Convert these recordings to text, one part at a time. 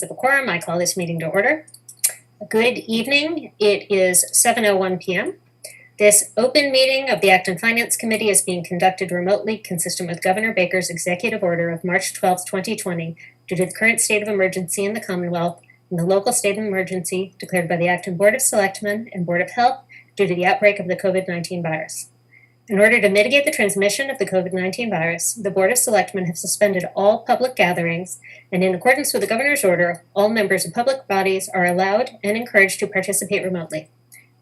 of a quorum, I call this meeting to order. Good evening. It is 7:01 p.m. This open meeting of the Acton Finance Committee is being conducted remotely, consistent with Governor Baker's executive order of March 12, 2020, due to the current state of emergency in the Commonwealth and the local state of emergency declared by the Acton Board of Selectmen and Board of Health due to the outbreak of the COVID-19 virus. In order to mitigate the transmission of the COVID-19 virus, the Board of Selectmen have suspended all public gatherings, and in accordance with the Governor's order, all members of public bodies are allowed and encouraged to participate remotely.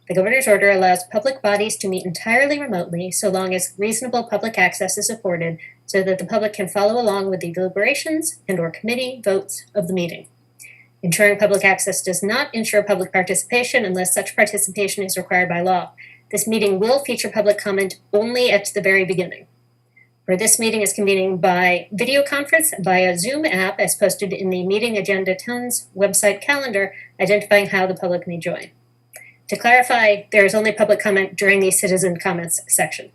The Governor's order allows public bodies to meet entirely remotely so long as reasonable public access is afforded so that the public can follow along with the deliberations and/or committee votes of the meeting. Ensuring public access does not ensure public participation unless such participation is required by law. This meeting will feature public comment only at the very beginning. For this meeting is convening by video conference via Zoom app as posted in the Meeting Agenda Town's website calendar, identifying how the public may join. To clarify, there is only public comment during the citizen comments section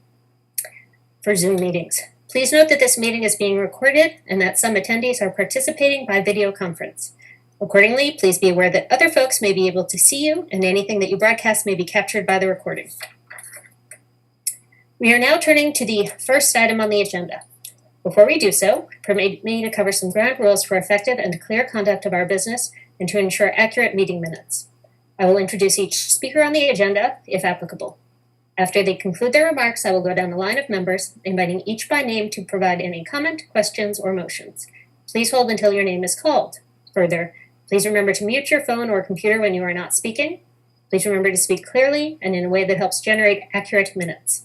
for Zoom meetings. Please note that this meeting is being recorded and that some attendees are participating by video conference. Accordingly, please be aware that other folks may be able to see you and anything that you broadcast may be captured by the recording. We are now turning to the first item on the agenda. Before we do so, permit me to cover some ground rules for effective and clear conduct of our business and to ensure accurate meeting minutes. I will introduce each speaker on the agenda, if applicable. After they conclude their remarks, I will go down the line of members, inviting each by name to provide any comment, questions, or motions. Please hold until your name is called. Further, please remember to mute your phone or computer when you are not speaking. Please remember to speak clearly and in a way that helps generate accurate minutes.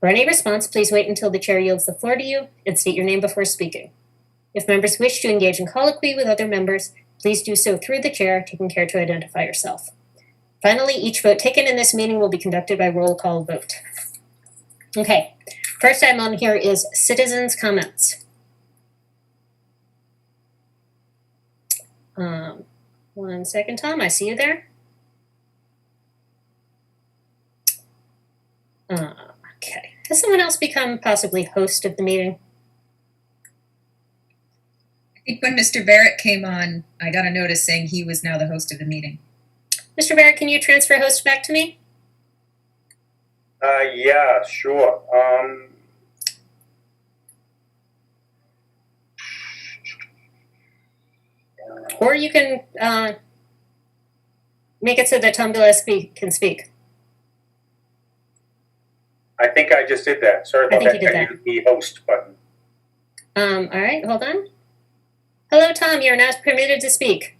For any response, please wait until the chair yields the floor to you and state your name before speaking. If members wish to engage in colloquy with other members, please do so through the chair, taking care to identify yourself. Finally, each vote taken in this meeting will be conducted by roll call vote. Okay, first item on here is citizens' comments. 1 second, Tom, I see you there. Okay, has someone else become possibly host of the meeting? I think when Mr. Barrett came on, I got a notice saying he was now the host of the meeting. Mr. Barrett, can you transfer host back to me? Yeah, sure. Or you can make it so that Tom Gillespie can speak. I think I just did that. Sorry about that. I hit the host button. All right, hold on. Hello, Tom. You're now permitted to speak.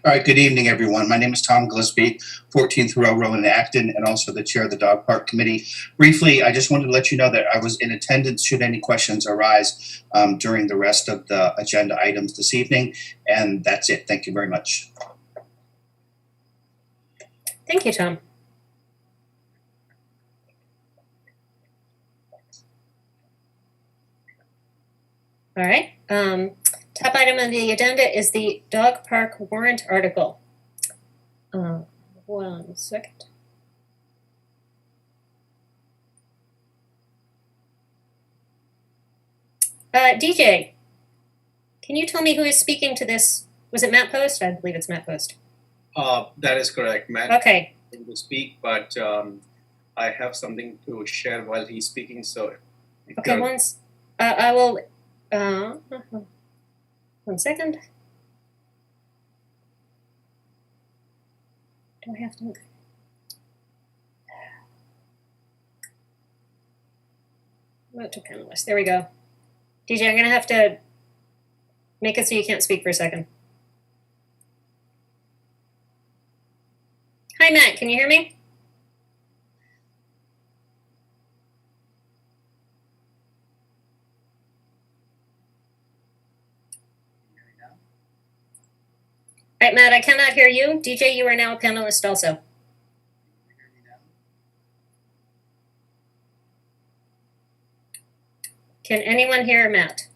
All right, good evening, everyone. My name is Tom Gillespie, 14th Railroad in Acton, and also the chair of the Dog Park Committee. Briefly, I just wanted to let you know that I was in attendance should any questions arise during the rest of the agenda items this evening, and that's it. Thank you very much. Thank you, Tom. All right. Top item on the agenda is the dog park warrant article. 1 second. DJ, can you tell me who is speaking to this? Was it Matt Post? I believe it's Matt Post. That is correct, Matt. Okay. To speak, but I have something to share while he's speaking. So. Okay. I will. 1 second. Do I have to? Vote to panelist. There we go. DJ, I'm going to have to make it so you can't speak for a second. Hi, Matt. Can you hear me? All right, Matt, I cannot hear you. DJ, you are now a panelist also. Can anyone hear Matt?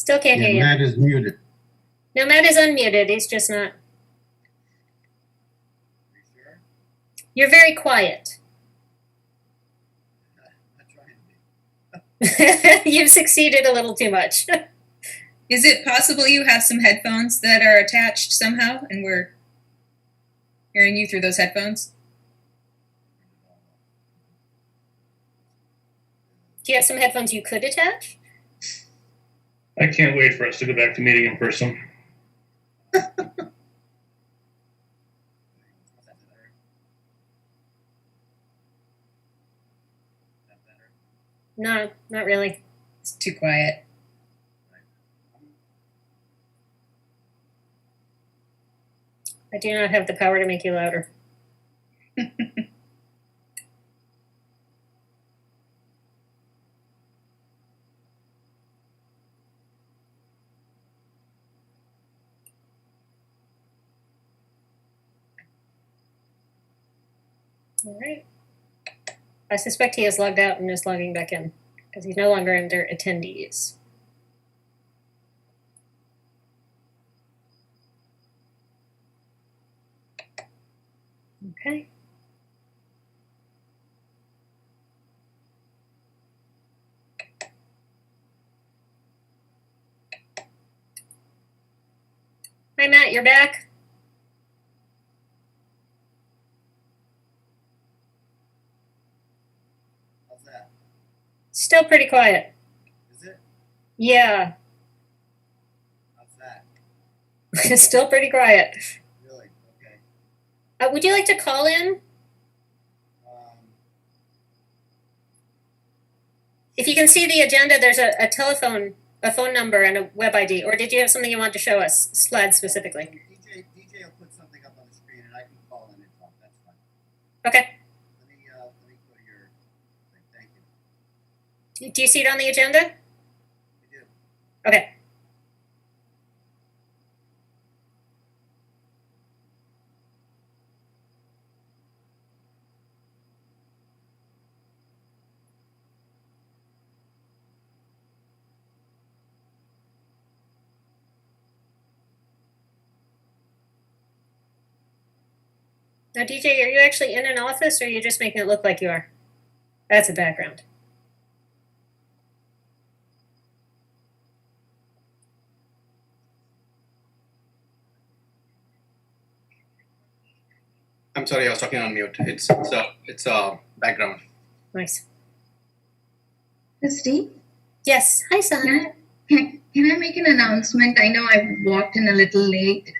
Still can't hear Yeah, you. Matt is muted. No, Matt is unmuted. He's just not. You're very quiet. You've succeeded a little too much. Is it possible you have some headphones that are attached somehow and we're hearing you through those headphones? Do you have some headphones you could attach? I can't wait for us to go back to meeting in person. No, not really. It's too quiet. I do not have the power to make you louder. All right. I suspect he has logged out and is logging back in because he's no longer under attendees. Okay. Hi, Matt, you're back. How's that? Still pretty quiet. Is it? Yeah, How's that? still pretty quiet. Really? Okay. Would you like to call in? If you can see the agenda, there's a telephone, a phone number, and a web ID. Or did you have something you want to show us, SLAD specifically? DJ will put something up on the screen and I can call in and talk. That's fine. Okay. Let me go to your thing. Thank you. Do you see it on the agenda? I do. Okay. Now, DJ, are you actually in an office or are you just making it look like you are? That's a background. I'm sorry, I was talking on mute. It's a background. Nice. Christy, Yes. Hi, son. can I make an announcement? I know I walked in a little late.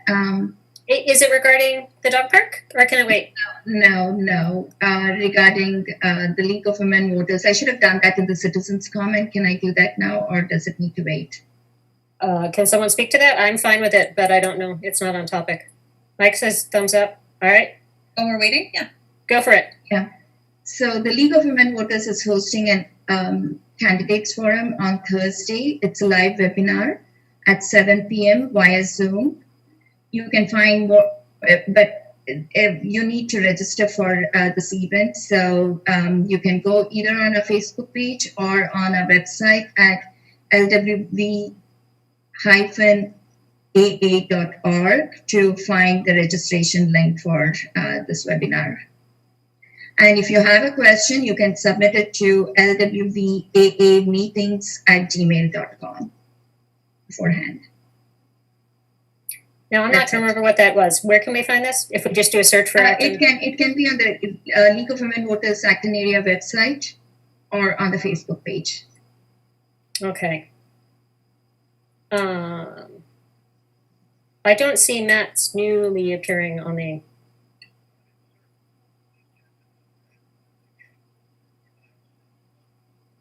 Is it regarding the dog park or can it wait? No. Regarding the League of Women Voters, I should have done that in the citizens' comment. Can I do that now, or does it need to wait? Can someone speak to that? I'm fine with it, but I don't know. It's not on topic. Mike says thumbs up. All right. Oh, we're waiting? Yeah. Go for it. So the League of Women Voters is hosting an candidates forum on Thursday. It's a live webinar at 7 p.m. via Zoom. You can find more, but you need to register for this event. So you can go either on our Facebook page or on our website at lwv-aa.org to find the registration link for this webinar. And if you have a question, you can submit it to lwvaameetings@gmail.com beforehand. Now, I'm not That's going to it. remember what that was. Where can we find this? If we just do a search for Acton? It can be on the League of Women Voters Acton area website or on the Facebook page. Okay. I don't see Matt's newly appearing on the.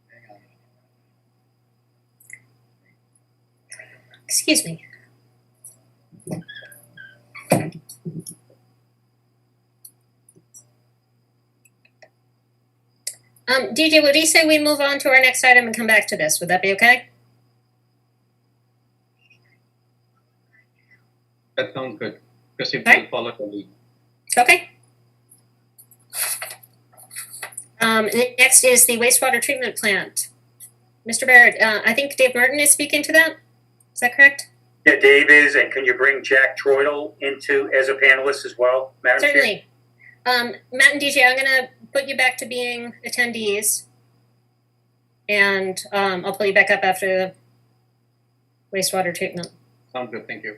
Hang on. Excuse me. DJ, would you say we move on to our next item and come back to this? Would that be okay? That sounds good. Because if Right. we follow the lead. Okay. Next is the wastewater treatment plant. Mr. Barrett, I think Dave Martin is speaking to that. Is that correct? Yeah, Dave is, and can you bring Jack Troidel into as a panelist as well, Madam Chair? Certainly. Matt and DJ, I'm going to put you back to being attendees. And I'll pull you back up after the wastewater treatment. Sounds good, thank you.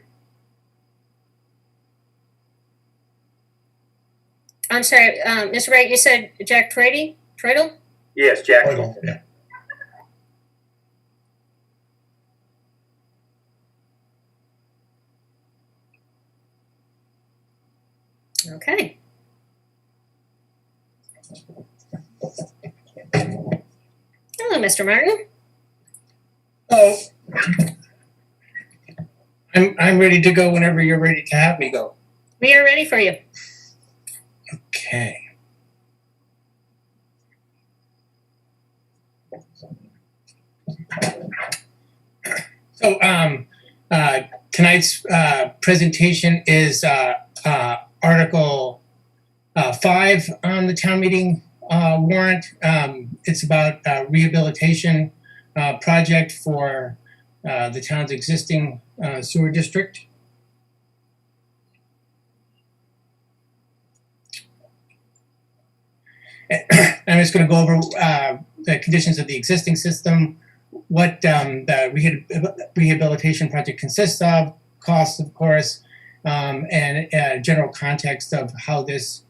I'm sorry, Mr. Wright, you said Jack Troidel? Yes, Jack. Yeah. Okay. Hello, Mr. Martin. Oh, I'm ready to go whenever you're ready to have me go. We are ready for you. Okay. So tonight's presentation is Article 5 on the town meeting warrant. It's about a rehabilitation project for the town's existing sewer district. I'm just going to go over the conditions of the existing system, what the rehabilitation project consists of, costs, of course, and general context of how this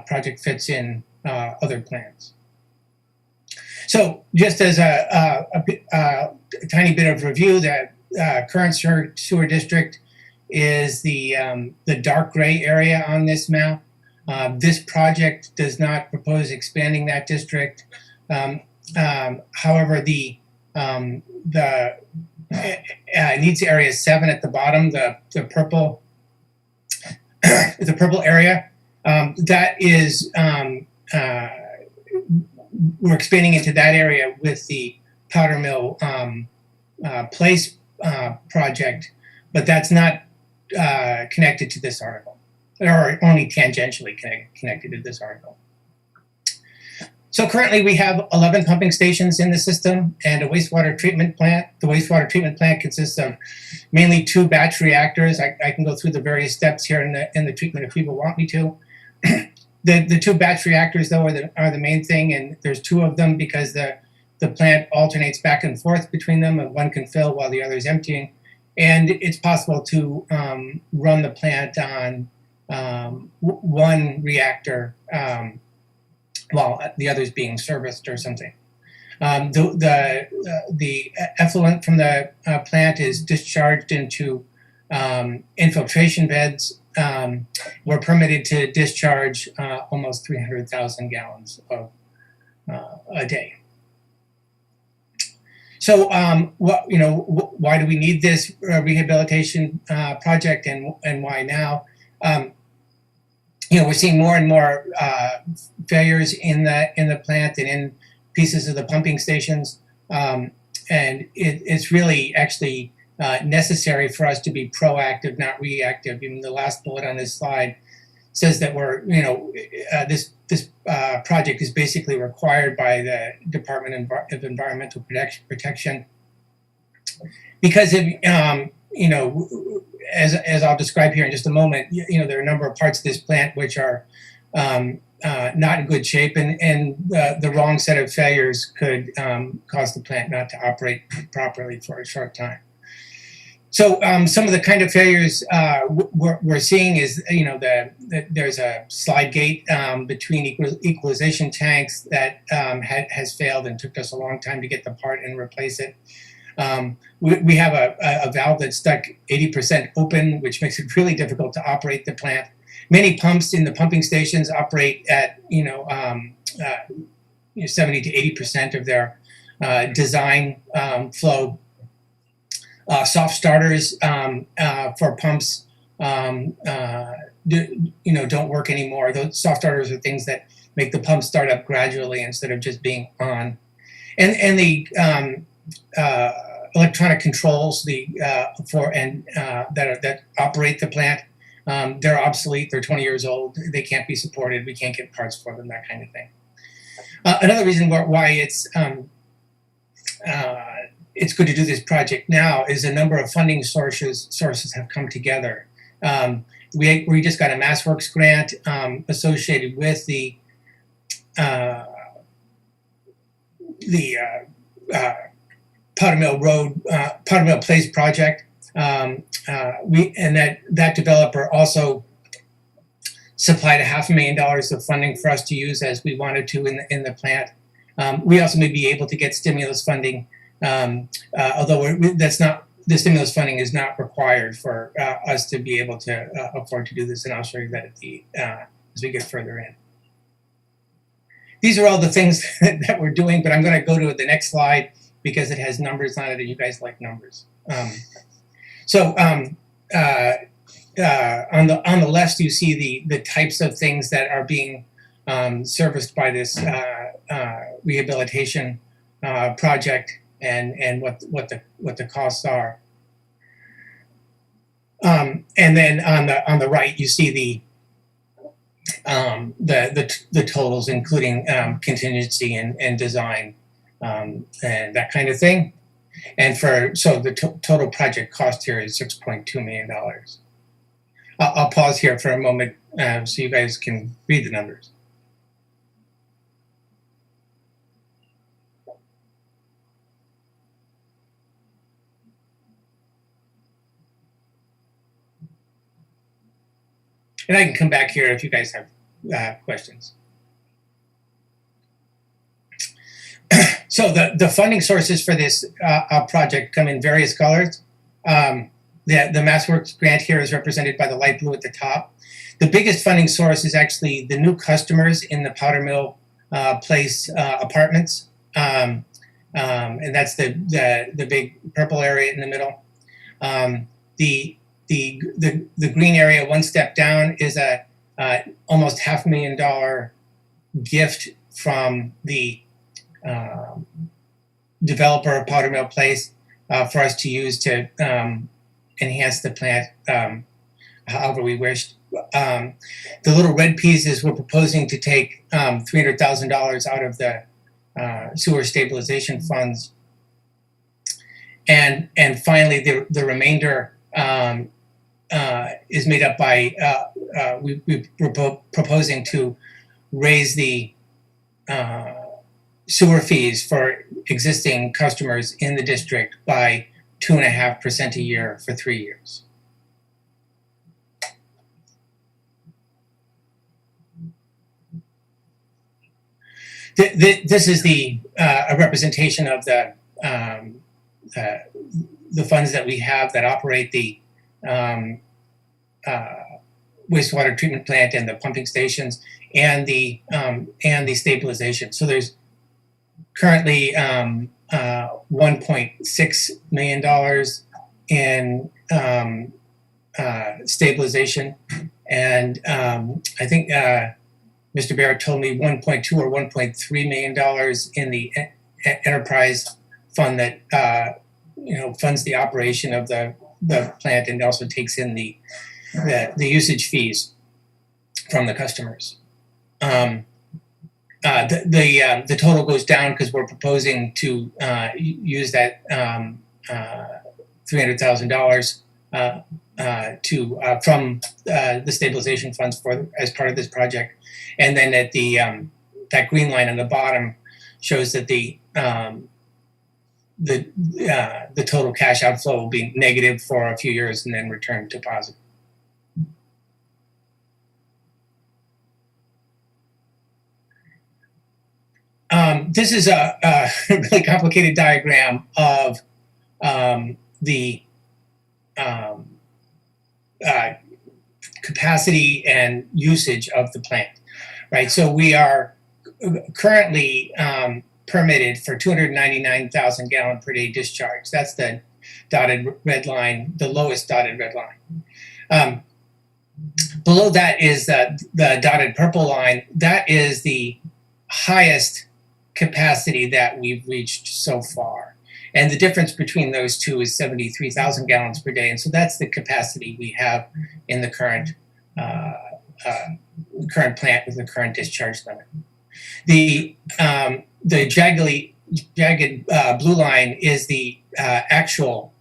project fits in other plans. So just as a tiny bit of review, the current sewer district is the dark gray area on this map. This project does not propose expanding that district. However, the needs area 7 at the bottom, the purple the purple area, that is we're expanding into that area with the Powder Mill Place project, but that's not connected to this article, or only tangentially connected to this article. So currently we have 11 pumping stations in the system and a wastewater treatment plant. The wastewater treatment plant consists of mainly 2 batch reactors. I can go through the various steps here in the treatment if people want me to. The 2 batch reactors, though, are the main thing, and there's 2 of them because the plant alternates back and forth between them, and one can fill while the other is emptying. And it's possible to run the plant on 1 reactor while the other is being serviced or something. The effluent from the plant is discharged into infiltration beds. We're permitted to discharge almost 300,000 gallons of a day. So, why do we need this rehabilitation project, and why now? We're seeing more and more failures in the plant and in pieces of the pumping stations, and it's really actually necessary for us to be proactive, not reactive. Even the last bullet on this slide says that we're, this project is basically required by the Department of Environmental Protection, because if as I'll describe here in just a moment, there are a number of parts of this plant which are not in good shape, and the wrong set of failures could cause the plant not to operate properly for a short time. So some of the kind of failures we're seeing is, there's a slide gate between equalization tanks that has failed and took us a long time to get the part and replace it. We have a valve that's stuck 80% open, which makes it really difficult to operate the plant. Many pumps in the pumping stations operate at 70 to 80% of their design flow. Soft starters for pumps don't work anymore. Those soft starters are things that make the pump start up gradually instead of just being on. And the electronic controls that operate the plant, they're obsolete. They're 20 years old. They can't be supported. We can't get parts for them. That kind of thing. Another reason why it's it's good to do this project now is a number of funding sources have come together. We just got a MassWorks grant associated with the Powder Mill Road, Powder Mill Place project. That developer also supplied $500,000 of funding for us to use as we wanted to in the plant. We also may be able to get stimulus funding, although the stimulus funding is not required for us to be able to afford to do this, and I'll show you that as we get further in. These are all the things that we're doing, but I'm going to go to the next slide because it has numbers on it, and you guys like numbers. On the left, you see the types of things that are being serviced by this rehabilitation project, and what the costs are. And then on the right, you see the totals, including contingency and design and that kind of thing. And so the total project cost here is $6.2 million. I'll pause here for a moment so you guys can read the numbers. And I can come back here if you guys have questions. So the funding sources for this project come in various colors. The MassWorks grant here is represented by the light blue at the top. The biggest funding source is actually the new customers in the Powder Mill Place apartments, and that's the big purple area in the middle. The green area, one step down, is a almost $500,000 gift from the developer of Powder Mill Place for us to use to enhance the plant however we wish. The little red pieces, we're proposing to take $300,000 out of the sewer stabilization funds, and finally the remainder is made up by we're proposing to raise the sewer fees for existing customers in the district by 2.5% a year for 3 years. This is a representation of the funds that we have that operate the wastewater treatment plant and the pumping stations and the stabilization. So there's currently $1.6 million in stabilization, and I think Mr. Barrett told me $1.2 or $1.3 million in the enterprise fund that funds the operation of the plant and also takes in the usage fees from the customers. The total goes down because we're proposing to use that $300,000 from the stabilization funds as part of this project, and then at that green line on the bottom shows that the total cash outflow will be negative for a few years and then return to positive. This is a really complicated diagram of the capacity and usage of the plant, right? So we are currently permitted for 299,000 gallon per day discharge. That's the dotted red line, the lowest dotted red line. Below that is the dotted purple line. That is the highest capacity that we've reached so far. And the difference between those two is 73,000 gallons per day. And so that's the capacity we have in the current plant with the current discharge limit. The jaggedy jagged blue line is the actual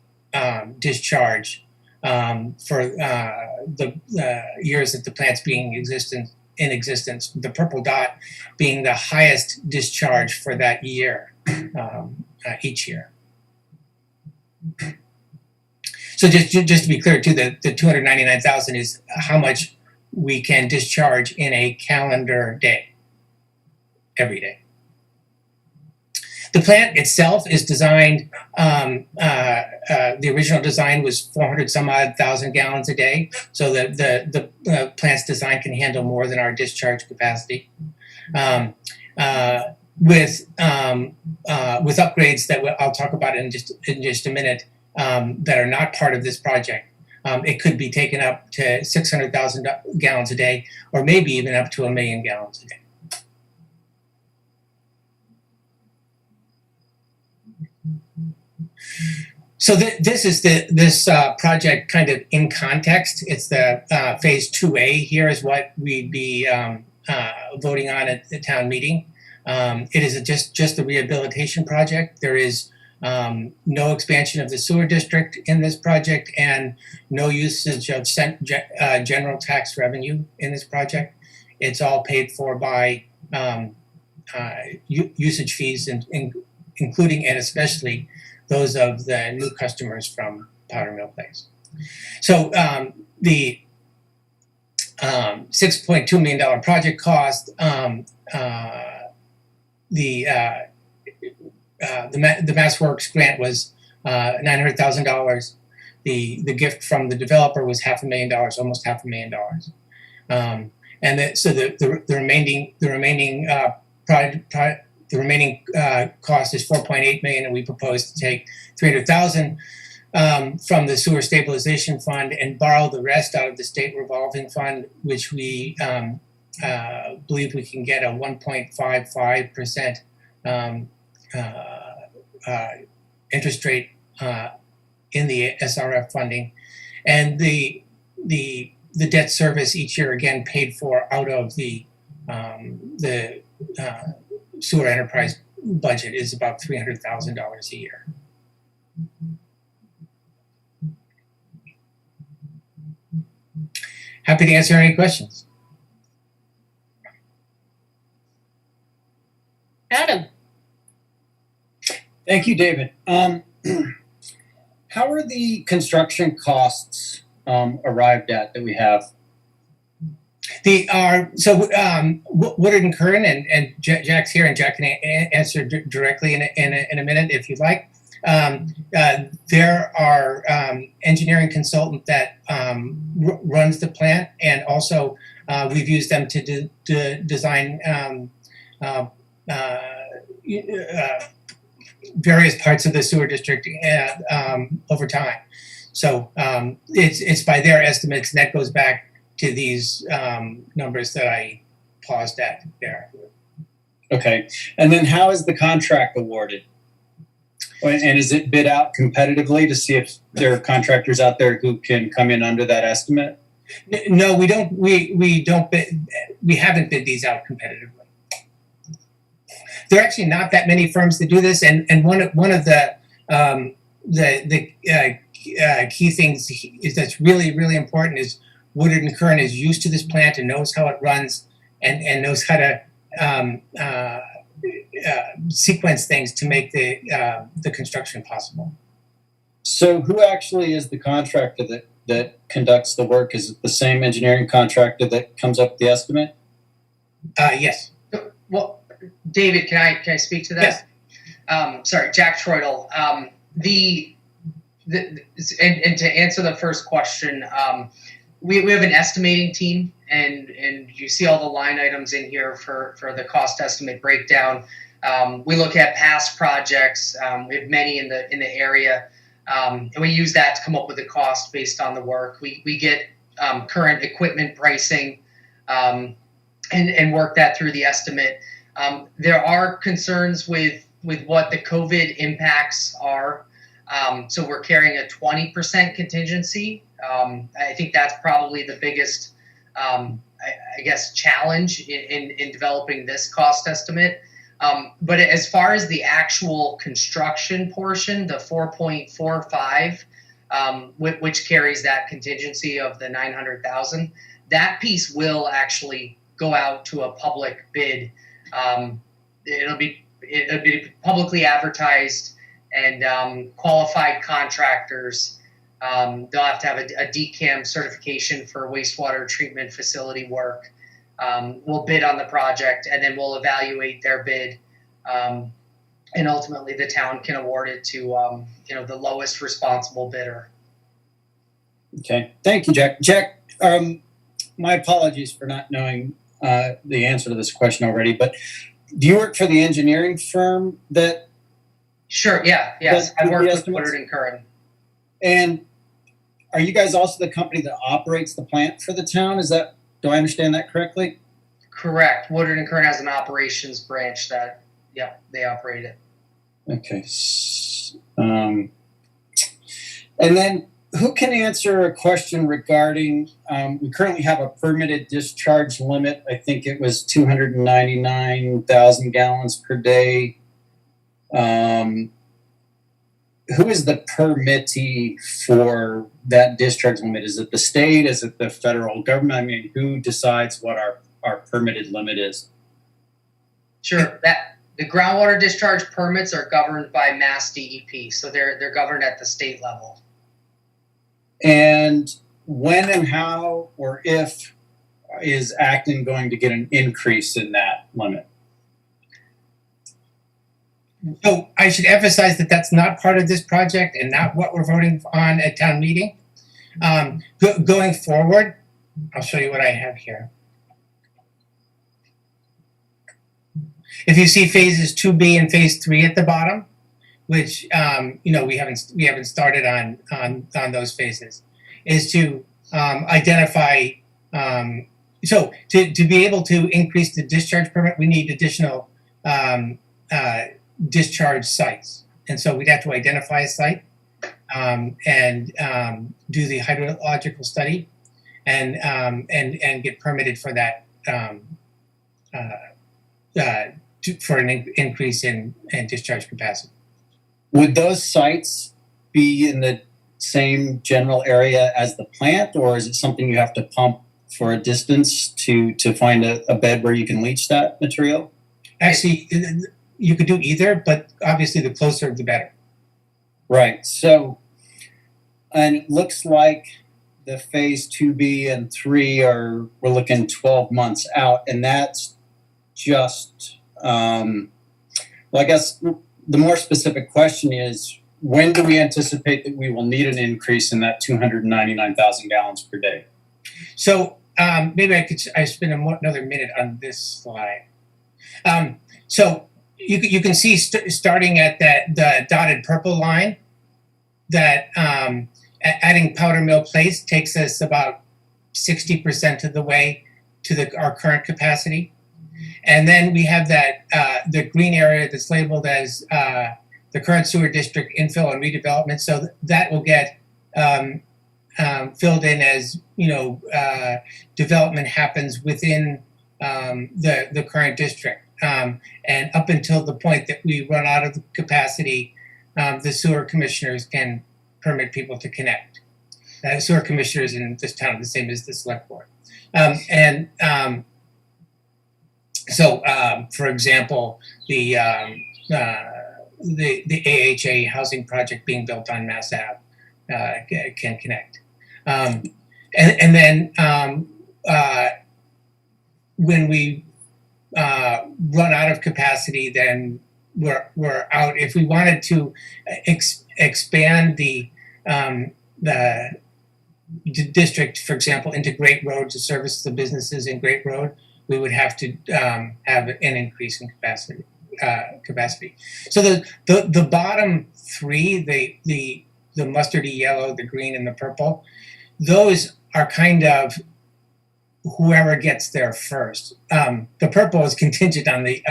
discharge for the years that the plant's being in existence. The purple dot being the highest discharge for that year, each year. So just to be clear too, the 299,000 is how much we can discharge in a calendar day, every day. The plant itself is designed, the original design was 400 some odd thousand gallons a day. So the plant's design can handle more than our discharge capacity. With upgrades that I'll talk about in just a minute, that are not part of this project, it could be taken up to 600,000 gallons a day, or maybe even up to 1 million gallons a day. So this is this project kind of in context. It's the phase 2A here is what we'd be voting on at the town meeting. It is just a rehabilitation project. There is no expansion of the sewer district in this project and no usage of general tax revenue in this project. It's all paid for by usage fees, including and especially those of the new customers from Powder Mill Place. So the $6.2 million project cost, the MassWorks grant was $900,000. The gift from the developer was $500,000, almost $500,000. And so the remaining cost is $4.8 million, and we propose to take $300,000 from the sewer stabilization fund and borrow the rest out of the state revolving fund, which we believe we can get a 1.55% interest rate in the SRF funding, and the debt service each year again paid for out of the sewer enterprise budget is about $300,000 a year. Happy to answer any questions. Adam. Thank you, David. How are the construction costs arrived at that we have? Woodard and Curran and Jack's here, and Jack can answer directly in a minute if you'd like. There are engineering consultant that runs the plant, and also we've used them to design various parts of the sewer district over time. So it's by their estimates, and that goes back to these numbers that I paused at there. Okay, and then how is the contract awarded? And is it bid out competitively to see if there are contractors out there who can come in under that estimate? No, we don't. We don't bid. We haven't bid these out competitively. There are actually not that many firms that do this, and one of the key things is that's really important is Woodard and Curran is used to this plant and knows how it runs and knows how to sequence things to make the construction possible. So who actually is the contractor that conducts the work? Is it the same engineering contractor that comes up with the estimate? Yes. Well, David, can I speak to that? Yes. Sorry, Jack Troidel. And to answer the first question, we have an estimating team, and you see all the line items in here for the cost estimate breakdown. We look at past projects. We have many in the area, and we use that to come up with the cost based on the work. We get current equipment pricing and work that through the estimate. There are concerns with what the COVID impacts are. So we're carrying a 20% contingency. I think that's probably the biggest, I guess, challenge in developing this cost estimate. But as far as the actual construction portion, the 4.45, which carries that contingency of the 900,000, that piece will actually go out to a public bid. It'll be publicly advertised, and qualified contractors. They'll have to have a DCAM certification for wastewater treatment facility work. We'll bid on the project, and then we'll evaluate their bid, and ultimately the town can award it to the lowest responsible bidder. Okay, thank you, Jack. Jack, my apologies for not knowing the answer to this question already, but do you work for the engineering firm that? Sure. Yeah. Yes. I work with Woodard and Curran. And are you guys also the company that operates the plant for the town? Do I understand that correctly? Correct. Woodard and Curran has an operations branch that, they operate it. Okay. And then who can answer a question regarding, we currently have a permitted discharge limit. I think it was 299,000 gallons per day. Who is the permittee for that discharge limit? Is it the state? Is it the federal government? I mean, who decides what our permitted limit is? Sure. The groundwater discharge permits are governed by Mass DEP, so they're governed at the state level. And when and how or if is Acton going to get an increase in that limit? So I should emphasize that that's not part of this project and not what we're voting on at town meeting. Going forward, I'll show you what I have here. If you see phases 2B and phase 3 at the bottom, which we haven't started on those phases, is to identify. So to be able to increase the discharge permit, we need additional discharge sites, and so we'd have to identify a site and do the hydrological study and get permitted for that for an increase in discharge capacity. Would those sites be in the same general area as the plant, or is it something you have to pump for a distance to find a bed where you can leach that material? Actually, you could do either, but obviously the closer the better. Right. So, and it looks like the phase 2B and 3 we're looking 12 months out, and that's just, well, I guess the more specific question is, when do we anticipate that we will need an increase in that 299,000 gallons per day? So maybe I spend another minute on this slide. So you can see starting at the dotted purple line that adding powder mill place takes us about 60% of the way to our current capacity. And then we have that the green area that's labeled as the current sewer district infill and redevelopment. So that will get filled in as development happens within the current district. And up until the point that we run out of capacity, the sewer commissioners can permit people to connect. Sewer commissioners in this town are the same as the select board. So, for example, the AHA housing project being built on Mass Ave can connect. And then when we run out of capacity, then we're out. If we wanted to expand the district, for example, into Great Road to service the businesses in Great Road, we would have to have an increase in capacity. So the bottom three, the mustardy yellow, the green, and the purple, those are kind of whoever gets there first. The purple is contingent on the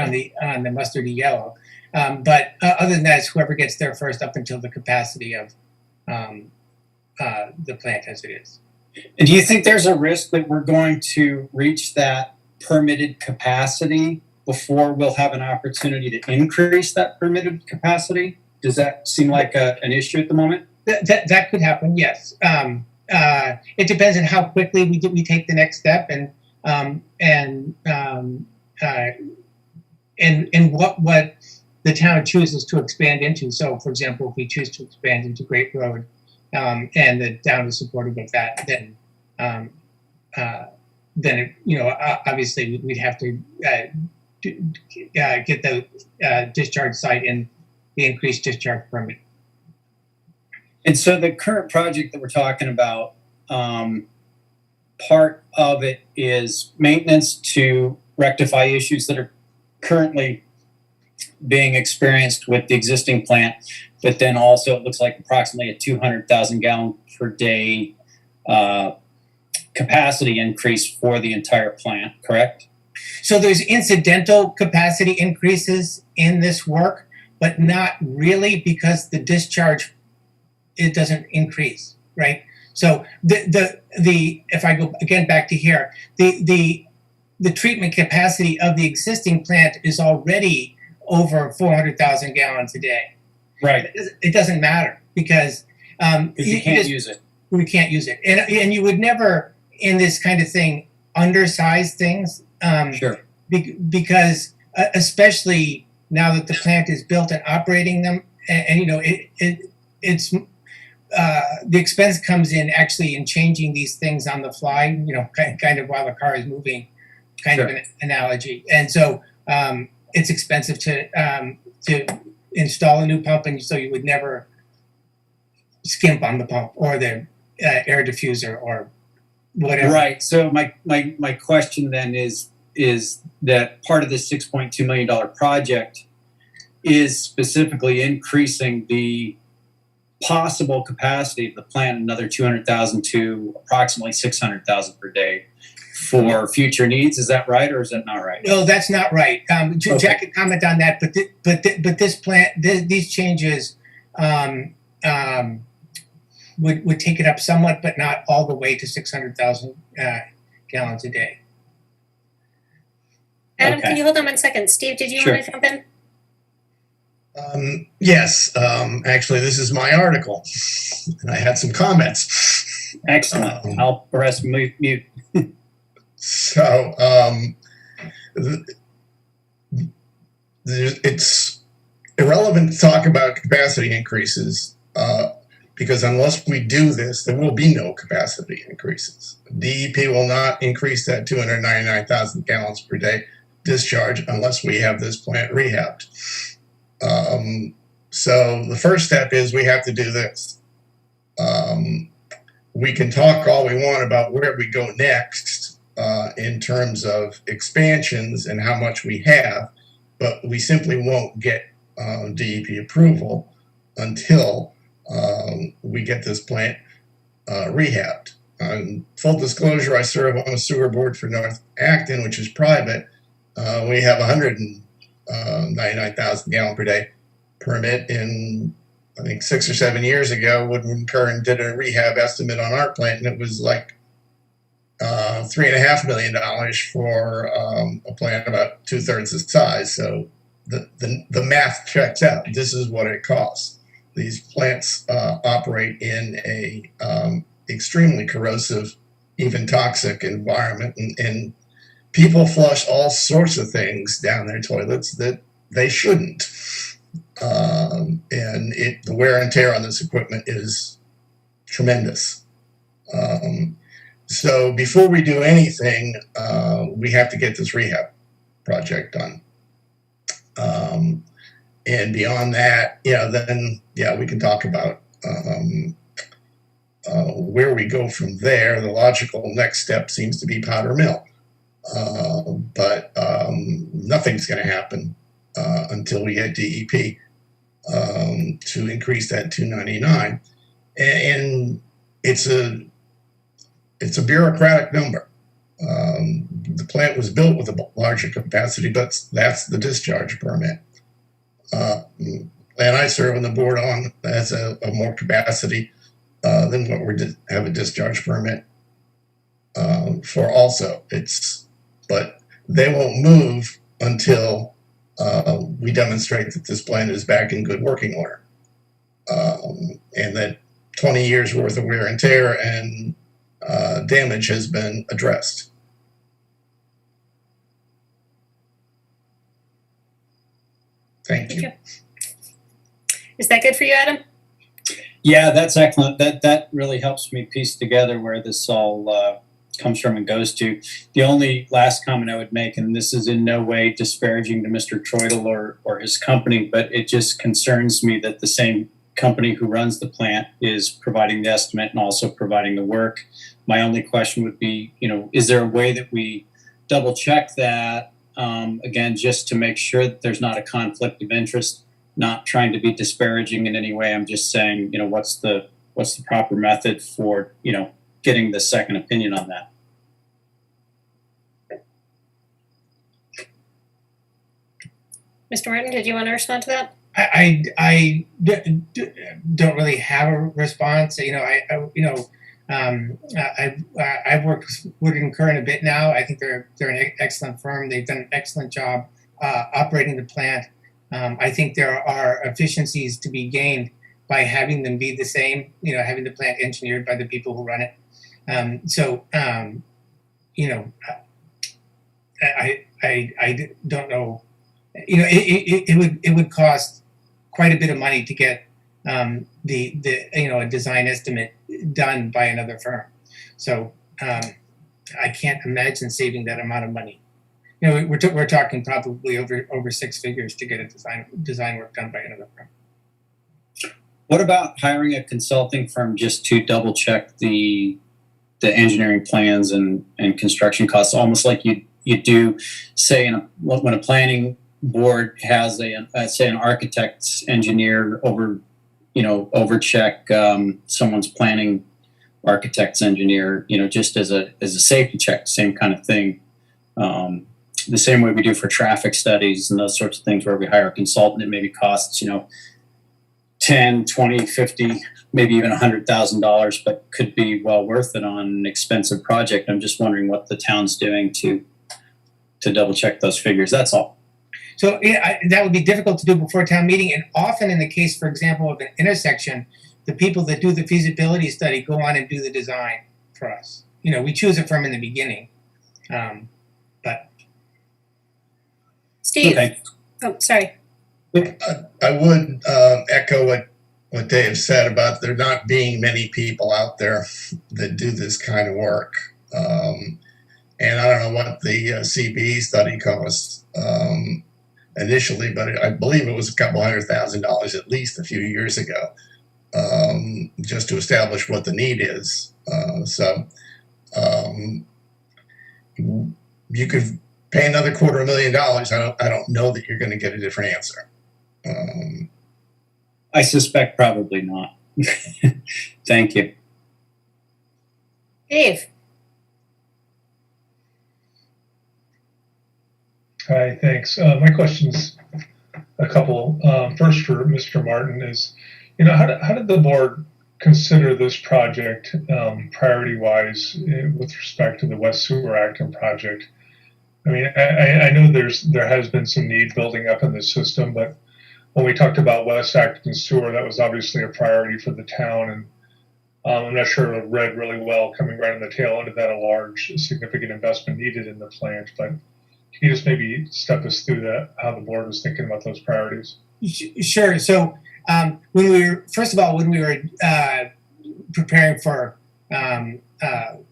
mustardy yellow, but other than that, it's whoever gets there first up until the capacity of the plant as it is. And do you think there's a risk that we're going to reach that permitted capacity before we'll have an opportunity to increase that permitted capacity? Does that seem like an issue at the moment? That could happen, yes. It depends on how quickly we take the next step and what the town chooses to expand into. So, for example, if we choose to expand into Great Road, and the town is supportive of that, then it, obviously we'd have to get the discharge site in the increased discharge permit. And so the current project that we're talking about, part of it is maintenance to rectify issues that are currently being experienced with the existing plant, but then also it looks like approximately a 200,000 gallon per day capacity increase for the entire plant, correct? So there's incidental capacity increases in this work, but not really, because the discharge, it doesn't increase, right? So the if I go again back to here, the treatment capacity of the existing plant is already over 400,000 gallons a day. Right. It doesn't matter because You can't use it. We can't use it, and you would never in this kind of thing undersize things. Sure. Because especially now that the plant is built and operating them, and it's the expense comes in actually in changing these things on the fly, kind of while the car is moving, kind Sure. of an analogy. And so it's expensive to install a new pump, and so you would never skimp on the pump or the air diffuser or whatever. Right. So my question then is that part of this $6.2 million project is specifically increasing the possible capacity of the plant another 200,000 to approximately 600,000 per day for future needs. Is that right, or is that not right? No, that's not right. Okay. Jack can comment on that, but this plant, these changes would take it up somewhat, but not all the way to 600,000 gallons a day. Adam, Okay. can you hold on 1 second? Steve, did you Sure. want to jump in? Yes, actually, this is my article, and I had some comments. Excellent. I'll press mute. So, it's irrelevant to talk about capacity increases because unless we do this, there will be no capacity increases. DEP will not increase that 299,000 gallons per day discharge unless we have this plant rehabbed. So the first step is we have to do this. We can talk all we want about where we go next in terms of expansions and how much we have, but we simply won't get DEP approval until we get this plant rehabbed. Full disclosure, I serve on a sewer board for North Acton, which is private. We have 199,000 gallon per day permit. In I think 6 or 7 years ago, Woodward Curran did a rehab estimate on our plant, and it was like $3.5 million for a plant about 2/3 the size. So the math checks out. This is what it costs. These plants operate in a extremely corrosive, even toxic environment, and people flush all sorts of things down their toilets that they shouldn't. And the wear and tear on this equipment is tremendous. So before we do anything, we have to get this rehab project done. And beyond that, then we can talk about where we go from there. The logical next step seems to be powder mill. But nothing's going to happen until we get DEP to increase that 299, and it's a bureaucratic number. The plant was built with a larger capacity, but that's the discharge permit. And I serve on the board on has a more capacity than what we have a discharge permit for. Also, but they won't move until we demonstrate that this plant is back in good working order. And that 20 years worth of wear and tear and damage has been addressed. Thank you. Is that good for you, Adam? Yeah, that's excellent. That really helps me piece together where this all comes from and goes to. The only last comment I would make, and this is in no way disparaging to Mr. Troidel or his company, but it just concerns me that the same company who runs the plant is providing the estimate and also providing the work. My only question would be, is there a way that we double check that, again, just to make sure that there's not a conflict of interest? Not trying to be disparaging in any way. I'm just saying, what's the proper method for, getting the second opinion on that? Mr. Martin, did you want to respond to that? I don't really have a response. I've worked with Wood and Curran a bit now. I think they're an excellent firm. They've done an excellent job operating the plant. I think there are efficiencies to be gained by having them be the same, having the plant engineered by the people who run it. I don't know. It would cost quite a bit of money to get a design estimate done by another firm. So I can't imagine saving that amount of money. We're talking probably over six figures to get a design work done by another firm. What about hiring a consulting firm just to double check the engineering plans and construction costs, almost like you do, say, when a planning board has say an architect's engineer overcheck someone's planning architect's engineer, just as a safety check, same kind of thing. The same way we do for traffic studies and those sorts of things, where we hire a consultant, it maybe costs, $10, $20, $50, maybe even $100,000, but could be well worth it on an expensive project. I'm just wondering what the town's doing to double check those figures. That's all. So that would be difficult to do before town meeting, and often in the case, for example, of an intersection, the people that do the feasibility study go on and do the design for us. We choose a firm in the beginning, but. Steve. Okay. Oh, sorry. I would echo what Dave said about there not being many people out there that do this kind of work. And I don't know what the CBE study cost initially, but I believe it was a couple $100,000 at least a few years ago, just to establish what the need is. You could pay another $250,000. I don't know that you're going to get a different answer. I suspect probably not. Thank you. Dave. Hi, thanks. My question's a couple. First, for Mr. Martin, is how did the board consider this project priority-wise with respect to the West Sewer Acton project? I mean, I know there has been some need building up in the system, but when we talked about West Acton Sewer, that was obviously a priority for the town, and I'm not sure it read really well coming right on the tail end of that, a large, significant investment needed in the plant. But can you just maybe step us through that, how the board was thinking about those priorities? Sure. So when we were preparing for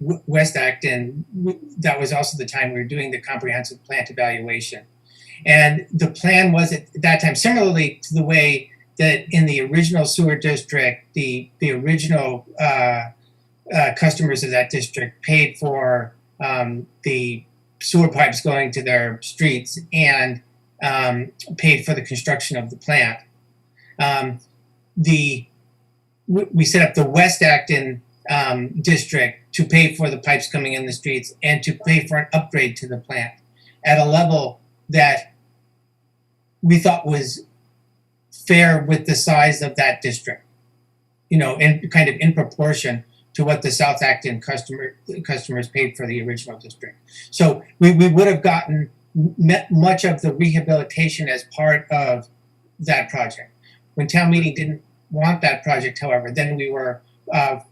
West Acton, that was also the time we were doing the comprehensive plant evaluation. And the plan was at that time, similarly to the way that in the original sewer district, the original customers of that district paid for the sewer pipes going to their streets and paid for the construction of the plant. We set up the West Acton district to pay for the pipes coming in the streets and to pay for an upgrade to the plant at a level that we thought was fair with the size of that district, and kind of in proportion to what the South Acton customers paid for the original district. So we would have gotten much of the rehabilitation as part of that project. When town meeting didn't want that project, however, then we were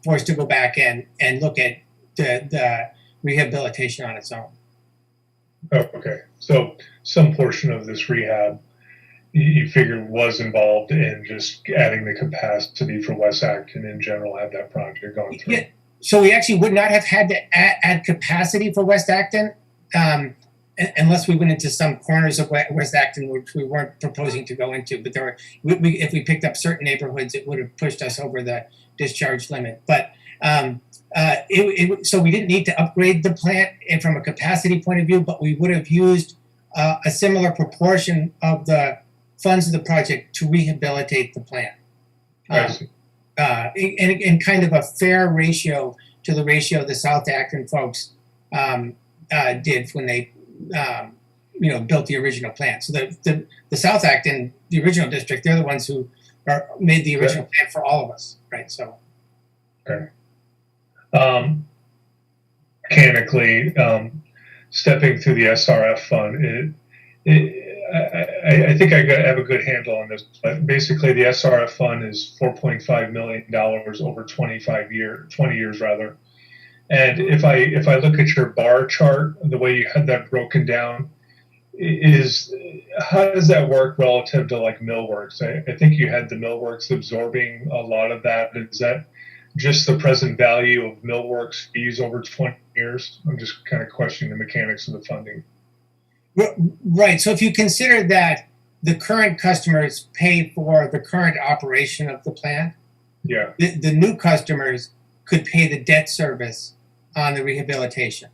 forced to go back in and look at the rehabilitation on its own. Oh, okay. So some portion of this rehab you figured was involved in just adding the capacity for West Acton in general, had that project going through. Yeah. So we actually would not have had to add capacity for West Acton unless we went into some corners of West Acton which we weren't proposing to go into. But there were, if we picked up certain neighborhoods, it would have pushed us over the discharge limit. But so we didn't need to upgrade the plant from a capacity point of view, but we would have used a similar proportion of the funds of the project to rehabilitate the plant. In kind of a fair ratio to the ratio the South Acton folks did when they built the original plant. So the South Acton, the original district, they're the ones who made the original plan for all of us, right? So. Okay. Mechanically, stepping through the SRF fund, I think I have a good handle on this, but basically the SRF fund is $4.5 million over 20 years rather. And if I look at your bar chart, the way you had that broken down, how does that work relative to like Millworks? I think you had the Millworks absorbing a lot of that. Is that just the present value of Millworks fees over 20 years? I'm just kind of questioning the mechanics of the funding. Right. So if you consider that the current customers pay for the current operation of the plant, yeah, the new customers could pay the debt service on the rehabilitation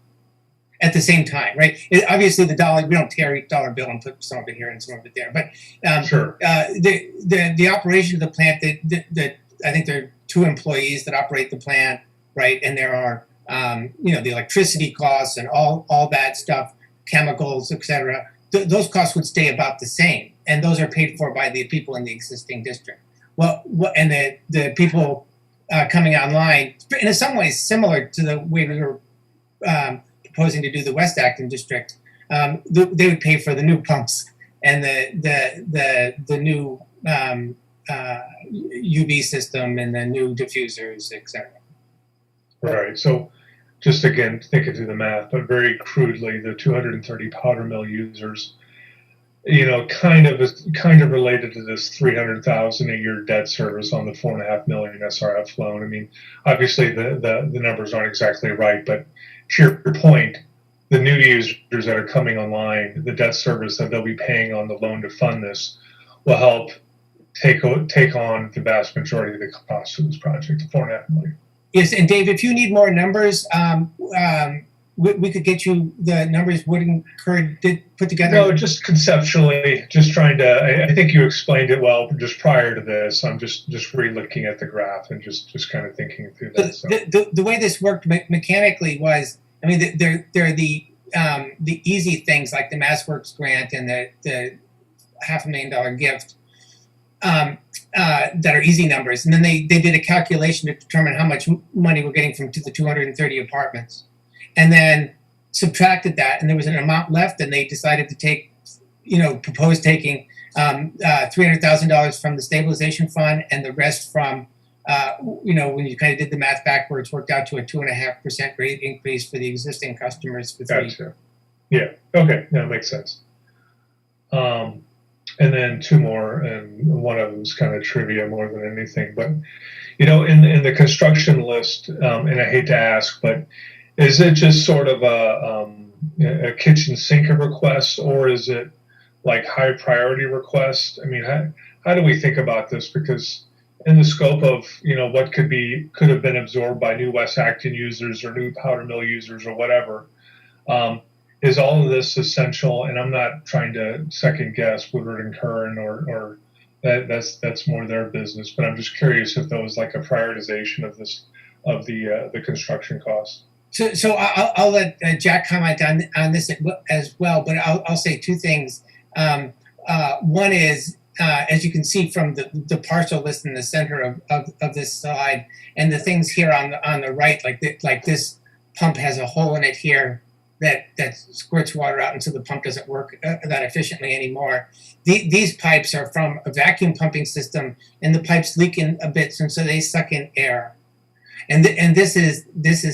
at the same time, right? Obviously, we don't tear each dollar bill and put some of it here and some of it there, but sure. The operation of the plant, I think there are 2 employees that operate the plant, right? And there are the electricity costs and all that stuff, chemicals, etc. Those costs would stay about the same, and those are paid for by the people in the existing district. Well, and the people coming online, in some ways similar to the way we were proposing to do the West Acton district, they would pay for the new pumps and the new UV system and the new diffusers, etc. Right. So just again, thinking through the math, but very crudely, the 230 powder mill users, kind of related to this 300,000 a year debt service on the 4.5 million SRF loan. I mean, obviously the numbers aren't exactly right, but to your point, the new users that are coming online, the debt service that they'll be paying on the loan to fund this will help take on the vast majority of the cost of this project, the 4.5 million. Yes, and Dave, if you need more numbers, we could get you the numbers Wood and Kerr did put together. No, just conceptually, just trying to. I think you explained it well just prior to this. I'm just re-looking at the graph and just kind of thinking through that. So. The way this worked mechanically was, I mean, there are the easy things like the MassWorks grant and the $500,000 gift. That are easy numbers, and then they did a calculation to determine how much money we're getting from the 230 apartments, and then subtracted that, and there was an amount left, and they decided to propose taking $300,000 from the stabilization fund, and the rest from when you kind of did the math backwards, worked out to a 2.5% rate increase for the existing customers for 3 years. Gotcha. Yeah. Okay. That makes sense. And then 2 more, and one of them is kind of trivia more than anything. But, in the construction list, and I hate to ask, but is it just sort of a kitchen sink request, or is it like high priority request? I mean, how do we think about this? Because in the scope of, what could have been absorbed by new West Acton users or new powder mill users or whatever, is all of this essential? And I'm not trying to second guess Woodward and Kern or that's more their business, but I'm just curious if there was like a prioritization of the construction costs. So I'll let Jack comment on this as well, but I'll say 2 things. One is, as you can see from the parcel list in the center of this slide, and the things here on the right, like this pump has a hole in it here. that squirts water out until the pump doesn't work that efficiently anymore. These pipes are from a vacuum pumping system, and the pipes leak in a bit, and so they suck in air. And this is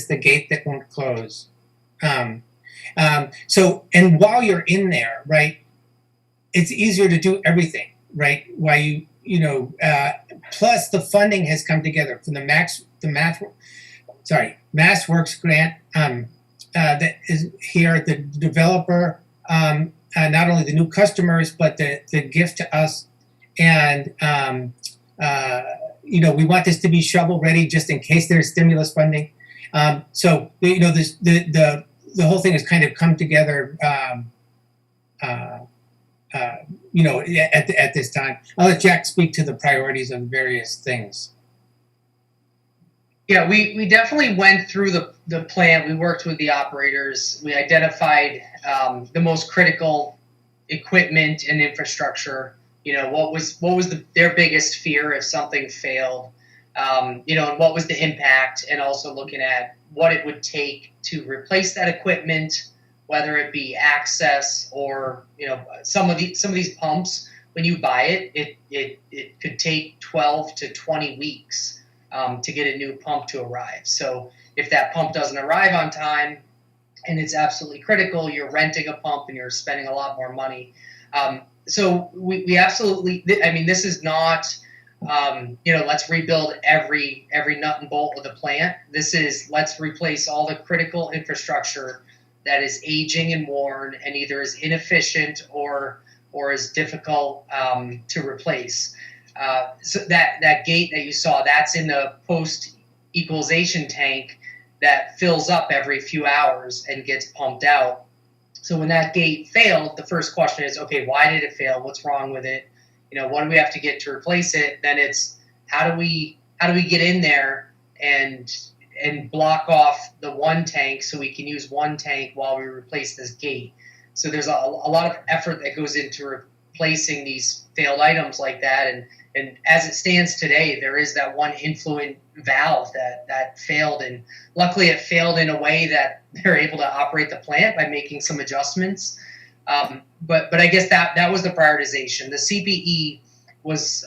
the gate that won't close. So, and while you're in there, right, it's easier to do everything, right? While plus the funding has come together from the MassWorks grant that is here. The developer, not only the new customers, but the gift to us, and we want this to be shovel ready just in case there's stimulus funding. So this the whole thing has kind of come together. At this time, I'll let Jack speak to the priorities of various things. Yeah, we definitely went through the plan. We worked with the operators. We identified the most critical equipment and infrastructure. What was their biggest fear if something failed, and what was the impact, and also looking at what it would take to replace that equipment, whether it be access or some of these pumps. When you buy it could take 12 to 20 weeks to get a new pump to arrive. So if that pump doesn't arrive on time and it's absolutely critical, you're renting a pump and you're spending a lot more money. So we absolutely, this is not, let's rebuild every nut and bolt of the plant. This is, let's replace all the critical infrastructure that is aging and worn and either is inefficient or is difficult to replace. So that gate that you saw, that's in the post-equalization tank that fills up every few hours and gets pumped out. So when that gate failed, the first question is, okay, why did it fail? What's wrong with it? What do we have to get to replace it? Then it's how do we get in there and block off the one tank so we can use one tank while we replace this gate. So there's a lot of effort that goes into replacing these failed items like that. And as it stands today, there is that one influent valve that failed, and luckily it failed in a way that they're able to operate the plant by making some adjustments. But I guess that was the prioritization. The CPE was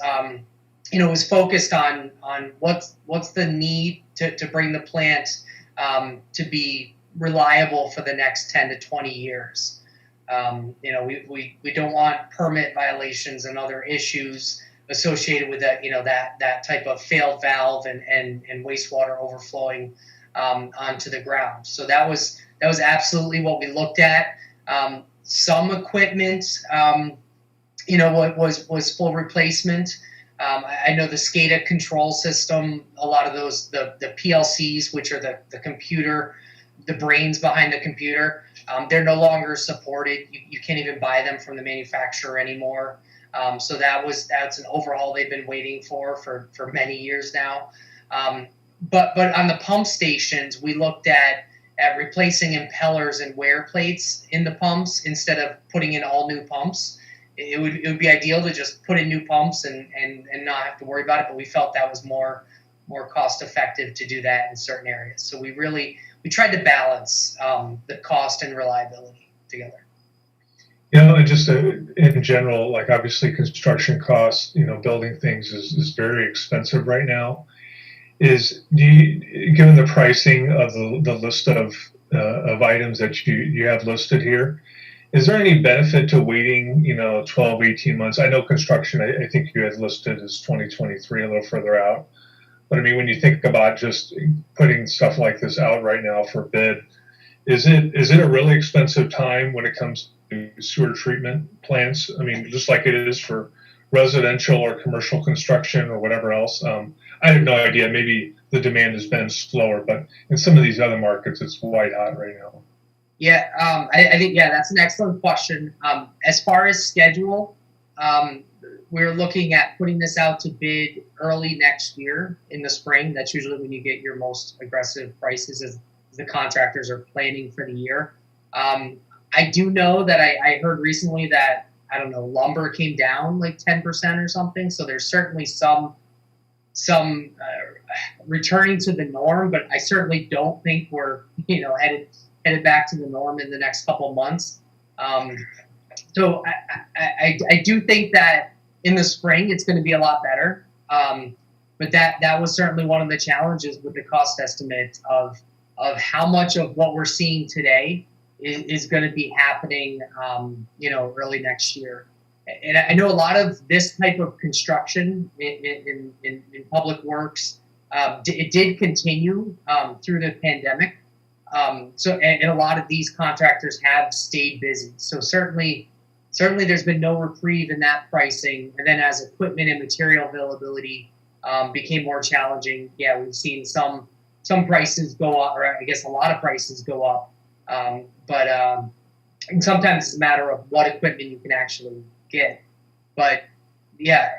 was focused on what's the need to bring the plant to be reliable for the next 10 to 20 years. We don't want permit violations and other issues associated with that, that type of failed valve and wastewater overflowing onto the ground. So that was absolutely what we looked at. Some equipment, was full replacement. I know the SCADA control system, a lot of those, the PLCs, which are the computer, the brains behind the computer, they're no longer supported. You can't even buy them from the manufacturer anymore. So that's an overhaul they've been waiting for many years now. But on the pump stations, we looked at replacing impellers and wear plates in the pumps instead of putting in all new pumps. It would be ideal to just put in new pumps and not have to worry about it, but we felt that was more cost effective to do that in certain areas. So we tried to balance the cost and reliability together. And just in general, like obviously construction costs, building things is very expensive right now. Given the pricing of the list of items that you have listed here, is there any benefit to waiting, 12, 18 months? I know construction, I think you had listed as 2023, a little further out. But when you think about just putting stuff like this out right now for bid, is it a really expensive time when it comes to sewer treatment plants? Just like it is for residential or commercial construction or whatever else. I have no idea. Maybe the demand has been slower, but in some of these other markets, it's white hot right now. Yeah, I think, that's an excellent question. As far as schedule, we're looking at putting this out to bid early next year in the spring. That's usually when you get your most aggressive prices as the contractors are planning for the year. I do know that I heard recently that, lumber came down like 10% or something. So there's certainly some returning to the norm, but I certainly don't think we're, headed back to the norm in the next couple of months. So I do think that in the spring it's going to be a lot better. But that was certainly one of the challenges with the cost estimate of how much of what we're seeing today is going to be happening, early next year. And I know a lot of this type of construction in public works, it did continue through the pandemic. So a lot of these contractors have stayed busy. So certainly there's been no reprieve in that pricing. And then as equipment and material availability became more challenging, yeah, we've seen some prices go up, or I guess a lot of prices go up. But sometimes it's a matter of what equipment you can actually get. But yeah,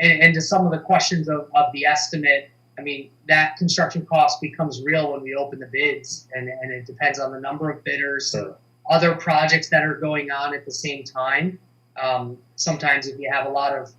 and to some of the questions of the estimate, I mean, that construction cost becomes real when we open the bids, and it depends on the number of bidders, Sure. other projects that are going on at the same time. Sometimes if you have a lot of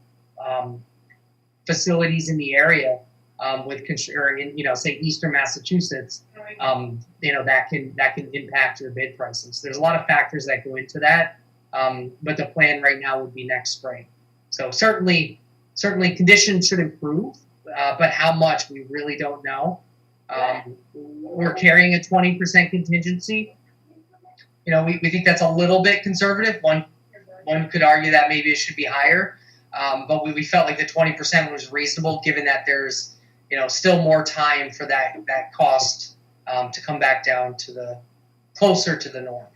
facilities in the area or in say Eastern Massachusetts, that can impact your bid pricing. So there's a lot of factors that go into that. But the plan right now would be next spring. So certainly conditions should improve, but how much we really don't know. We're carrying a 20% contingency. We think that's a little bit conservative. One could argue that maybe it should be higher, but we felt like the 20% was reasonable, given that there's still more time for that cost to come back down to closer to the norm.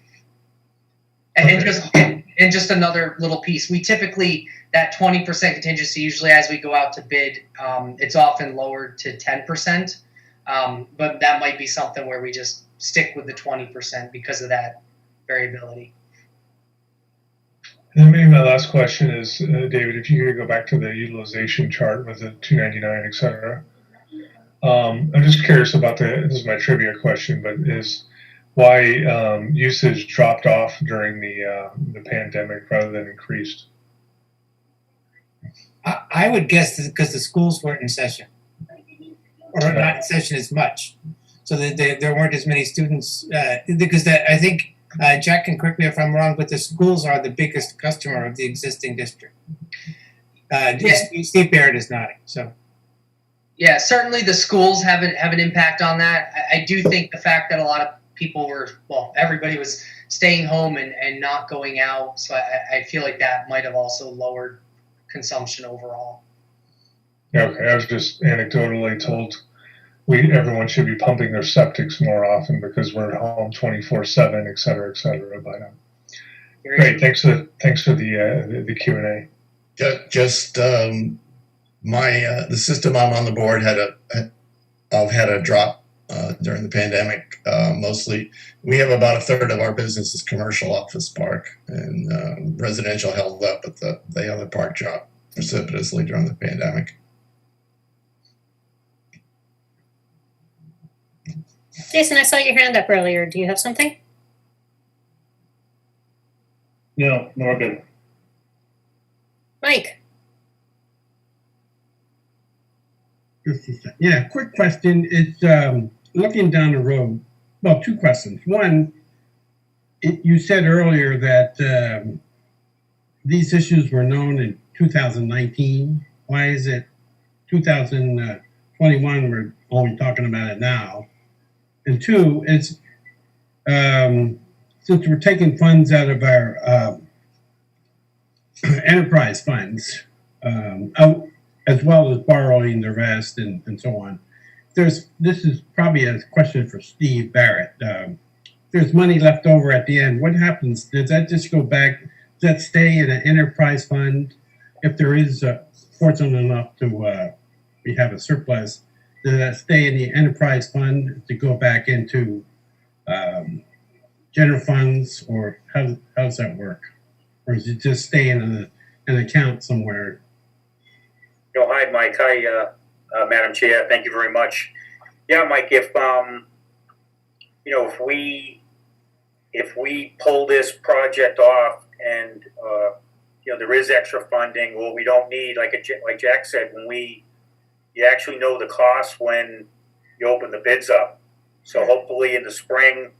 And just another little piece, we typically, that 20% contingency, usually as we go out to bid, it's often lowered to 10%. But that might be something where we just stick with the 20% because of that variability. And then maybe my last question is, David, if you could go back to the utilization chart with the 299, et cetera. I'm just curious about this is my trivia question, but is why usage dropped off during the pandemic rather than increased? I would guess because the schools weren't in session, or not in session as much, so that there weren't as many students. Because I think Jack can correct me if I'm wrong, but the schools are the biggest customer of the existing district. Steve Barrett is nodding. So. Yeah, certainly the schools have an impact on that. I do think the fact that a lot of people everybody was staying home and not going out, so I feel like that might have also lowered consumption overall. Okay, I was just anecdotally told everyone should be pumping their septics more often because we're at home 24/7, et cetera, et cetera. But great, thanks for the Q&A. Just the system I'm on the board had a drop during the pandemic. Mostly, we have about a third of our business is commercial office park, and residential held up, but the other part dropped precipitously during the pandemic. Jason, I saw your hand up earlier. Do you have something? No, we're good. Mike. Yeah, quick question. It's looking down the road. Well, two questions. One, you said earlier that these issues were known in 2019. Why is it 2021 we're only talking about it now? And two, it's since we're taking funds out of our enterprise funds, as well as borrowing the rest and so on. This is probably a question for Steve Barrett. There's money left over at the end. What happens? Does that just go back? Does that stay in an enterprise fund? If there is fortunate enough to we have a surplus, does that stay in the enterprise fund to go back into general funds, or how does that work? Or does it just stay in an account somewhere? Hi, Mike. Hi, Madam Chair. Thank you very much. Yeah, Mike, if we pull this project off and there is extra funding, or we don't need, like Jack said, you actually know the cost when you open the bids up. So hopefully in the spring,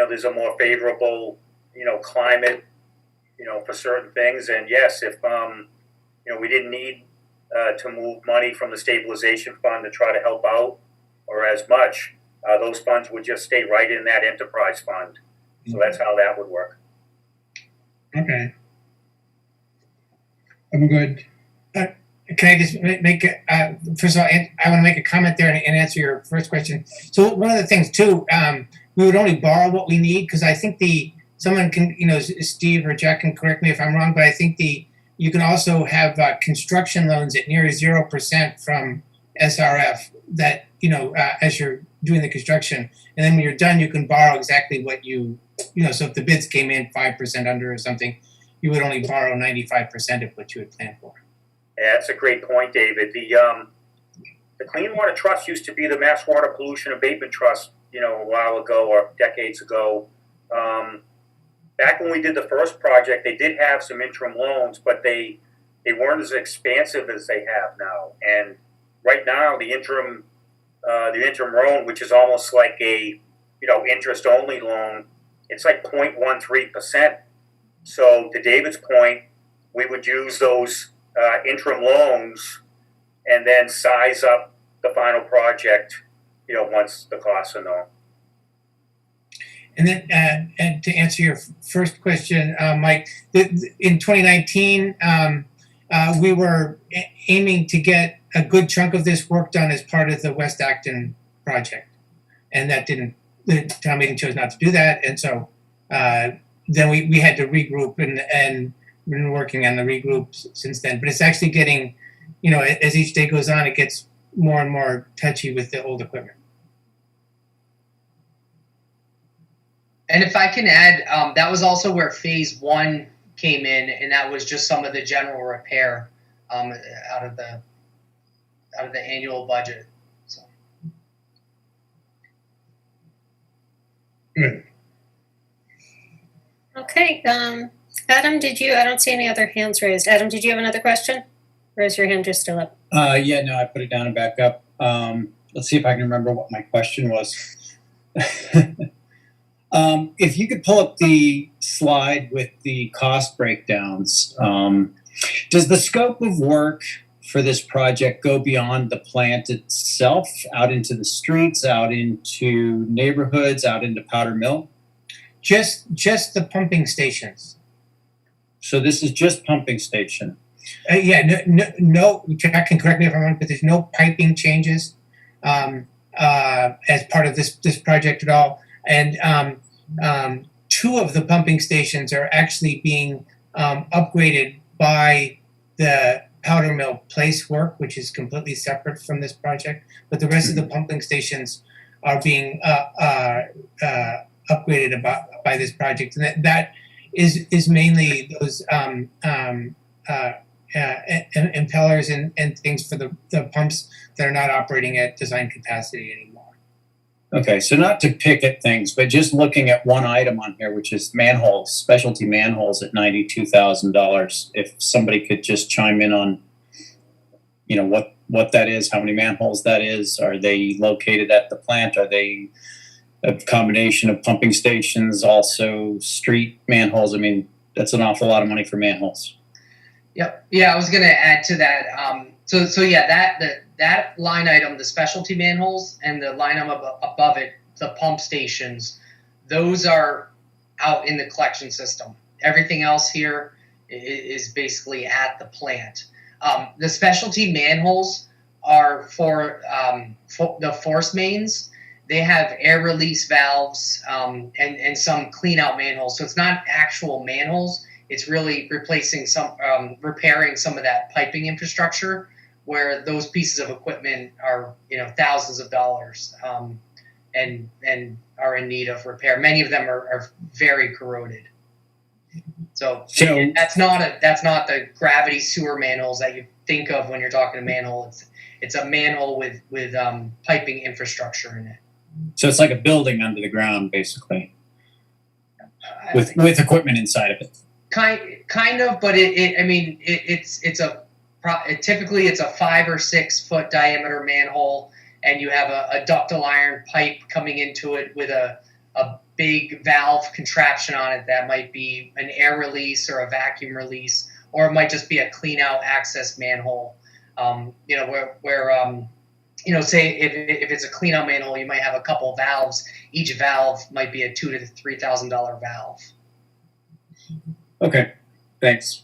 there's a more favorable, climate, for certain things. And yes, if, we didn't need to move money from the stabilization fund to try to help out or as much, those funds would just stay right in that enterprise fund. So that's how that would work. Okay. I'm good. Can I just make first of all, I want to make a comment there and answer your first question. So one of the things too, we would only borrow what we need, because I think someone can, Steve or Jack can correct me if I'm wrong, but I think you can also have construction loans at near 0% from SRF that, as you're doing the construction, and then when you're done, you can borrow exactly what so if the bids came in 5% under or something, you would only borrow 95% of what you had planned for. Yeah, that's a great point, David. The Clean Water Trust used to be the Mass Water Pollution Abatement Trust, a while ago or decades ago. Back when we did the first project, they did have some interim loans, but they weren't as expansive as they have now. And right now, the interim loan, which is almost like a interest-only loan, it's like 0.13%. So to David's point, we would use those interim loans and then size up the final project, once the costs are known. And then, and to answer your first question, Mike, in 2019, we were aiming to get a good chunk of this work done as part of the West Acton project, and the town meeting chose not to do that, and so then we had to regroup, and we've been working on the regroup since then. But it's actually getting, as each day goes on, it gets more and more touchy with the old equipment. And if I can add, that was also where phase 1 came in, and that was just some of the general repair out of the annual budget. So. Good. Okay, Adam, I don't see any other hands raised. Adam, did you have another question? Or is your hand just still up? Yeah, no, I put it down and back up. Let's see if I can remember what my question was. If you could pull up the slide with the cost breakdowns, does the scope of work for this project go beyond the plant itself, out into the streets, out into neighborhoods, out into Powder Mill? Just the pumping stations. So this is just pumping station. Yeah, no. Jack can correct me if I'm wrong, but there's no piping changes as part of this project at all. And 2 of the pumping stations are actually being upgraded by the Powder Mill Place work, which is completely separate from this project. But the rest of the pumping stations are being upgraded by this project, and that is mainly those impellers and things for the pumps that are not operating at design capacity anymore. Okay, so not to pick at things, but just looking at one item on here, which is manholes, specialty manholes at $92,000. If somebody could just chime in on, what that is, how many manholes that is, are they located at the plant? Are they a combination of pumping stations, also street manholes? I mean, that's an awful lot of money for manholes. Yep. Yeah, I was going to add to that. So yeah, that line item, the specialty manholes, and the line item above it, the pump stations, those are out in the collection system. Everything else here is basically at the plant. The specialty manholes are for the force mains. They have air release valves and some clean out manholes. So it's not actual manholes. It's really replacing repairing some of that piping infrastructure, where those pieces of equipment are, thousands of dollars and are in need of repair. Many of them are very corroded. So that's not the gravity sewer manholes that you think of when you're talking a manhole. It's a manhole with piping infrastructure in it. So it's like a building under the ground, basically, with equipment inside of it. Kind of, but typically it's a 5 or 6 foot diameter manhole, and you have a ductile iron pipe coming into it with a a big valve contraption on it that might be an air release or a vacuum release, or it might just be a clean out access manhole. Say if it's a clean out manhole, you might have a couple valves. Each valve might be a $2,000 to $3,000 valve. Okay, thanks.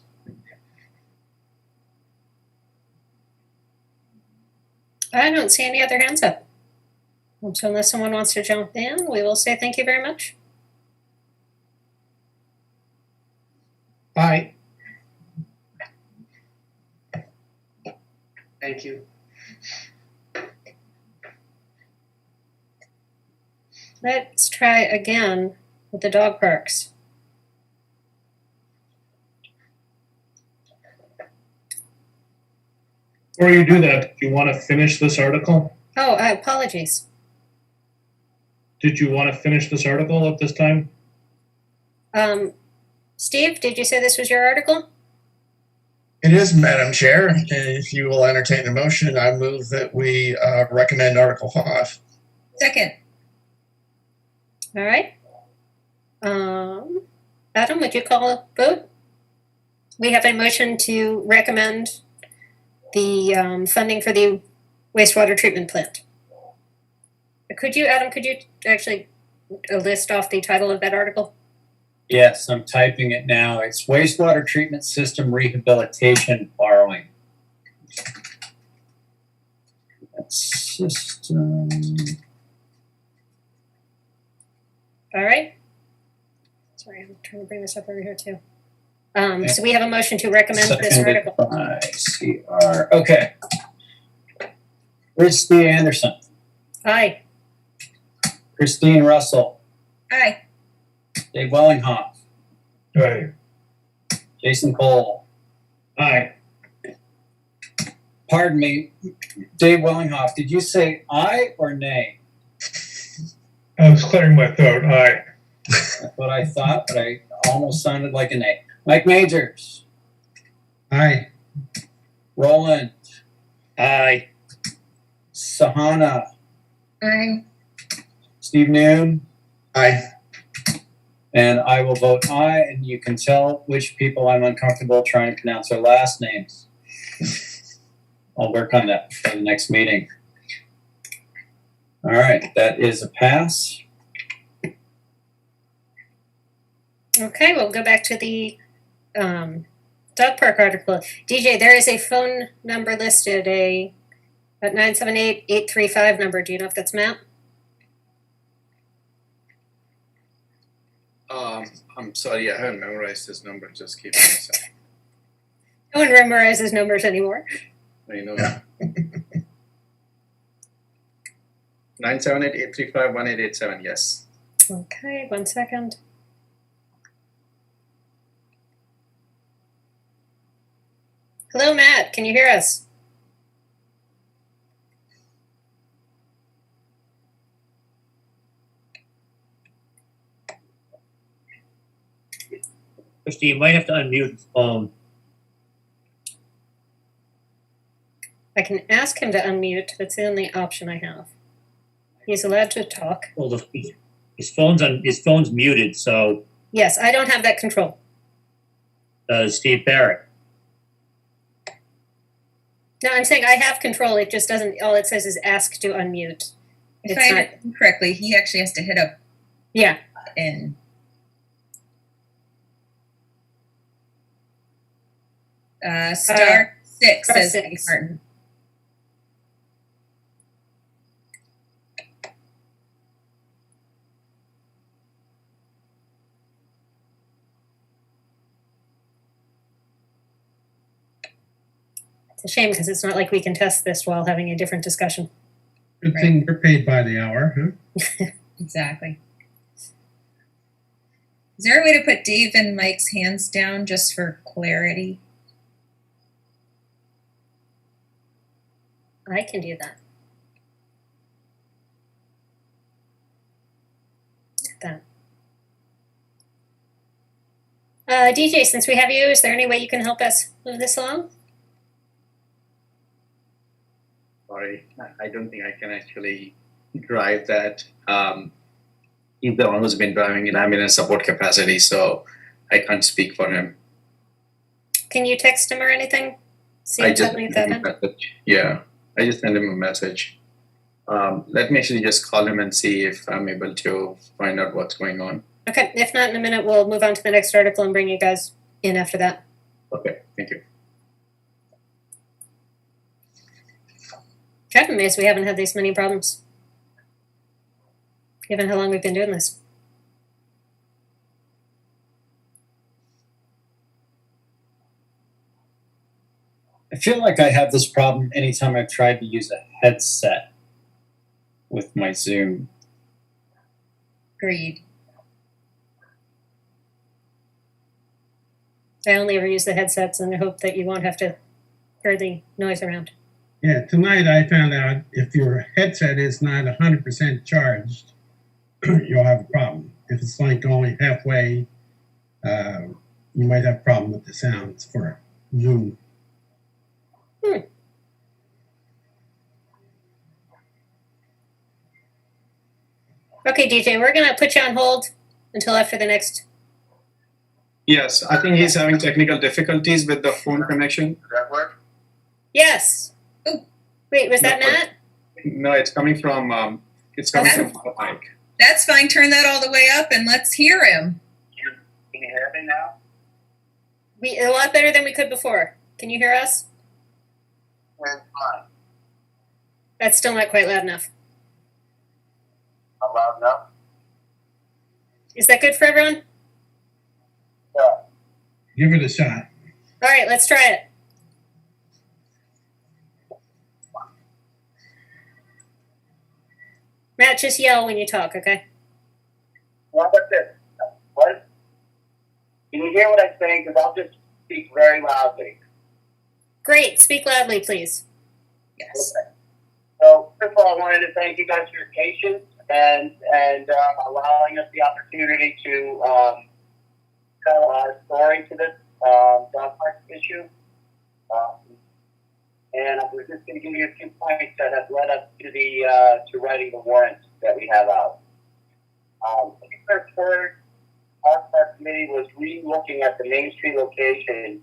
I don't see any other hands up. So unless someone wants to jump in, we will say thank you very much. Bye. Thank you. Let's try again with the dog parks. Before you do that, do you want to finish this article? Oh, apologies. Did you want to finish this article at this time? Steve, did you say this was your article? It is, Madam Chair. And if you will entertain the motion, I move that we recommend Article 5. Second. All right. Adam, would you call a vote? We have a motion to recommend the funding for the wastewater treatment plant. Adam, could you actually list off the title of that article? Yes, I'm typing it now. It's wastewater treatment system rehabilitation borrowing. That's system. All right. Sorry, I'm trying to bring this up over here too. So we have a motion to recommend this Seconded article. by CR. Okay. Christy Anderson, Aye. Christine Russell, Aye. Dave Wellinghoff, Right. Jason Cole. Aye. Pardon me, Dave Wellinghoff, did you say aye or nay? I was clearing my throat. Aye. That's what I thought, but I almost sounded like a nay. Mike Majors, Aye. Roland, Aye. Sahana, Aye. Steve Noon, Aye. and I will vote aye, and you can tell which people I'm uncomfortable trying to pronounce their last names. I'll work on that for the next meeting. All right, that is a pass. Okay, we'll go back to the dog park article. DJ, there is a phone number listed, a 978-835 number. Do you know if that's Matt? I'm sorry, I haven't memorized this number. Just give me a second. No one memorizes numbers anymore. I know. 978-835-1887. Yes. Okay, 1 second. Hello, Matt. Can you hear us? Christy, you might have to unmute the phone. I can ask him to unmute. That's the only option I have. He's allowed to talk. Well, his phone's muted, so Yes, I don't have that control. Steve Barrett. No, I'm saying I have control. It just doesn't, all it says is ask to unmute. If It's I not, understand correctly, he actually has to hit a yeah. button. Star 6 star says 6. Martin. It's a shame because it's not like we can test this while having a different discussion. Good thing we're paid by the hour, huh? Exactly. Is there a way to put Dave and Mike's hands down just for clarity? I can do that. Like that. DJ, since we have you, is there any way you can help us move this along? Sorry, I don't think I can actually drive that. he's the one who's been driving it. I'm in a support capacity, so I can't speak for him. Can you text him or anything? See I if just anything sent him a happened? message. Yeah, I just sent him a message. Let me actually just call him and see if I'm able to find out what's going on. Okay, if not, in a minute, we'll move on to the next article and bring you guys in after that. Okay, thank you. I'm amazed we haven't had these many problems, given how long we've been doing this. I feel like I have this problem anytime I've tried to use a headset with my Zoom. Agreed. I only ever use the headsets in the hope that you won't have to hear the noise around. Yeah, tonight I found out if your headset is not 100% charged, you'll have a problem. If it's like only halfway, you might have a problem with the sounds for Zoom. Okay, DJ, we're going to put you on hold until after the next. Yes, I think he's having technical difficulties with the phone connection. Does that work? Yes. Oh, wait, was that No, Matt? No, it's coming from from the mic. That's fine. Turn that all the way up and let's hear him. Can you hear me now? A lot better than we could before. Can you hear us? That's fine. That's still not quite loud enough. Not loud enough? Is that good for everyone? Yeah. Give it a shot. All right, let's try it. Matt, just yell when you talk, okay? What about this? What? Can you hear what I'm saying? Because I'll just speak very loudly. Great. Speak loudly, please. Yes. Okay. So, first of all, I wanted to thank you guys for your patience and allowing us the opportunity to tell our story to this dog park issue. And I was just going to give you a few points that have led us to writing the warrant that we have out. The first word, our park committee was re-looking at the Main Street location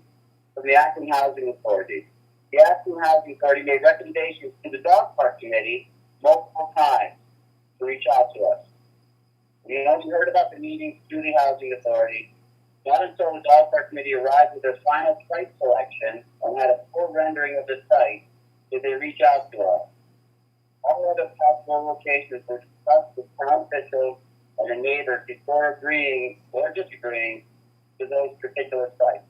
from the Acton Housing Authority. The Acton Housing Authority made recommendations to the dog park committee multiple times to reach out to us. We only heard about the meetings through the Housing Authority. Not until the dog park committee arrived with their final site selection and had a full rendering of the site did they reach out to us. All other possible locations were discussed with town officials and the neighbors before agreeing or disagreeing to those particular sites.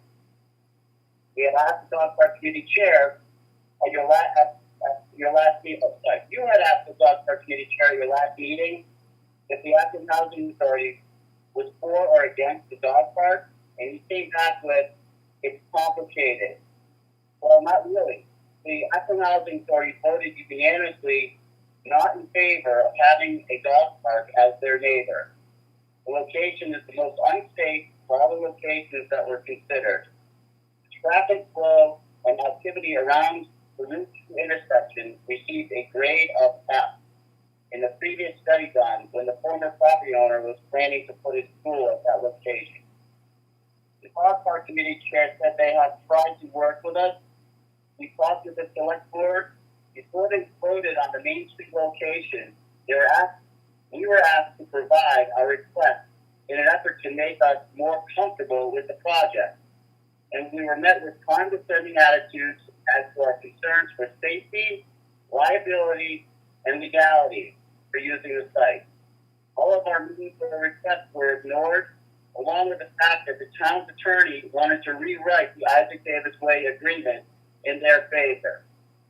We had asked the dog park committee chair at your last meeting. You had asked the dog park committee chair at your last meeting if the Acton Housing Authority was for or against the dog park, and he came back with, it's complicated. Well, not really. The Acton Housing Authority voted unanimously not in favor of having a dog park as their neighbor. The location is the most unsafe of all the locations that were considered. Traffic flow and activity around the Route 2 intersection received a grade of F in the previous study done when the former property owner was planning to put his pool at that location. The dog park committee chair said they have tried to work with us. We talked to the select board. Before they voted on the Main Street location, we were asked to provide our request in an effort to make us more comfortable with the project. And we were met with condescending attitudes as to our concerns for safety, liability, and legality for using the site. All of our meaningful requests were ignored, along with the fact that the town's attorney wanted to rewrite the Isaac Davis Way agreement in their favor.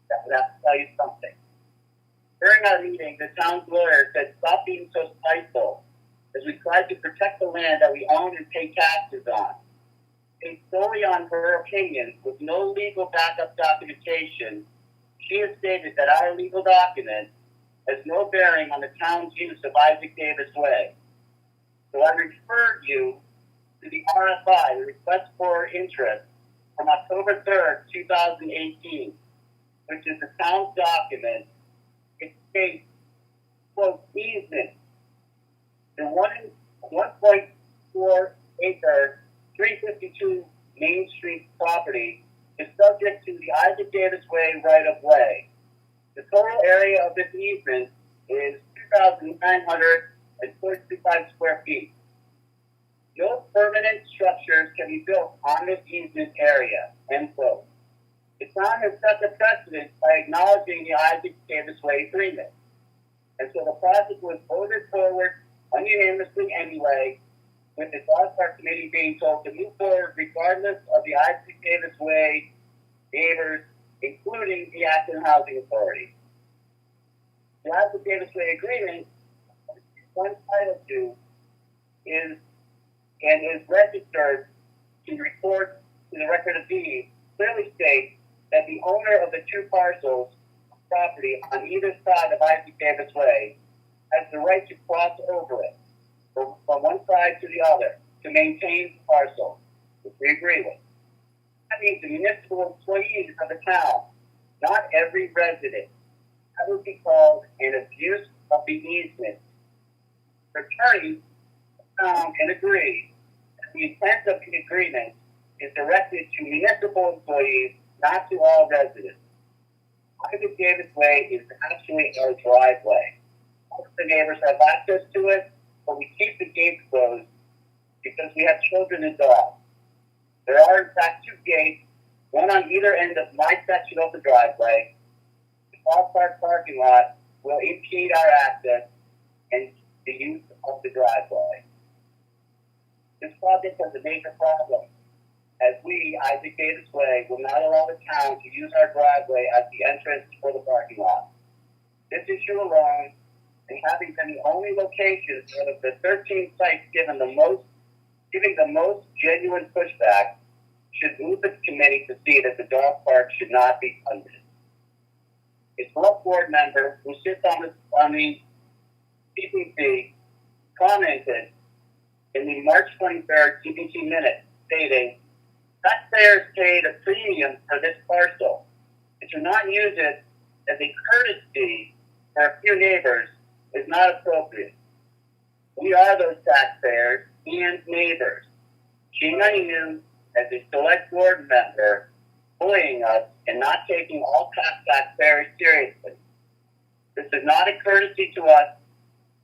That would have to tell you something. During our meeting, the town's lawyer said, "Stop being so spiteful," as we tried to protect the land that we own and pay taxes on. Based solely on her opinion, with no legal backup documentation, she has stated that our legal document has no bearing on the town's use of Isaac Davis Way. So I refer you to the RFI, the request for interest, from October 3rd, 2018, which is the town's document. It states, quote, easement. The 1 2 Main Street property is subject to the Isaac Davis Way right-of-way. The total area of this easement is 2,945 square feet. No permanent structures can be built on this easement area, end quote. The town has set the precedent by acknowledging the Isaac Davis Way agreement. And so the project was voted forward unanimously anyway, with the dog park committee being told to move forward regardless of the Isaac Davis Way neighbors, including the Acton Housing Authority. The Isaac Davis Way agreement, Untitled Chapter, is registered to record to the record of deeds, clearly states that the owner of the 2 parcels of property on either side of Isaac Davis Way has the right to cross over it from one side to the other to maintain the parcel, which we agree with. That means the municipal employees of the town, not every resident. That would be called an abuse of the easement. The attorneys can agree that the intent of the agreement is directed to municipal employees, not to all residents. Isaac Davis Way is actually our driveway. Most of the neighbors have access to it, but we keep the gates closed because we have children and dogs. There are, in fact, 2 gates, one on either end of my section of the driveway. The dog park parking lot will impede our access and the use of the driveway. This project has a major problem, as we, Isaac Davis Way, will not allow the town to use our driveway as the entrance for the parking lot. This issue alone, and having been the only location out of the 13 sites giving the most genuine pushback, should move the committee to see that the dog park should not be funded. A select board member who sits on the CPC commented in the March 23rd CPC minute stating, taxpayers paid a premium for this parcel, and to not use it as a courtesy for a few neighbors is not appropriate. We are those taxpayers and neighbors. Shame on you as a select board member bullying us and not taking all taxpayers seriously. This is not a courtesy to us.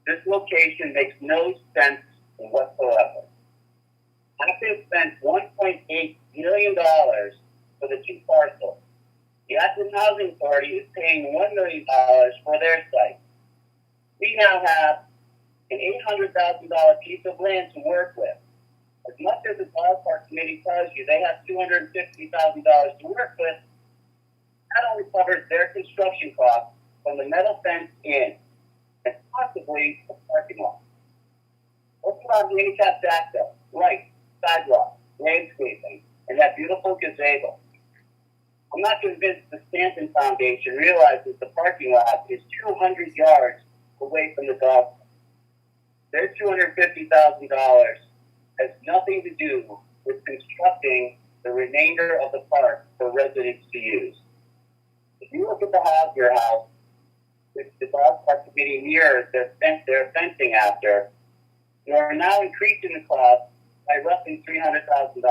This location makes no sense whatsoever. Acton spent $1.8 million for the 2 parcels. The Acton Housing Authority is paying $1 million for their site. We now have an $800,000 piece of land to work with. As much as the dog park committee tells you they have $250,000 to work with, that only covers their construction costs from the metal fence in, and possibly the parking lot. What's about handicapped access, lights, sidewalks, landscaping, and that beautiful gazebo? I'm not convinced the Stanton Foundation realizes the parking lot is 200 yards away from the dog park. Their $250,000 has nothing to do with constructing the remainder of the park for residents to use. If you look at your house, which the dog park committee mirrors their fencing after, you are now increasing the cost by roughly $300,000.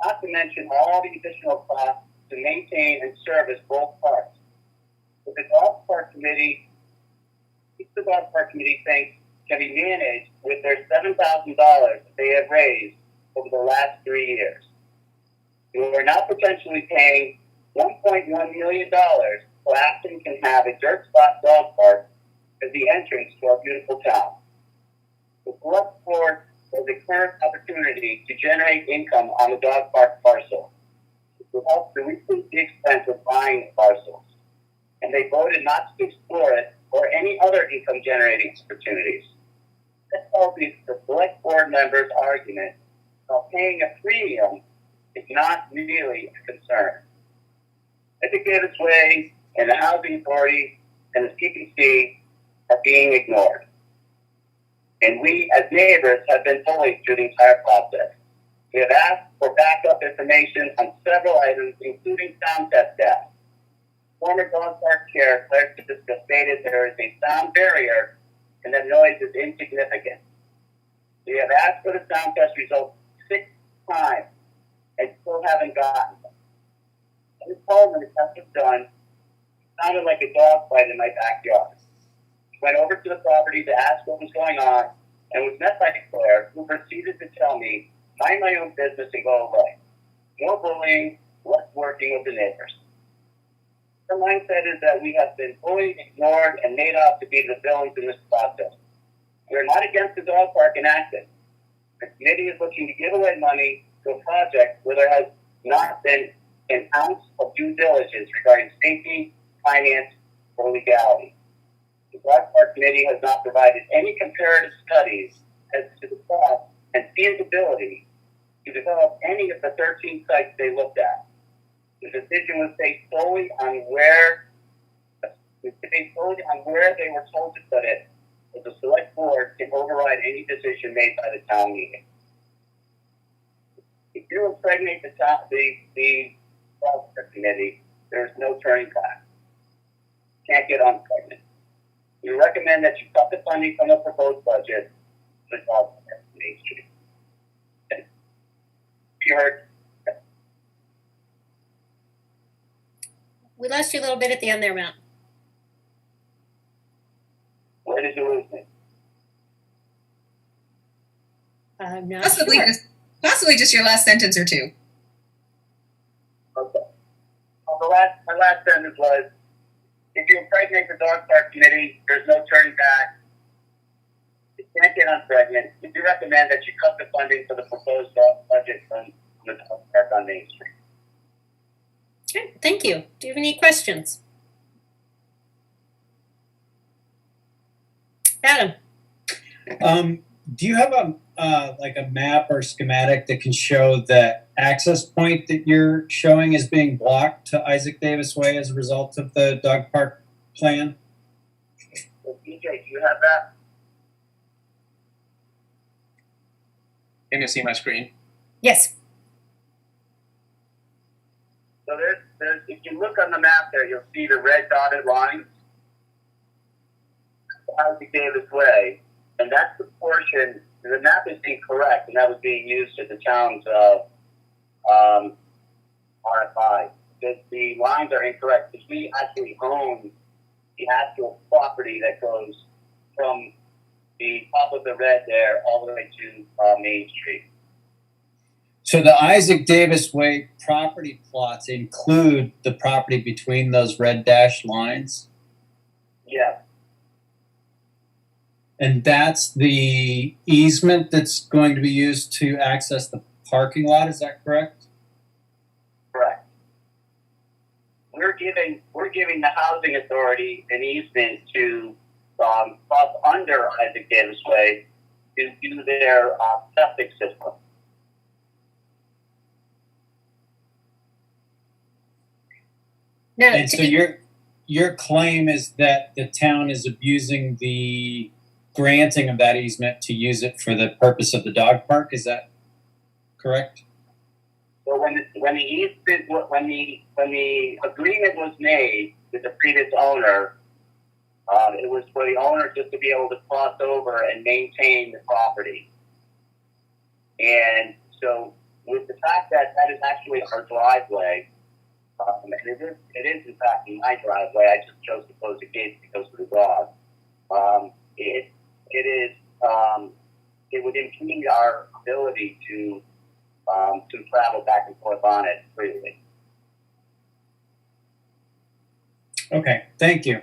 Not to mention all the additional costs to maintain and service both parks. If the dog park committee thinks can be managed with their $7,000 that they have raised over the last 3 years. You are now potentially paying $1.1 million so Acton can have a dirt spot dog park as the entrance to our beautiful town. The select board has a current opportunity to generate income on the dog park parcel. It will help to recoup the expense of buying the parcels. And they voted not to explore it or any other income generating opportunities. This tells me the select board members' argument about paying a premium is not really a concern. Isaac Davis Way and the Housing Authority and the CPC are being ignored. And we, as neighbors, have been bullied through the entire process. We have asked for backup information on several items, including sound test data. Former dog park chair Claire Statisca stated there is a sound barrier and that noise is insignificant. We have asked for the sound test results 6 times I still haven't gotten them. I told them the test was done. It sounded like a dog fight in my backyard. Went over to the property to ask what was going on and was met by Claire, who proceeded to tell me, mind my own business and go away. No bullying, less working with the neighbors. Her mindset is that we have been bullied, ignored, and made out to be the villains in this process. We are not against the dog park in Acton. The committee is looking to give away money to a project where there has not been an ounce of due diligence regarding safety, finance, or legality. The dog park committee has not provided any comparative studies as to the cost and feasibility to develop any of the 13 sites they looked at. The decision was based solely on where they were told to put it, but the select board can override any decision made by the town meeting. If you impregnate the committee, there's no turning back. Can't get unpregnant. We recommend that you cut the funding from the proposed budget to the dog park Main Street. Okay. You heard. We lost you a little bit at the end there, Matt. Where did you lose me? I'm not Possibly sure. possibly just your last sentence or two. Okay. Well, my last sentence was, if you impregnate the dog park committee, there's no turning back. You can't get unpregnant. We do recommend that you cut the funding for the proposed budget from the dog park on Main Street. Okay, thank you. Do you have any questions? Adam? Do you have like a map or schematic that can show the access point that you're showing is being blocked to Isaac Davis Way as a result of the dog park plan? So, DJ, do you have that? Can you see my screen? Yes. So there's if you look on the map there, you'll see the red dotted lines. Isaac Davis Way, and that's the portion. The map is incorrect, and that was being used at the town's RFI. The lines are incorrect because we actually own the actual property that goes from the top of the red there all the way to Main Street. So the Isaac Davis Way property plots include the property between those red dashed lines? Yeah. And that's the easement that's going to be used to access the parking lot, is that correct? Correct. We're giving the housing authority an easement to cross under Isaac Davis Way to do their septic system. No, And so your claim is that the town is abusing the granting of that easement to use it for the purpose of the dog park, is that correct? So when the agreement was made with the previous owner, it was for the owner just to be able to cross over and maintain the property. And so with the fact that that is actually our driveway, and it is in fact my driveway, I just chose to close the gate because of the dog. It would impede our ability to travel back and forth on it freely. Okay, thank you.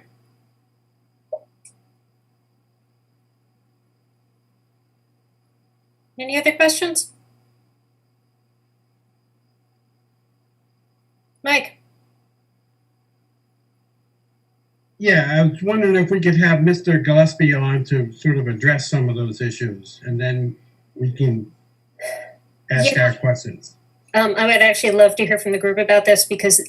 any other questions? Mike? Yeah, I was wondering if we could have Mr. Gillespie on to sort of address some of those issues, and then we can ask Yeah. our questions. I would actually love to hear from the group about this because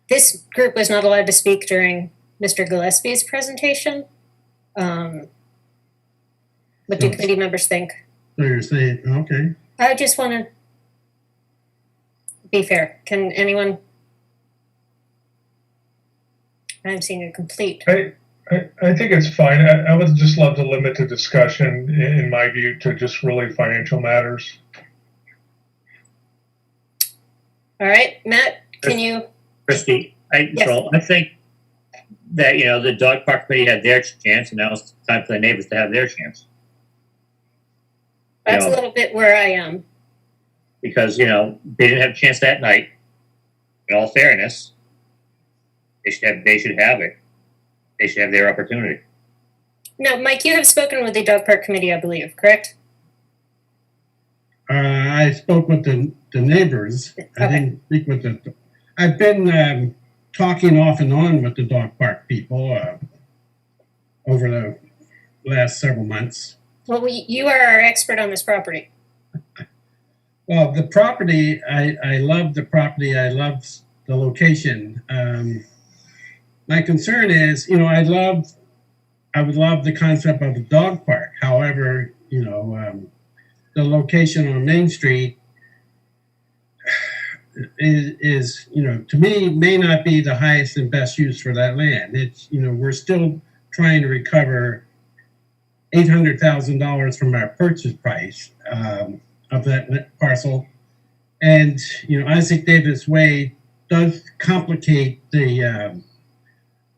this group was not allowed to speak during Mr. Gillespie's presentation. What do committee members think? So you're saying, okay. I just want to be fair. Can anyone? I'm seeing a complete. I I think it's fine. I would just love to limit the discussion, in my view, to just really financial matters. All right, Matt, can you? Christy, Yes. I think that, the dog park committee had their chance, and now it's time for the neighbors to have their chance. That's a little bit where I am. Because, they didn't have a chance that night. In all fairness, they should have it. They should have their opportunity. Now, Mike, you have spoken with the dog park committee, I believe, correct? I spoke with the neighbors. I didn't speak with the. I've been talking off and on with the dog park people over the last several months. Well, you are our expert on this property. Well, the property, I love the property. I love the location. My concern is, I would love the concept of a dog park. However, the location on Main Street is, to me, may not be the highest and best use for that land. It's, we're still trying to recover $800,000 from our purchase price of that parcel. And, Isaac Davis Way does complicate the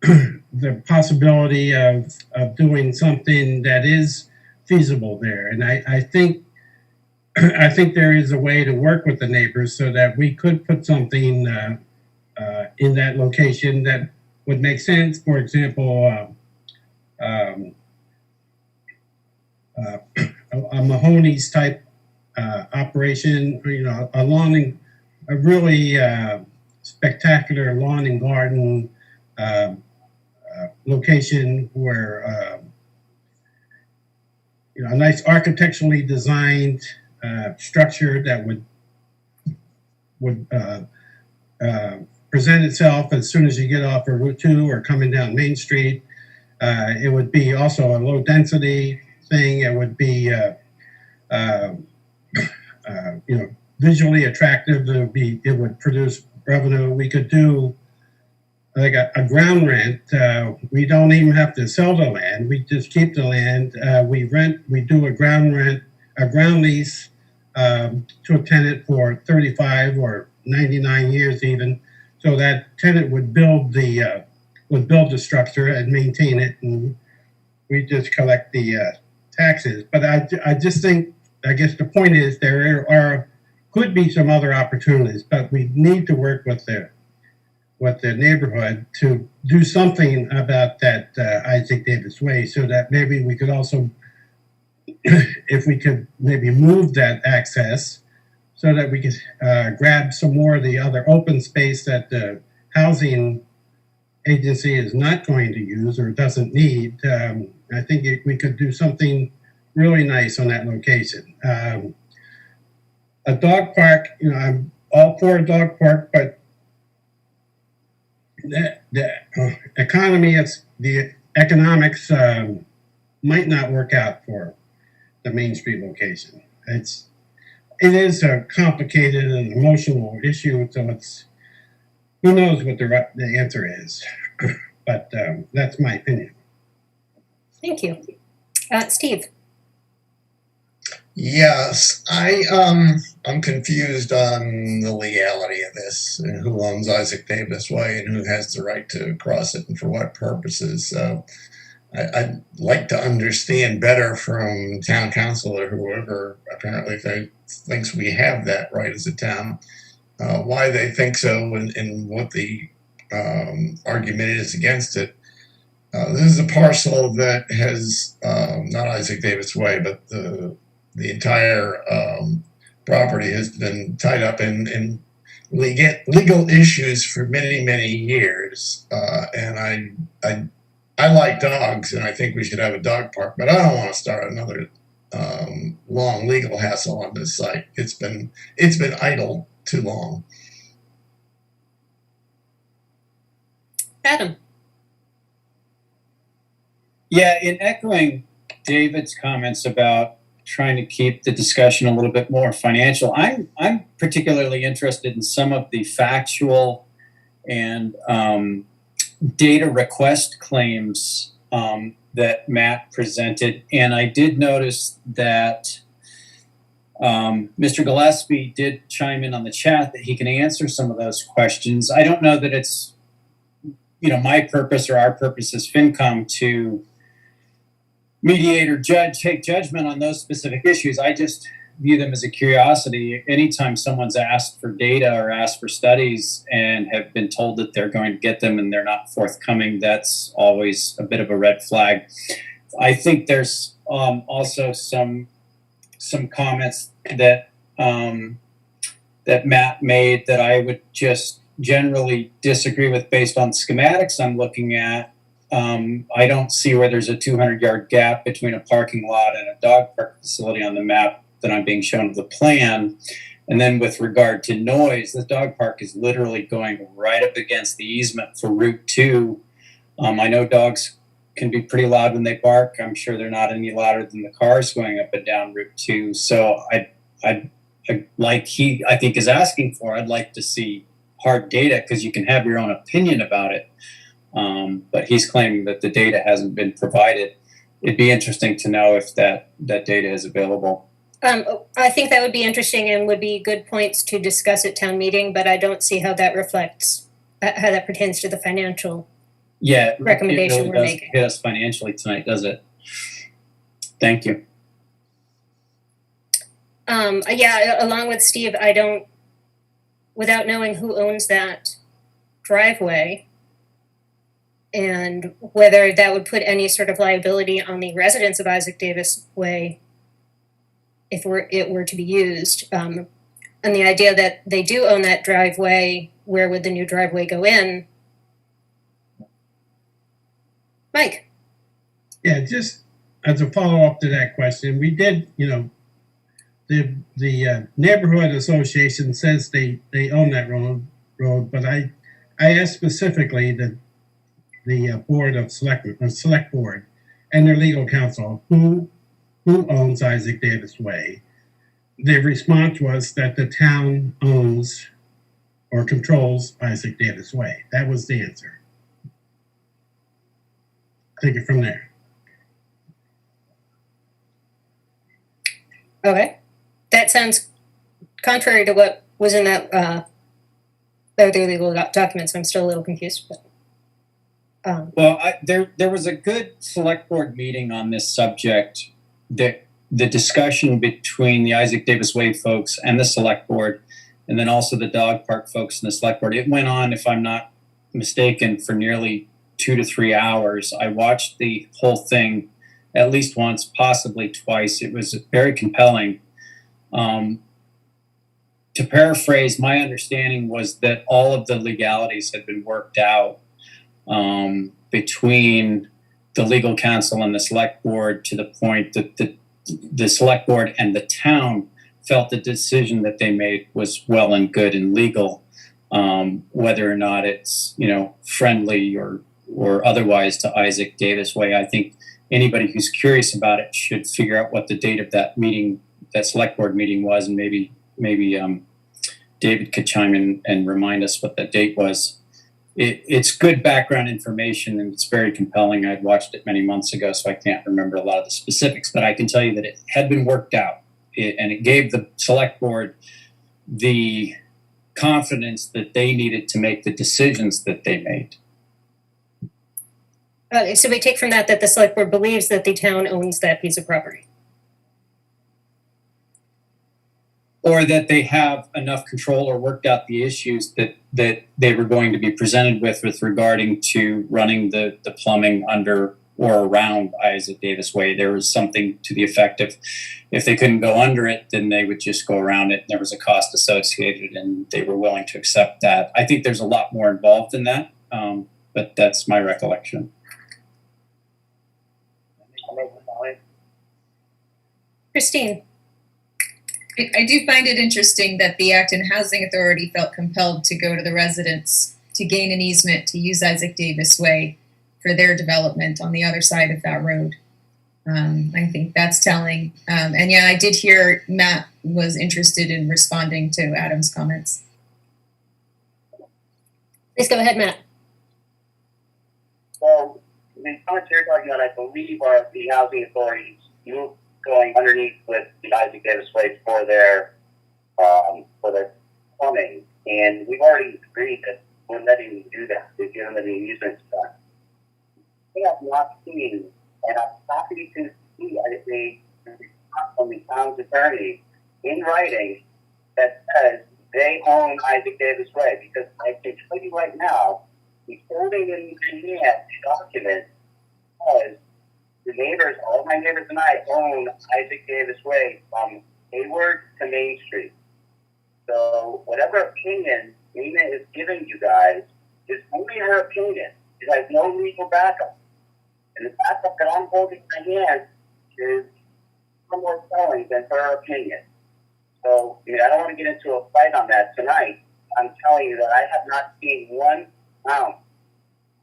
the possibility of doing something that is feasible there. And I think there is a way to work with the neighbors so that we could put something in that location that would make sense. For example, a Mahoney's type operation, a really spectacular lawn and garden location where a nice architecturally designed structure that would present itself as soon as you get off of Route 2 or coming down Main Street. It would be also a low density thing. It would be visually attractive. It would produce revenue. We could do like a ground rent. We don't even have to sell the land. We just keep the land. We do a ground rent, a ground lease to a tenant for 35 or 99 years even. So that tenant would build the structure and maintain it, and we just collect the taxes. But I just think, I guess the point is could be some other opportunities, but we need to work with the neighborhood to do something about that Isaac Davis Way, so that maybe we could also, if we could maybe move that access so that we could grab some more of the other open space that the housing agency is not going to use or doesn't need. I think we could do something really nice on that location. A dog park, I'm all for a dog park, but the economics might not work out for the Main Street location. It is a complicated and emotional issue, so who knows what the answer is. But that's my opinion. Thank you. Steve. Yes, I'm confused on the legality of this and who owns Isaac Davis Way and who has the right to cross it and for what purposes. So I'd like to understand better from town council or whoever apparently thinks we have that right as a town, why they think so and what the argument is against it. This is a parcel that has not Isaac Davis Way, but the entire property has been tied up in legal issues for many, many years. And I like dogs, and I think we should have a dog park, but I don't want to start another long legal hassle on this site. It's been idle too long. Adam. Yeah, in echoing David's comments about trying to keep the discussion a little bit more financial, I'm particularly interested in some of the factual and data request claims that Matt presented. And I did notice that Mr. Gillespie did chime in on the chat that he can answer some of those questions. I don't know that it's, my purpose or our purpose as FinCom to mediate or take judgment on those specific issues. I just view them as a curiosity. Anytime someone's asked for data or asked for studies and have been told that they're going to get them and they're not forthcoming, that's always a bit of a red flag. I think there's also some comments that that Matt made that I would just generally disagree with based on schematics I'm looking at. I don't see where there's a 200-yard gap between a parking lot and a dog park facility on the map that I'm being shown of the plan. And then with regard to noise, the dog park is literally going right up against the easement for Route 2. I know dogs can be pretty loud when they bark. I'm sure they're not any louder than the cars going up and down Route 2. So I think is asking for, I'd like to see hard data because you can have your own opinion about it. But he's claiming that the data hasn't been provided. It'd be interesting to know if that data is available. I think that would be interesting and would be good points to discuss at town meeting, but I don't see how that reflects, how that pertains to the financial recommendation it really we're doesn't making. hit us financially tonight, does it? Thank you. Along with Steve, without knowing who owns that driveway and whether that would put any sort of liability on the residents of Isaac Davis Way if it were to be used. And the idea that they do own that driveway, where would the new driveway go in? Mike? Yeah, just as a follow-up to that question, we did, the neighborhood association says they own that road, but I asked specifically the board of select board and their legal counsel who owns Isaac Davis Way. The response was that the town owns or controls Isaac Davis Way. That was the answer. Take it from there. Okay. That sounds contrary to what was in that other legal documents. I'm still a little confused. But, there was a good select board meeting on this subject. The discussion between the Isaac Davis Way folks and the select board, and then also the dog park folks and the select board. It went on, if I'm not mistaken, for nearly 2 to 3 hours. I watched the whole thing at least once, possibly twice. It was very compelling. To paraphrase, my understanding was that all of the legalities had been worked out between the legal counsel and the select board, to the point that the select board and the town felt the decision that they made was well and good and legal, whether or not it's friendly or otherwise to Isaac Davis Way. I think anybody who's curious about it should figure out what the date of that meeting, that select board meeting was, and maybe David could chime in and remind us what that date was. It's good background information and it's very compelling. I'd watched it many months ago, so I can't remember a lot of the specifics, but I can tell you that it had been worked out, and it gave the select board the confidence that they needed to make the decisions that they made. so we take from that the select board believes that the town owns that piece of property. Or that they have enough control or worked out the issues that they were going to be presented with regarding to running the plumbing under or around Isaac Davis Way. There was something to the effect of, if they couldn't go under it, then they would just go around it. There was a cost associated, and they were willing to accept that. I think there's a lot more involved in that, but that's my recollection. Christine? I do find it interesting that the Acton Housing Authority felt compelled to go to the residents to gain an easement to use Isaac Davis Way for their development on the other side of that road. I think that's telling. And yeah, I did hear Matt was interested in responding to Adam's comments. Please go ahead, Matt. So the comments you're talking about, I believe, are the housing authorities going underneath with the Isaac Davis Way for their plumbing, and we've already agreed that we're letting them do that. They've given them the easements done. We have not seen, and I'm happy to see a from the town's attorney in writing that says they own Isaac Davis Way, because I can tell you right now, he's holding in hand the document because the neighbors, all my neighbors and I own Isaac Davis Way from Hayward to Main Street. So whatever opinion Nina is giving you guys is only her opinion. It has no legal backup. And the backup that I'm holding in my hand is far more telling than her opinion. So, I mean, I don't want to get into a fight on that tonight. I'm telling you that I have not seen one ounce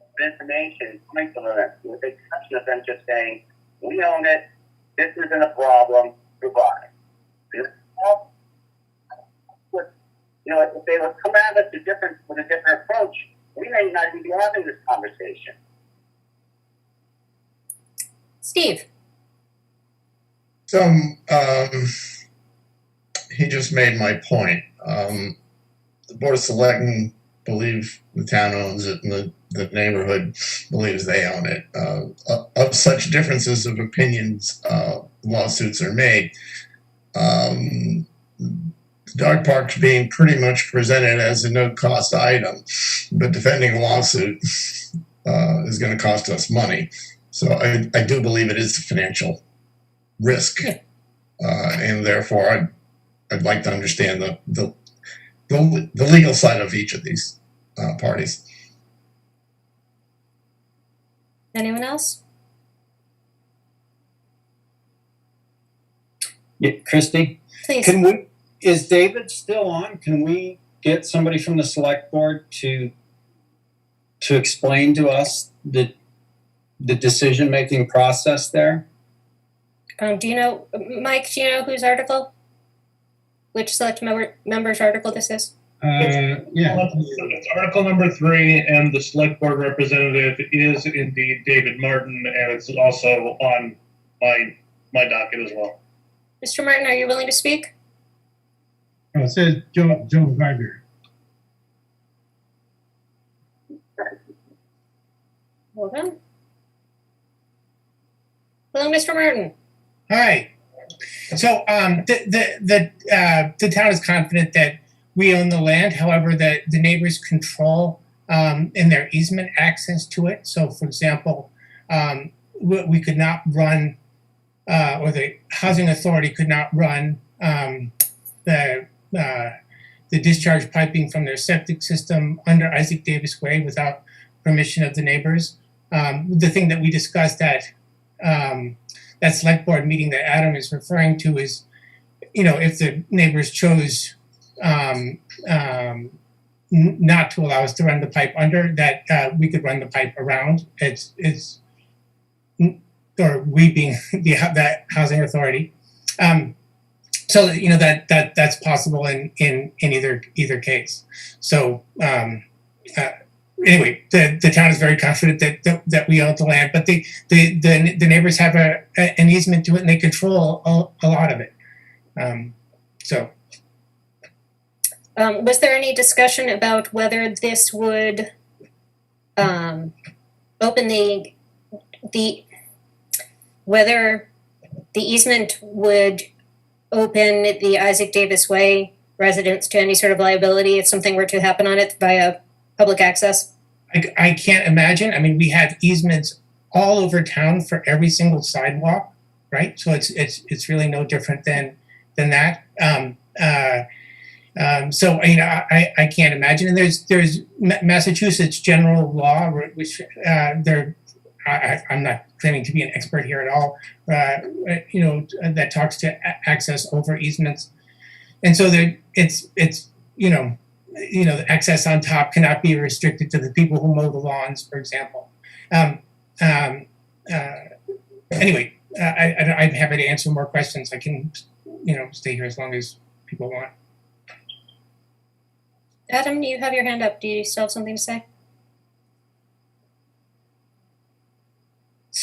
of information coming from them, with the exception of them just saying, we own it, this isn't a problem, goodbye. If they would come at us with a different approach, we may not even be having this conversation. Steve. So, he just made my point. The Board of Selectmen believe the town owns it, and the neighborhood believes they own it. Of such differences of opinions, lawsuits are made. Dog park's being pretty much presented as a no-cost item, but defending a lawsuit is going to cost us money. So I do believe it is a financial risk, and therefore I'd like to understand the legal side of each of these parties. Anyone else? Yeah, Christy, Please. Is David still on? Can we get somebody from the select board to explain to us the decision-making process there? Do you know, Mike, do you know whose article? Which select member's article this is? Yeah. It's article number 3, and the select board representative is indeed David Martin, and it's also on my docket as well. Mr. Martin, are you willing to speak? Oh, it says Joe Gardner. Hold on. Hello, Mr. Martin. Hi. So the town is confident that we own the land. However, the neighbors control in their easement access to it. So, for example, we could not run, or the housing authority could not run the discharge piping from their septic system under Isaac Davis Way without permission of the neighbors. The thing that we discussed at that select board meeting that Adam is referring to is, if the neighbors chose not to allow us to run the pipe under, that we could run the pipe around. Or we being that housing authority. So that's possible in either case. So anyway, the town is very confident that we own the land, but the neighbors have an easement to it, and they control a lot of it. Was there any discussion about whether this would open whether the easement would open the Isaac Davis Way residents to any sort of liability if something were to happen on it via public access? I can't imagine. I mean, we have easements all over town for every single sidewalk, right? So it's really no different than that. So I can't imagine. And there's Massachusetts general law, which I'm not claiming to be an expert here at all. That talks to access over easements, and so it's the access on top cannot be restricted to the people who mow the lawns, for example. Anyway, I'm happy to answer more questions. I can, stay here as long as people want. Adam, you have your hand up. Do you still have something to say?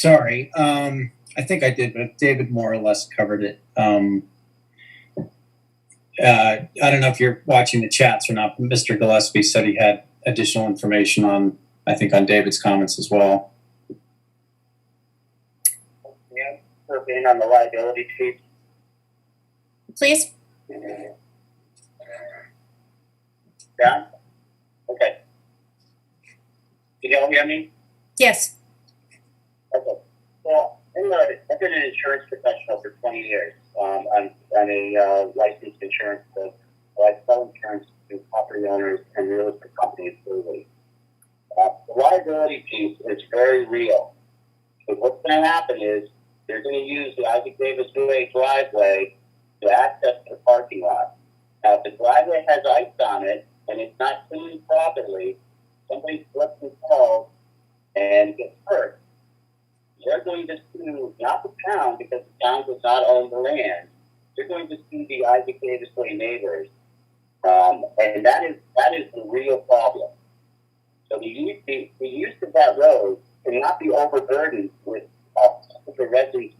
Sorry. I think I did, but David more or less covered it. I don't know if you're watching the chats or not, but Mr. Gillespie said he had additional information on, I think, on David's comments as well. Yeah, for being on the liability piece. Please? Yeah? Okay. Can you all hear me? Yes. Okay. Well, I've been an insurance professional for 20 years. I'm a licensed insurance broker. I sell insurance to property owners and real estate companies globally. The liability piece is very real. So what's going to happen is they're going to use the Isaac Davis Way driveway to access the parking lot. Now, if the driveway has ice on it and it's not cleaned properly, somebody slips and falls and gets hurt. They're going to sue not the town because the town does not own the land. They're going to sue the Isaac Davis Way neighbors, and that is the real problem. So the use of that road cannot be overburdened with the residents.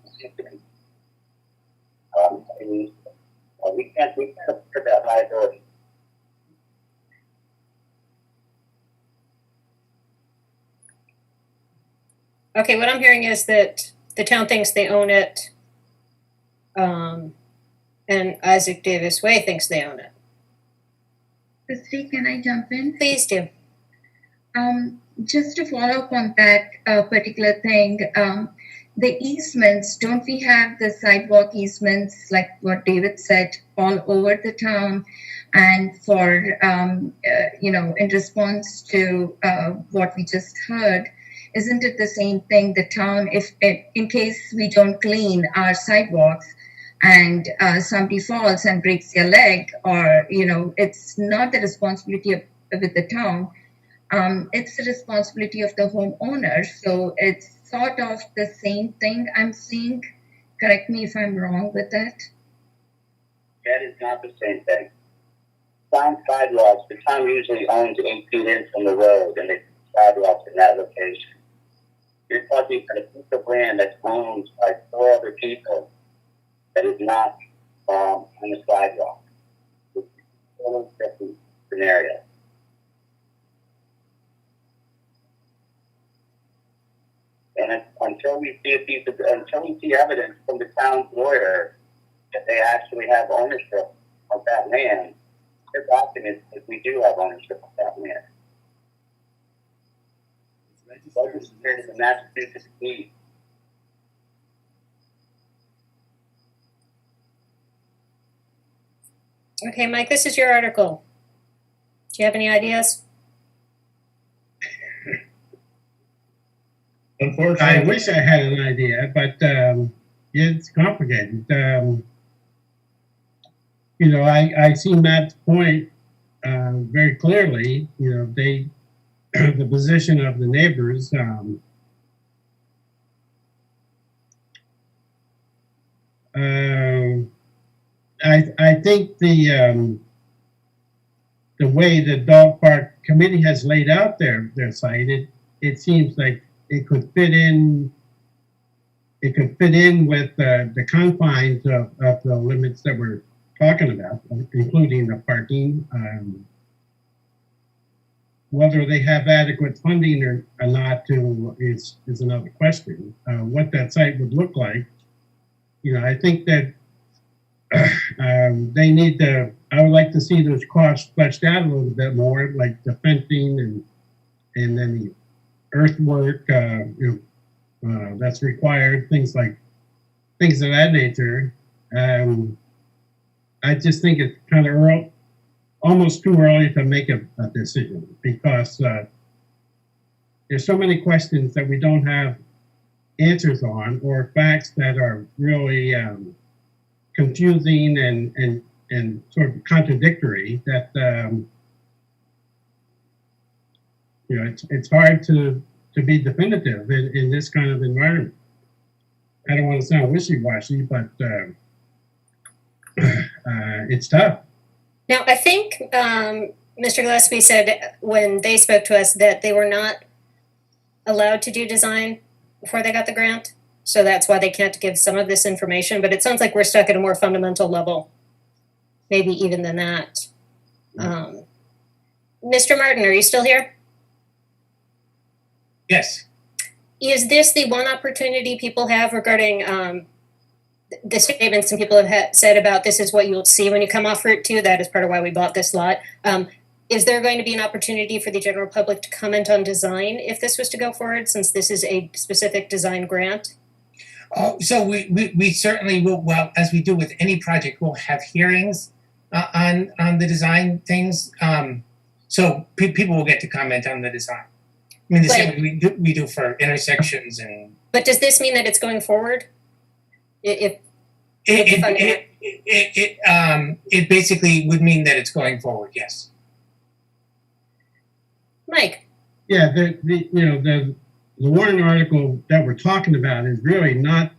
We can't afford that liability. Okay, what I'm hearing is that the town thinks they own it, and Isaac Davis Way thinks they own it. Christy, can I jump in? Please do. Just to follow up on that particular thing, the easements, don't we have the sidewalk easements, like what David said, all over the town? And for, in response to what we just heard, isn't it the same thing? The town, in case we don't clean our sidewalks and somebody falls and breaks their leg, or, it's not the responsibility of the town. It's the responsibility of the homeowner. So it's sort of the same thing I'm seeing. Correct me if I'm wrong with that. That is not the same thing. Town sidewalks, the town usually owns 8 feet in from the road, and they sidewalks in that location. You're talking about a piece of land that's owned by 4 other people that is not on the sidewalk. It's a totally different scenario. And until we see evidence from the town's lawyer that they actually have ownership of that land, their documents that we do have ownership of that land. It's registered in the Massachusetts deed. Okay, Mike, this is your article. Do you have any ideas? Unfortunately, I wish I had an idea, but it's complicated. I see Matt's point very clearly. The position of the neighbors. I think the way the dog park committee has laid out their site, it seems like it could fit in. It could fit in with the confines of the limits that we're talking about, including the parking. Whether they have adequate funding or not is another question. What that site would look like, I think that they need to. I would like to see those costs fleshed out a little bit more, like the fencing and then the earthwork that's required, things of that nature. I just think it's kind of early, almost too early to make a decision, because there's so many questions that we don't have answers on, or facts that are really confusing and sort of contradictory, that it's hard to be definitive in this kind of environment. I don't want to sound wishy-washy, but it's tough. Now, I think Mr. Gillespie said when they spoke to us that they were not allowed to do design before they got the grant. So that's why they can't give some of this information, but it sounds like we're stuck at a more fundamental level, maybe even than that. Mr. Martin, are you still here? Yes. Is this the one opportunity people have regarding the statements some people have said about this is what you'll see when you come off Route 2? That is part of why we bought this lot. Is there going to be an opportunity for the general public to comment on design if this was to go forward, since this is a specific design grant? So we certainly will, well, as we do with any project, we'll have hearings on the design things. So people will get to comment on the design. I mean, the same way we do for intersections and. But does this mean that it's going forward? It basically would mean that it's going forward, yes. Mike. Yeah, the warrant article that we're talking about is really not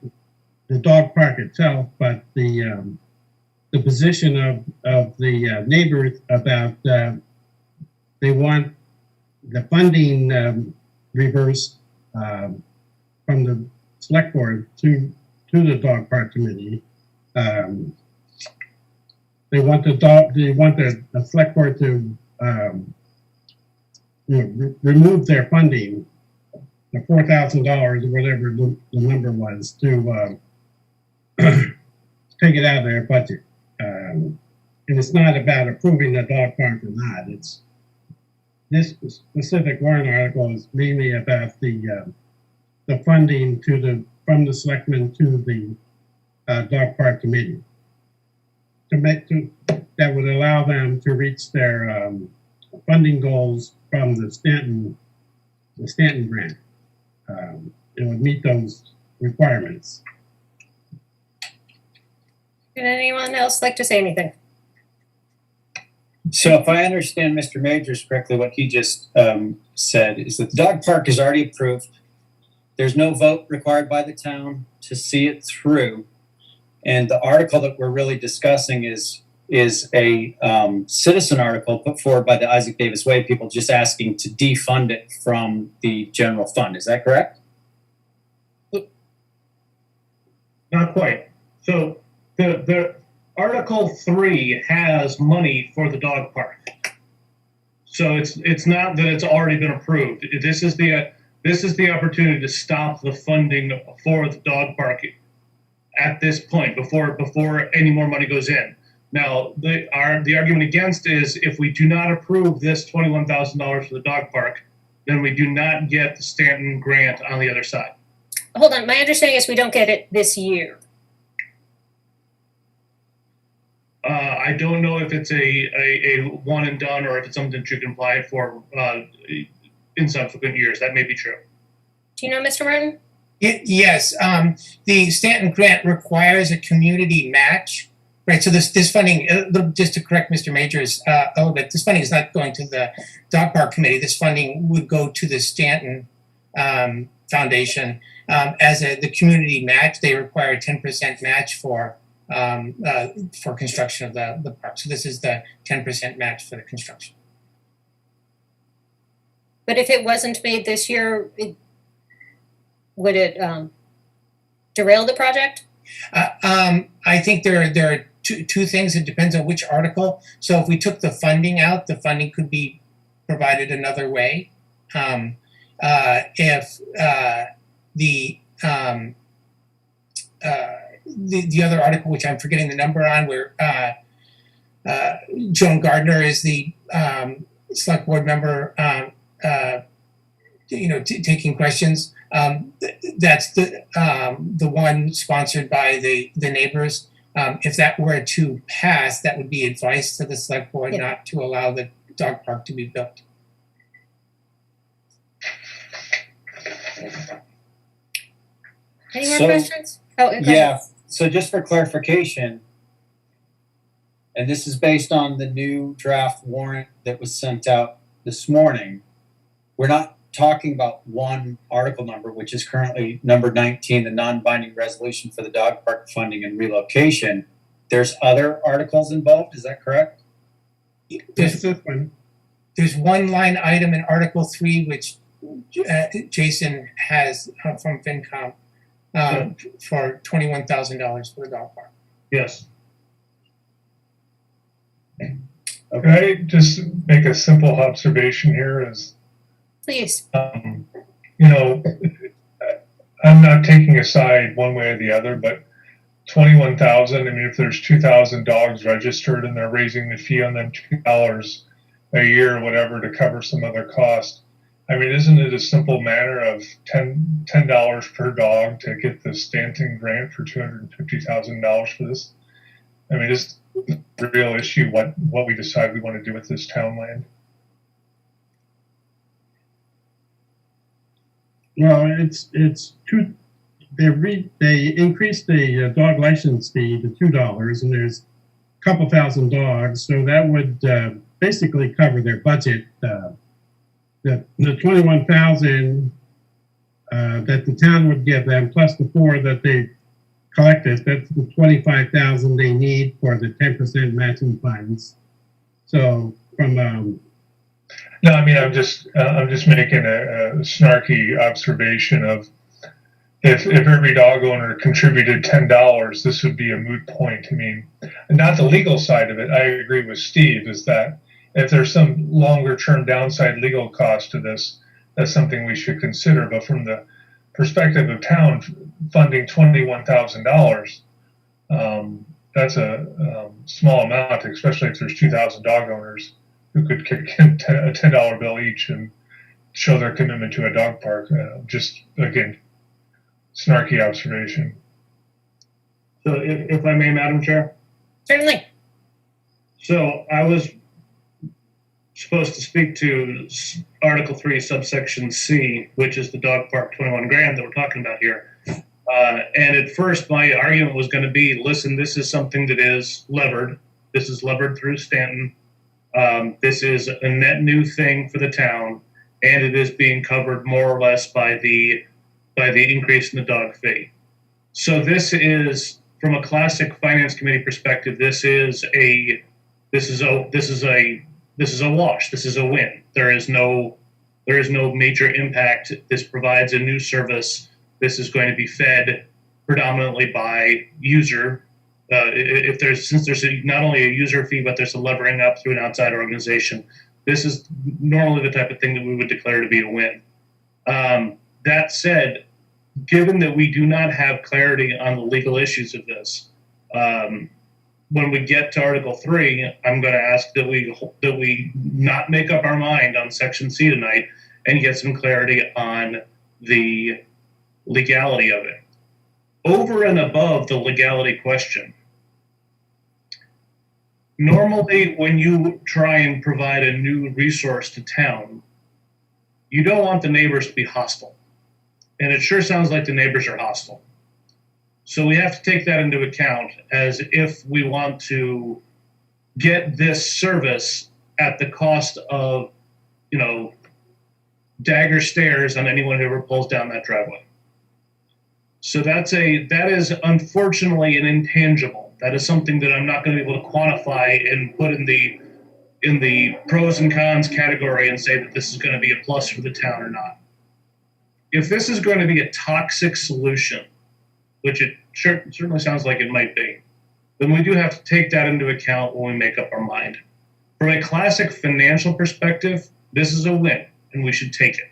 the dog park itself, but the position of the neighbors about they want the funding reversed from the select board to the dog park committee. They want the select board to remove their funding, the $4,000 or whatever the number was, to take it out of their budget. And it's not about approving the dog park or not. It's this specific warrant article is mainly about the funding from the selectmen to the dog park committee that would allow them to reach their funding goals from the Stanton grant. It would meet those requirements. Would anyone else like to say anything? So if I understand Mr. Majors correctly, what he just said is that the dog park is already approved. There's no vote required by the town to see it through. And the article that we're really discussing is a citizen article put forward by the Isaac Davis Way people, just asking to defund it from the general fund. Is that correct? Not quite. So the Article 3 has money for the dog park. So it's not that it's already been approved. This is the opportunity to stop the funding for the dog park at this point before any more money goes in. Now, the argument against is if we do not approve this $21,000 for the dog park, then we do not get the Stanton grant on the other side. Hold on, my understanding is we don't get it this year. I don't know if it's a one and done or if it's something that you can apply for in subsequent years. That may be true. Do you know, Mr. Martin? Yes, the Stanton grant requires a community match, right? So this funding, just to correct Mr. Majors a little bit, this funding is not going to the dog park committee. This funding would go to the Stanton Foundation as the community match. They require a 10% match for construction of the park. So this is the 10% match for the construction. But if it wasn't made this year, would it derail the project? I think there are two things. It depends on which article. So if we took the funding out, the funding could be provided another way. If the other article, which I'm forgetting the number on, where Joan Gardner is the select board member, taking questions. That's the one sponsored by the neighbors. If that were to pass, that would be advice to the select board not to allow the dog park to be built. Any more questions? Oh, yeah. So just for clarification, and this is based on the new draft warrant that was sent out this morning, we're not talking about one article number, which is currently number 19, the non-binding resolution for the dog park funding and relocation. There's other articles involved, is that correct? There's one line item in Article 3 which Jason has from FinCom for $21,000 for the dog park. Yes. Can I just make a simple observation here? Is Please. you know, I'm not taking a side one way or the other, but 21,000. I mean, if there's 2,000 dogs registered and they're raising the fee on them $2 a year or whatever to cover some other cost, I mean, isn't it a simple matter of $10 per dog to get the Stanton grant for $250,000 for this? I mean, is the real issue what we decide we want to do with this town land? Well, it's two. They increased the dog license fee to $2, and there's a couple thousand dogs, so that would basically cover their budget. The 21,000 that the town would give them, plus the 4 that they collected, that's the 25,000 they need for the 10% matching funds. So from No, I mean, I'm just making a snarky observation of if every dog owner contributed $10, this would be a moot point. I mean, not the legal side of it. I agree with Steve, is that if there's some longer term downside legal cost to this, that's something we should consider. But from the perspective of town funding $21,000, that's a small amount, especially if there's 2,000 dog owners who could kick in a $10 bill each and show their commitment to a dog park. Just, again, snarky observation. So if I may, Madam Chair. Certainly. So I was supposed to speak to Article 3, subsection C, which is the dog park 21 grand that we're talking about here. And at first, my argument was going to be, listen, this is something that is levered. This is levered through Stanton. This is a net new thing for the town, and it is being covered more or less by the increase in the dog fee. So this is, from a classic finance committee perspective, this is a wash. This is a win. There is no major impact. This provides a new service. This is going to be fed predominantly by user. Since there's not only a user fee, but there's a levering up through an outside organization. This is normally the type of thing that we would declare to be a win. That said, given that we do not have clarity on the legal issues of this, when we get to Article 3, I'm going to ask that we not make up our mind on Section C tonight and get some clarity on the legality of it. Over and above the legality question, normally when you try and provide a new resource to town, you don't want the neighbors to be hostile. And it sure sounds like the neighbors are hostile. So we have to take that into account as if we want to get this service at the cost of, dagger stares on anyone who ever pulls down that driveway. So that is unfortunately an intangible. That is something that I'm not going to be able to quantify and put in the pros and cons category and say that this is going to be a plus for the town or not. If this is going to be a toxic solution, which it certainly sounds like it might be, then we do have to take that into account when we make up our mind. From a classic financial perspective, this is a win, and we should take it.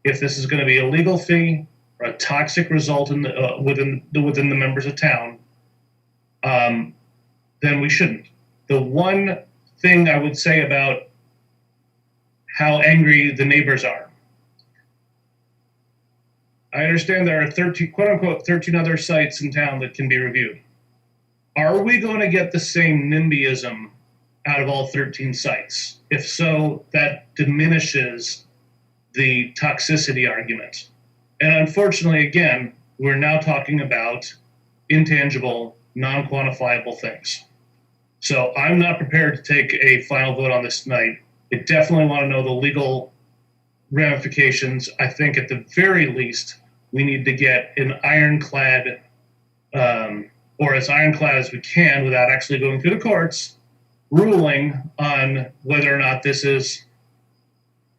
If this is going to be a legal fee or a toxic result within the members of town, then we shouldn't. The one thing I would say about how angry the neighbors are, I understand there are 13, quote unquote, 13 other sites in town that can be reviewed. Are we going to get the same NIMBYism out of all 13 sites? If so, that diminishes the toxicity argument. And unfortunately, again, we're now talking about intangible, non-quantifiable things. So I'm not prepared to take a final vote on this tonight. I definitely want to know the legal ramifications. I think at the very least, we need to get an ironclad, or as ironclad as we can without actually going through the courts, ruling on whether or not this is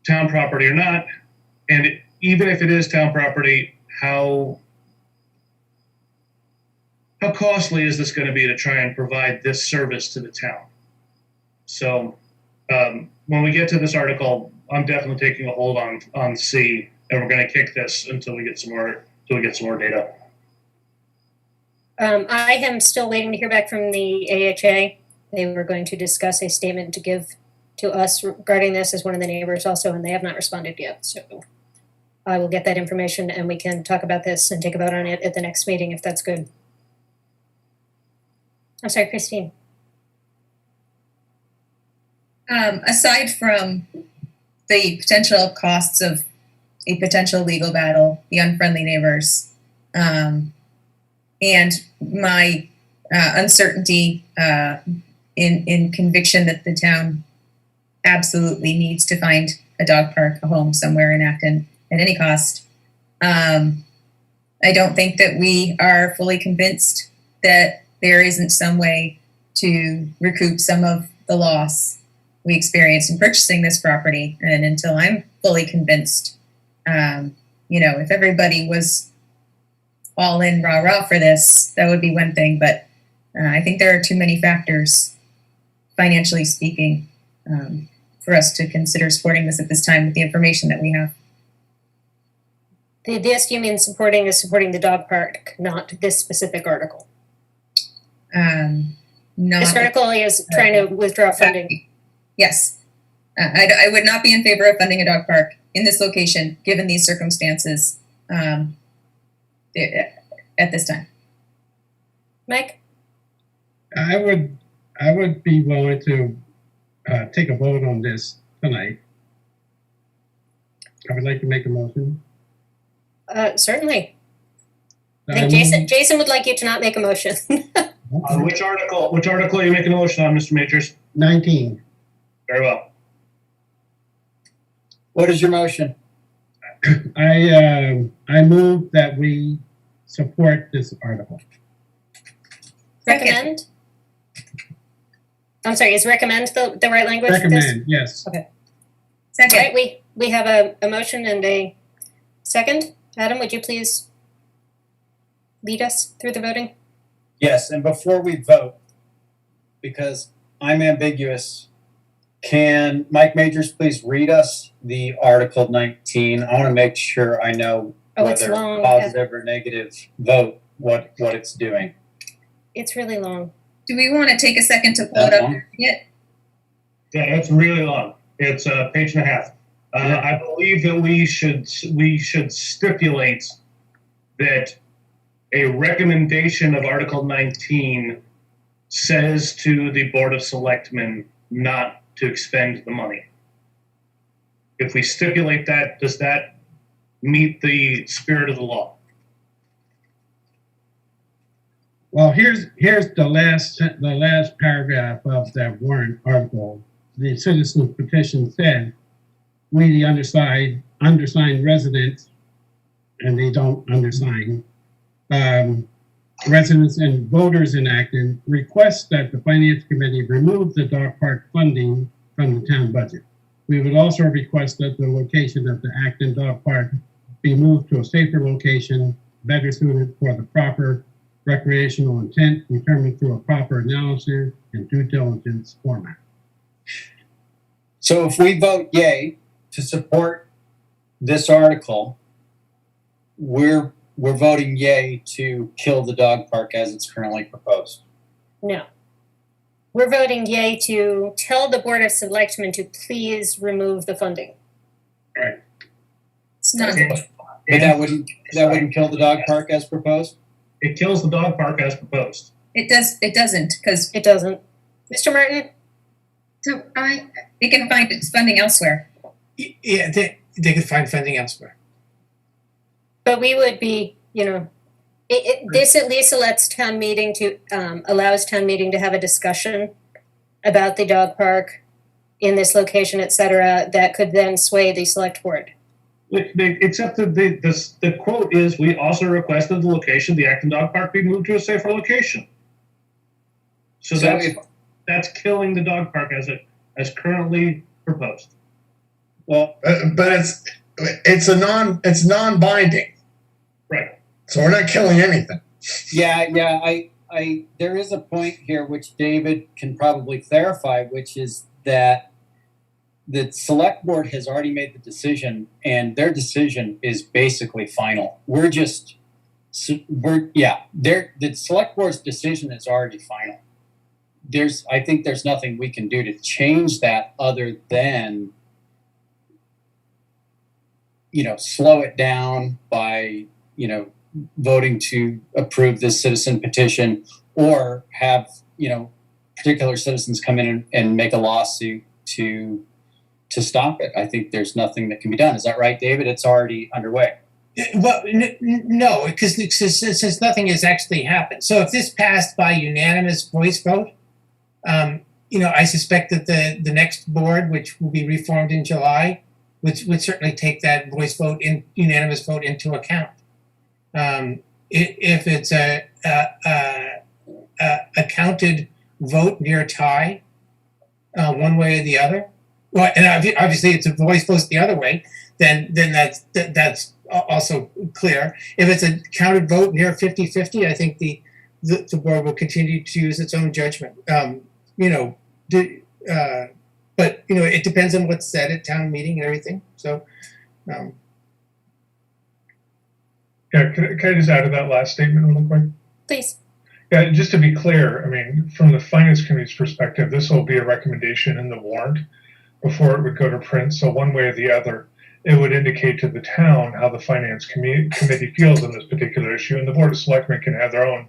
town property or not, And even if it is town property, how costly is this going to be to try and provide this service to the town? So when we get to this article, I'm definitely taking a hold on C, and we're going to kick this until we get some more data. I am still waiting to hear back from the AHA. They were going to discuss a statement to give to us regarding this as one of the neighbors also, and they have not responded yet. So I will get that information and we can talk about this and take a vote on it at the next meeting if that's good. I'm sorry, Christine. Aside from the potential costs of a potential legal battle, the unfriendly neighbors, and my uncertainty in conviction that the town absolutely needs to find a dog park, a home somewhere in Acton at any cost. I don't think that we are fully convinced that there isn't some way to recoup some of the loss we experienced in purchasing this property. And until I'm fully convinced, if everybody was all in rah-rah for this, that would be one thing. But I think there are too many factors, financially speaking, for us to consider supporting this at this time with the information that we have. This you mean supporting is supporting the dog park, not this specific article. This article is trying to withdraw funding. Yes. I would not be in favor of funding a dog park in this location, given these circumstances at this time. Mike? I would be willing to take a vote on this tonight. I would like to make a motion. Certainly. I think Jason would like you to not make a motion. Which article are you making a motion on, Mr. Majors? 19. Very well. What is your motion? I move that we support this article. Recommend? I'm sorry, is recommend the right language for this? Recommend, yes. Okay. Second. All right, we have a motion and a second. Adam, would you please lead us through the voting? Yes, and before we vote, because I'm ambiguous, can Mike Majors please read us the Article 19? I want to make sure I know it's whether long. positive or negative vote, what it's doing. It's really long. Do we want to take a second to pull it up? Yeah, it's really long. It's a page and a half. I believe that we should stipulate that a recommendation of Article 19 says to the Board of Selectmen not to expend the money. If we stipulate that, does that meet the spirit of the law? Well, here's the last paragraph of that warrant article. The citizens petition said, we the undersigned residents, and they don't undersign, residents and voters in Acton request that the Finance Committee remove the dog park funding from the town budget. We would also request that the location of the Acton Dog Park be moved to a safer location, better suited for the proper recreational intent determined through a proper analysis and due diligence format. So if we vote yay to support this article, we're voting yay to kill the dog park as it's currently proposed. No. We're voting yay to tell the Board of Selectmen to please remove the funding. Right. It's not. But that wouldn't kill the dog park as proposed? It kills the dog park as proposed. It doesn't, because it doesn't. Mr. Martin? So they can find its funding elsewhere. Yeah, they could find funding elsewhere. But we would be, this at least allows town meeting to have a discussion about the dog park in this location, et cetera, that could then sway the select board. Except that the quote is, we also requested the location of the Acton Dog Park be moved to a safer location. So that's killing the dog park as currently proposed. Well, but it's non-binding. Right. So we're not killing anything. Yeah, I there is a point here which David can probably clarify, which is that the select board has already made the decision, and their decision is basically final. The select board's decision is already final. I think there's nothing we can do to change that other than, slow it down by, voting to approve this citizen petition, or have, particular citizens come in and make a lawsuit to stop it. I think there's nothing that can be done. Is that right, David? It's already underway. Well, no, because since nothing has actually happened. So if this passed by unanimous voice vote, I suspect that the next board, which will be reformed in July, would certainly take that unanimous vote into account. If it's a counted vote near tie, one way or the other, well, and obviously it's a voice vote the other way, then that's also clear. If it's a counted vote near 50-50, I think the board will continue to use its own judgment. But it depends on what's said at town meeting and everything. So. Yeah, can I just add to that last statement real quick? Please. Yeah, just to be clear, I mean, from the Finance Committee's perspective, this will be a recommendation in the warrant before it would go to print. So one way or the other, it would indicate to the town how the Finance Committee feels on this particular issue. And the Board of Selectmen can have their own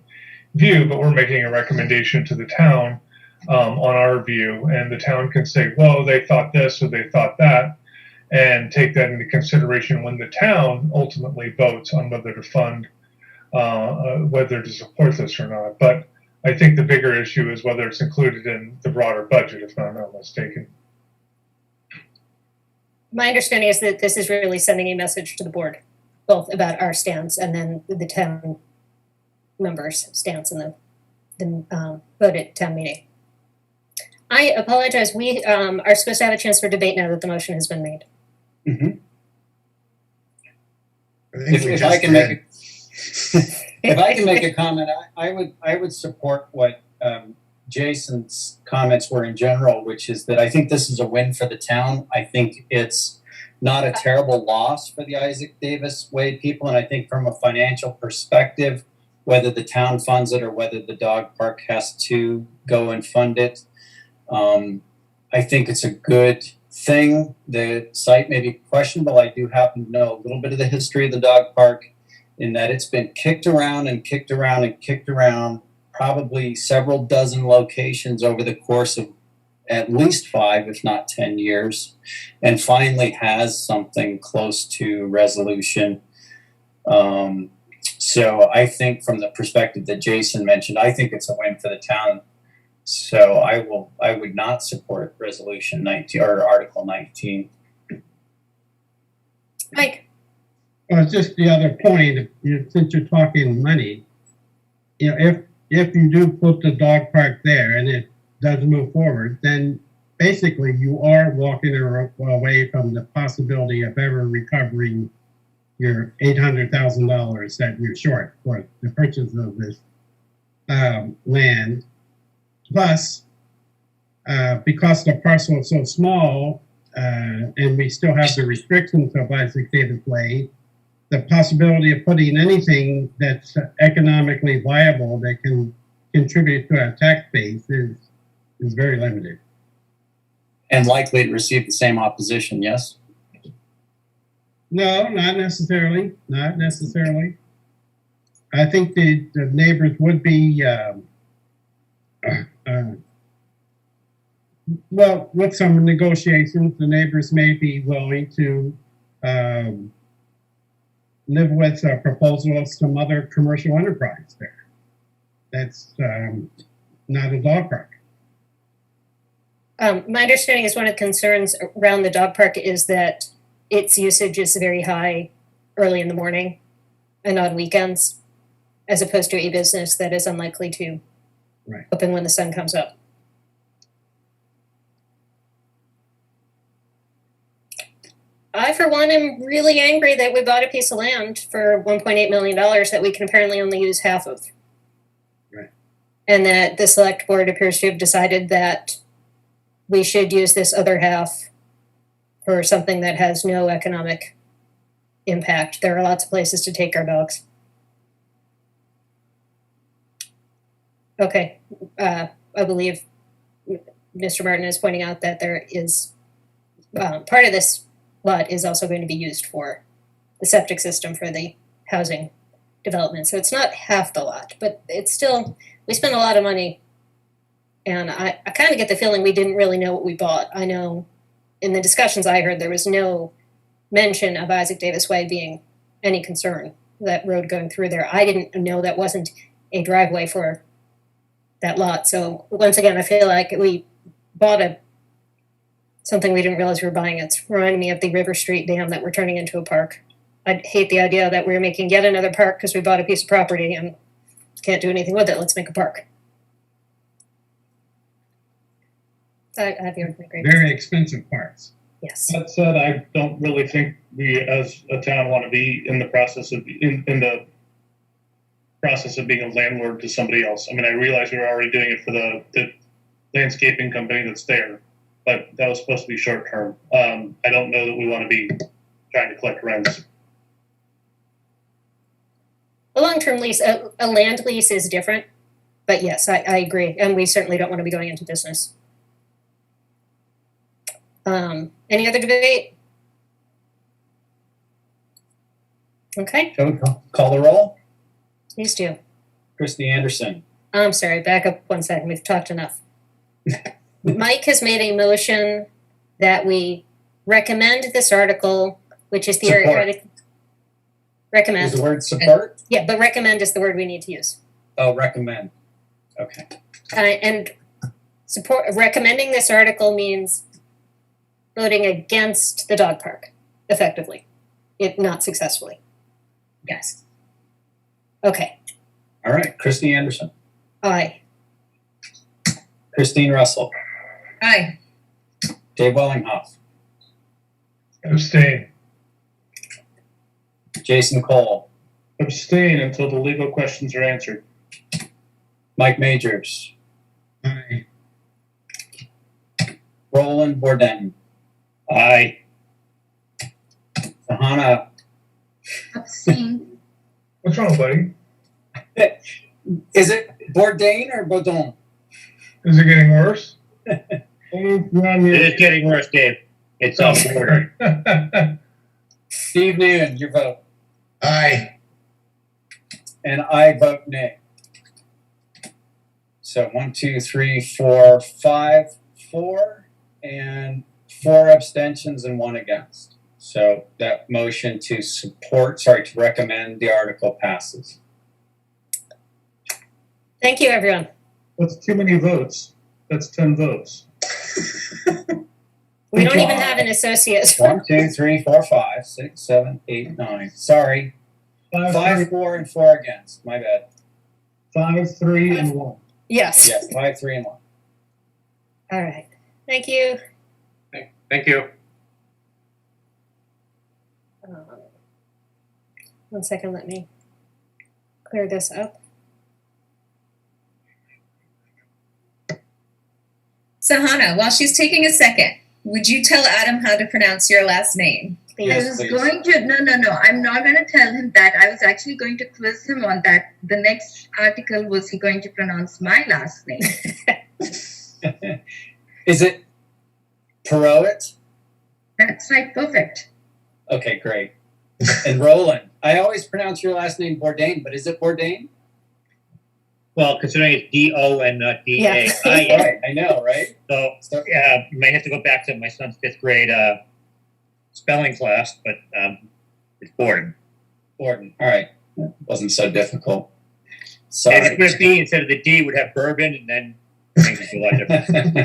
view, but we're making a recommendation to the town on our view. And the town can say, well, they thought this or they thought that, and take that into consideration when the town ultimately votes on whether to fund, whether to support this or not. But I think the bigger issue is whether it's included in the broader budget, if I'm not mistaken. My understanding is that this is really sending a message to the board, both about our stance and then the town members' stance in the vote at town meeting. I apologize. We are supposed to have a chance for debate now that the motion has been made. Mm-hmm. If I can make a comment, I would support what Jason's comments were in general, which is that I think this is a win for the town. I think it's not a terrible loss for the Isaac Davis Way people, and I think from a financial perspective, whether the town funds it or whether the dog park has to go and fund it, I think it's a good thing. The site may be questionable. I do happen to know a little bit of the history of the dog park, in that it's been kicked around and kicked around and kicked around, probably several dozen locations over the course of at least 5, if not 10 years, and finally has something close to resolution. So I think from the perspective that Jason mentioned, I think it's a win for the town. So I would not support Resolution 19 or Article 19. Mike. Just the other point, since you're talking money, if you do put the dog park there and it does move forward, then basically you are walking away from the possibility of ever recovering your $800,000 that you're short for the purchase of this land. Plus, because the parcel is so small, and we still have the restrictions of Isaac Davis Way, the possibility of putting anything that's economically viable that can contribute to our tax base is very limited. And likely to receive the same opposition, yes? No, not necessarily. Not necessarily. I think the neighbors would be, well, with some negotiations, the neighbors may be willing to live with a proposal of some other commercial enterprise there. That's not a dog park. My understanding is one of the concerns around the dog park is that its usage is very high early in the morning and on weekends, as opposed to a business that is unlikely to open when the sun comes up. I, for one, am really angry that we bought a piece of land for $1.8 million that we can apparently only use half of. Right. And that the select board appears to have decided that we should use this other half for something that has no economic impact. There are lots of places to take our dogs. Okay, I believe Mr. Martin is pointing out that there is part of this lot is also going to be used for the septic system for the housing development. So it's not half the lot, but it's still, we spent a lot of money. And I kind of get the feeling we didn't really know what we bought. I know in the discussions I heard, there was no mention of Isaac Davis Way being any concern, that road going through there. I didn't know that wasn't a driveway for that lot. So once again, I feel like we bought something we didn't realize we were buying. It's reminding me of the River Street Dam that we're turning into a park. I hate the idea that we're making yet another park because we bought a piece of property and can't do anything with it. Let's make a park. I have your agreement. Very expensive parts. Yes. That said, I don't really think we, as a town, want to be in the process of in the process of being a landlord to somebody else. I mean, I realize we were already doing it for the landscaping company that's there, but that was supposed to be short term. I don't know that we want to be trying to collect rents. A long-term lease, a land lease is different, but yes, I agree. And we certainly don't want to be going into business. Any other debate? Okay, Shall we call the roll? please do. Christy Anderson. I'm sorry, back up 1 second. We've talked enough. Mike has made a motion that we recommend this article, which is the Support. recommend. Is the word support? Yeah, but recommend is the word we need to use. Oh, recommend. Okay. And support recommending this article means voting against the dog park, effectively, if not successfully. Yes. Okay. All right. Christy Anderson. Aye. Christine Russell. Aye. Dave Wellinghoff. Abstain. Jason Cole. Abstain until the legal questions are answered. Mike Majors. Aye. Roland Borden. Aye. Sahana. Abstain. What's wrong, buddy? Is it Bourdain or Baudon? Is it getting worse? It is getting worse, Dave. It's on border. Steve Noonan, your vote. Aye. And I vote nay. So 1, 2, 3, 4, 5, 4, and 4 abstentions and 1 against. So that motion to recommend the article passes. Thank you, everyone. That's too many votes. That's 10 votes. We don't even have an associate. 1, 2, 3, 4, 5, 6, 7, 8, 9. Sorry. 5, 4, and 4 against. My bad. 5, 3, and 1. Yes. Yes, 5, 3, and 1. All right. Thank you. Thank you. 1 second, let me clear this up. Sahana, while she's taking a second, would you tell Adam how to pronounce your last name? Yes, I was please. going to, no, I'm not going to tell him that. I was actually going to quiz him on that. The next article, was he going to pronounce my last name? Is it Perot? That's right, perfect. Okay, great. And Roland, I always pronounce your last name Bourdain, but is it Bourdain? Well, considering it's D-O and not D-A. Yeah. Right, I know, right? So, you may have to go back to my son's 5th grade spelling class, but it's Borden. Borden. All right. Wasn't so difficult. Maybe Sorry. Christy, instead of the D, would have bourbon, and then things would be a lot different.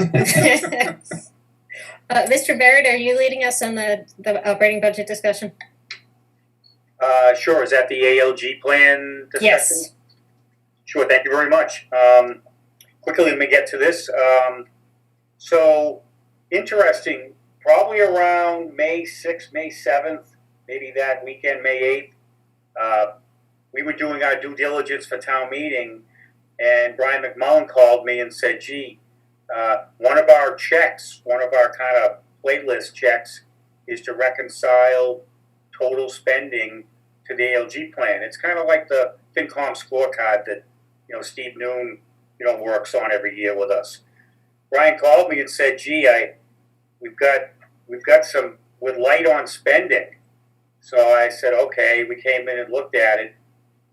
Mr. Barrett, are you leading us on the operating budget discussion? Sure. Is that the ALG plan discussion? Yes. Sure. Thank you very much. Quickly, let me get to this. So, interesting probably around May 6th, May 7th, maybe that weekend, May 8th. We were doing our due diligence for town meeting, and Brian McMullen called me and said, gee, one of our checks, one of our kind of playlist checks, is to reconcile total spending to the ALG plan. It's kind of like the FinCom scorecard that, Steve Noon, works on every year with us. Brian called me and said, gee, we've got some, we're light on spending. So I said, okay. We came in and looked at it.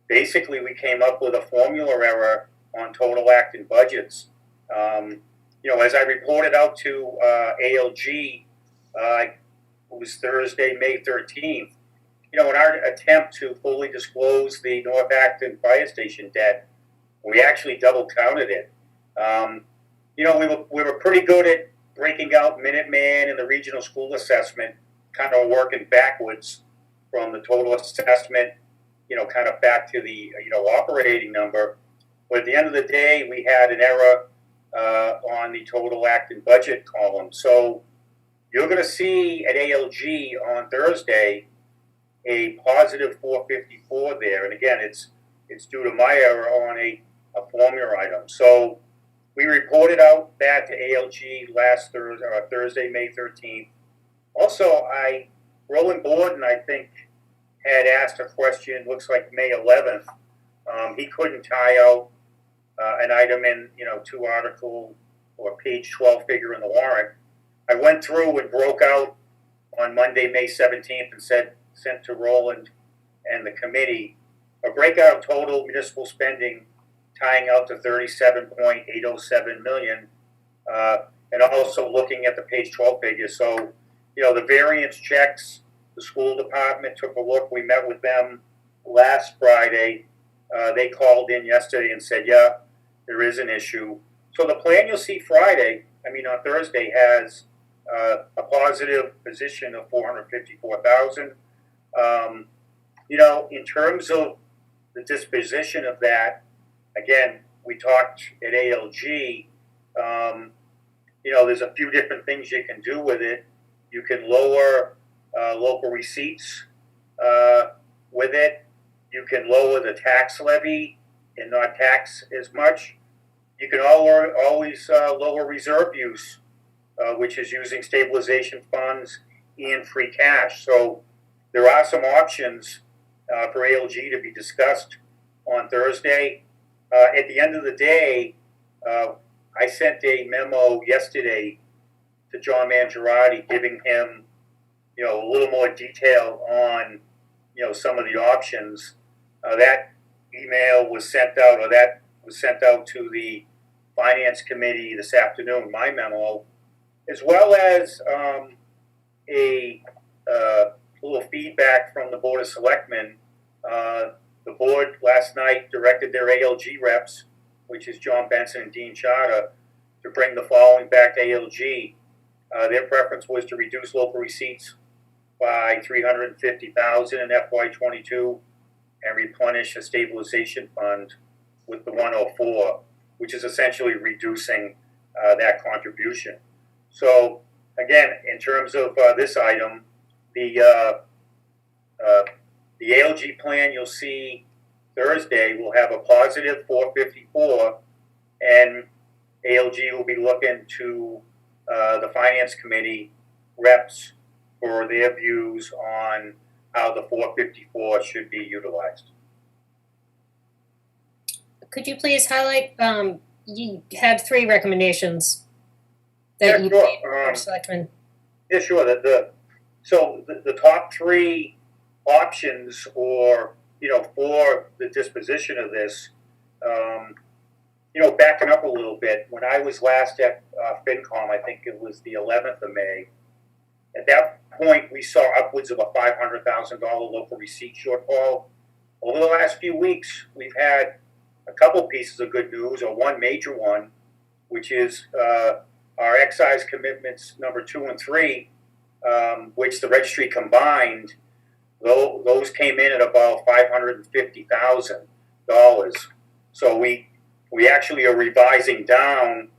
Basically, we came up with a formula error on total Acton budgets. As I reported out to ALG, it was Thursday, May 13th, in our attempt to fully disclose the North Acton Fire Station debt, we actually double counted it. We were pretty good at breaking out Minuteman and the regional school assessment, kind of working backwards from the total assessment, kind of back to the, operating number. But at the end of the day, we had an error on the total Acton budget column. So you're going to see at ALG on Thursday a positive 454 there. And again, it's due to my error on a formula item. So we reported out that to ALG last Thursday, May 13th. Also, Roland Borden, I think, had asked a question, looks like May 11th. He couldn't tie out an item in, 2 article or page 12 figure in the warrant. I went through and broke out on Monday, May 17th and sent to Roland and the committee a breakout of total municipal spending tying out to 37.807 million, and also looking at the page 12 figure. So, the variance checks, the school department took a look. We met with them last Friday. They called in yesterday and said, yeah, there is an issue. So the plan you'll see on Thursday, has a positive position of 454,000. In terms of the disposition of that, again, we talked at ALG. There's a few different things you can do with it. You can lower local receipts with it. You can lower the tax levy and not tax as much. You can always lower reserve use, which is using stabilization funds and free cash. So there are some options for ALG to be discussed on Thursday. At the end of the day, I sent a memo yesterday to John Mangiarotti giving him, a little more detail on, some of the options. That email was sent out, or that was sent out to the Finance Committee this afternoon, my memo, as well as a little feedback from the Board of Selectmen. The board last night directed their ALG reps, which is John Benson and Dean Charter, to bring the following back to ALG. Their preference was to reduce local receipts by $350,000 in FY22 and replenish a stabilization fund with the 104, which is essentially reducing that contribution. So again, in terms of this item, the ALG plan you'll see Thursday will have a positive 454, and ALG will be looking to the Finance Committee reps for their views on how the 454 should be utilized. Could you please highlight, you had 3 recommendations Yeah, that you sure. made, Board of Selectmen. Yeah, sure. The top 3 options, or for the disposition of this, backing up a little bit. When I was last at FinCom, I think it was the 11th of May. At that point, we saw upwards of a $500,000 local receipt shortfall. Over the last few weeks, we've had a couple pieces of good news, or one major one, which is our excise commitments number 2 and 3, which the registry combined. Those came in at about $550,000. So we actually are revising down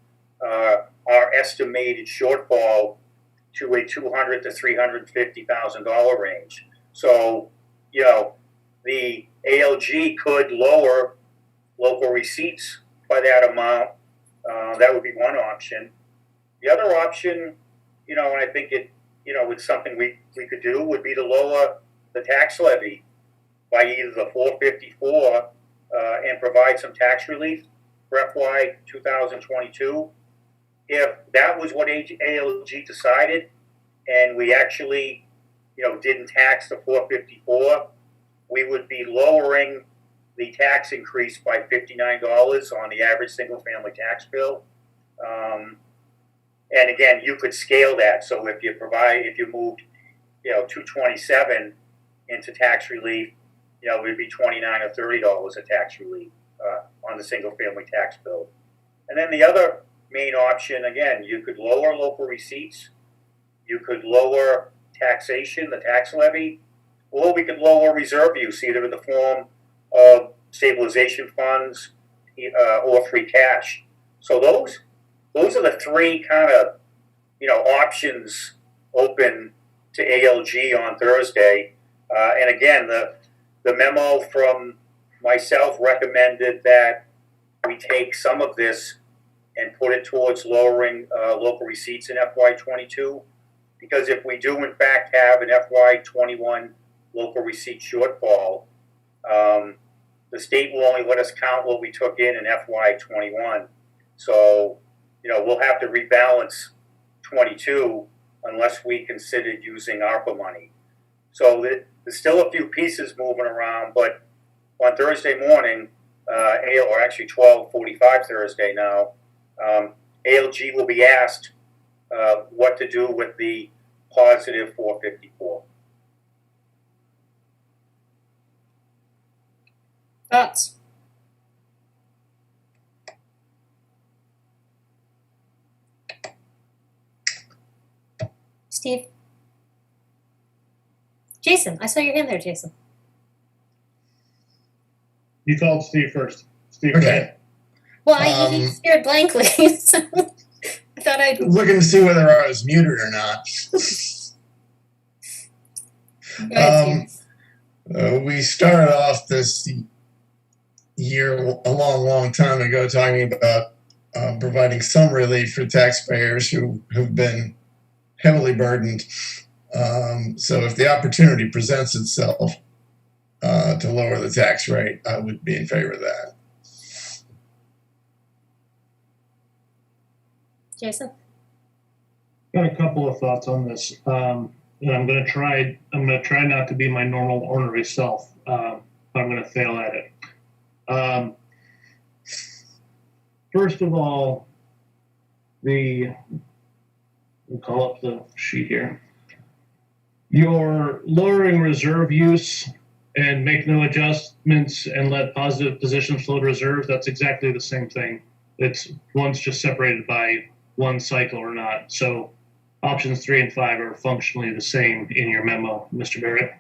our estimated shortfall to a $200,000 to $350,000 range. So, you know, the ALG could lower local receipts by that amount. That would be one option. The other option, you know, and I think it's something we could do, would be to lower the tax levy by either the 454 and provide some tax relief for FY 2022. If that was what ALG decided, and we actually, you know, didn't tax the 454, we would be lowering the tax increase by $59 on the average single-family tax bill. And again, you could scale that. So if you moved, you know, 227 into tax relief, you know, it would be $29 or $30 of tax relief on the single-family tax bill. And then the other main option, again, you could lower local receipts, you could lower taxation, the tax levy, or we could lower reserve use, either in the form of stabilization funds or free cash. So those are the three kind of, you know, options open to ALG on Thursday. And again, the memo from myself recommended that we take some of this and put it towards lowering local receipts in FY22. Because if we do in fact have an FY21 local receipt shortfall, the state will only let us count what we took in FY21. So, you know, we'll have to rebalance 22 unless we considered using ARPA money. So there's still a few pieces moving around, but on Thursday morning, or actually 12:45 Thursday now, ALG will be asked what to do with the positive 454. Thoughts? Steve? Jason, I saw your hand there, Jason. You called Steve first. Steve, Okay. Well, he stared blankly, so I thought I'd... Looking to see whether I was muted or not. Go ahead, Steve. We started off this year a long time ago talking about providing some relief for taxpayers who've been heavily burdened. So if the opportunity presents itself to lower the tax rate, I would be in favor of that. Jason? Got a couple of thoughts on this, and I'm going to try not to be my normal ornery self, but I'm going to fail at it. First of all, we'll call up the sheet here. You're lowering reserve use and make no adjustments and let positive positions flow to reserve. That's exactly the same thing. One's just separated by one cycle or not. So options 3 and 5 are functionally the same in your memo, Mr. Barrett.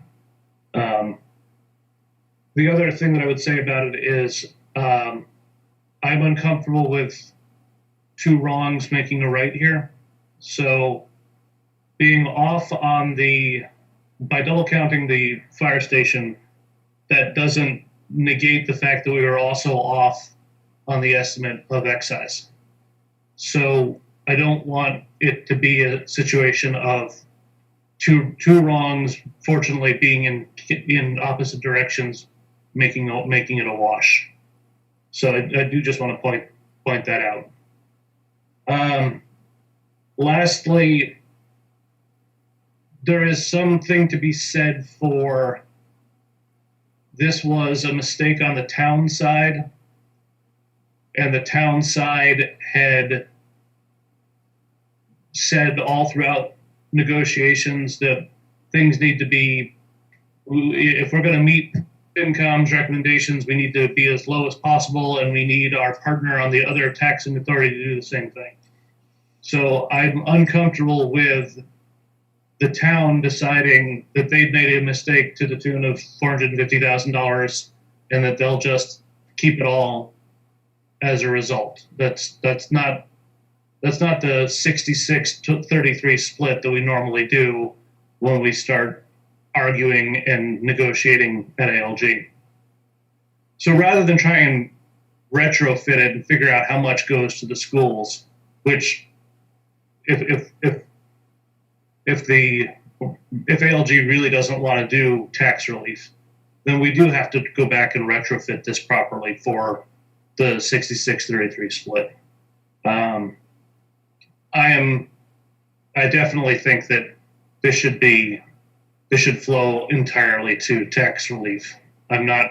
The other thing that I would say about it is I'm uncomfortable with two wrongs making a right here. So being off on by double counting the fire station, that doesn't negate the fact that we were also off on the estimate of excise. So I don't want it to be a situation of two wrongs, fortunately being in opposite directions, making it a wash. So I do just want to point that out. Lastly, there is something to be said for this was a mistake on the town side, and the town side had said all throughout negotiations that things need to be, if we're going to meet FinCom's recommendations, we need to be as low as possible, and we need our partner on the other taxing authority to do the same thing. So I'm uncomfortable with the town deciding that they've made a mistake to the tune of $450,000 and that they'll just keep it all as a result. That's not That's not the 66-33 split that we normally do when we start arguing and negotiating at ALG. So rather than try and retrofit it and figure out how much goes to the schools, which if ALG really doesn't want to do tax relief, then we do have to go back and retrofit this properly for the 66-33 split. I definitely think that this should flow entirely to tax relief. I'm not.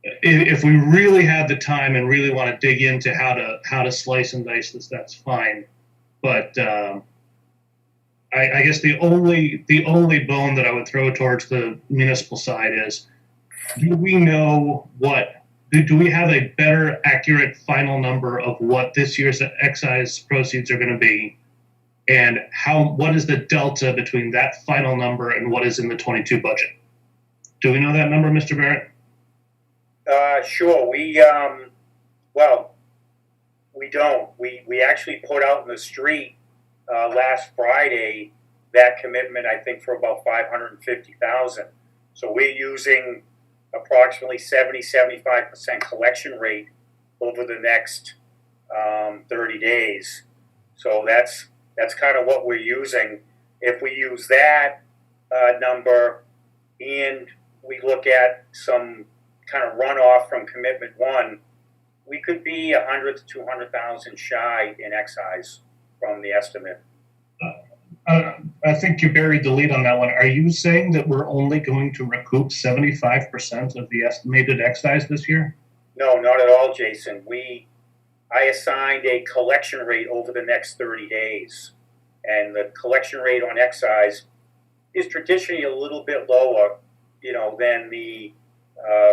If we really have the time and really want to dig into how to slice and dice this, that's fine. But I guess the only bone that I would throw towards the municipal side is, do we know do we have a better accurate final number of what this year's excise proceeds are going to be, and what is the delta between that final number and what is in the 22 budget? Do we know that number, Mr. Barrett? Sure. We don't. We actually put out in the street last Friday that commitment, I think, for about $550,000. So we're using approximately 70-75% collection rate over the next 30 days. So that's kind of what we're using. If we use that number and we look at some kind of runoff from commitment one, we could be 100 to 200,000 shy in excise from the estimate. I think you buried the lead on that one. Are you saying that we're only going to recoup 75% of the estimated excise this year? No, not at all, Jason. I assigned a collection rate over the next 30 days, and the collection rate on excise is traditionally a little bit lower, than the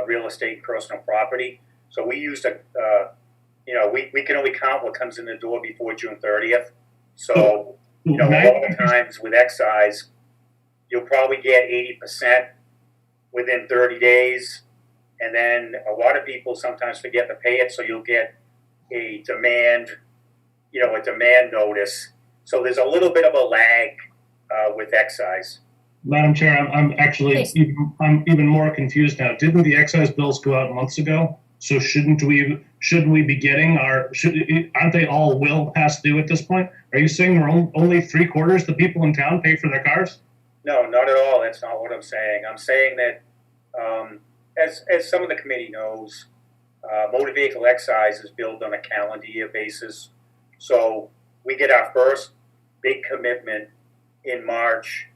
real estate and personal property. So we used we can only count what comes in the door before June 30th. So, a lot of times with excise, you'll probably get 80% within 30 days. And then a lot of people sometimes forget to pay it. So you'll get a demand notice. So there's a little bit of a lag with excise. Madam Chair, I'm actually even more confused now. Didn't the excise bills go out months ago? So shouldn't we be getting aren't they all will past due at this point? Are you saying we're only 3/4 the people in town pay for their cars? No, not at all. That's not what I'm saying. I'm saying that as some of the committee knows, motor vehicle excise is billed on a calendar year basis. So we get our first big commitment in March,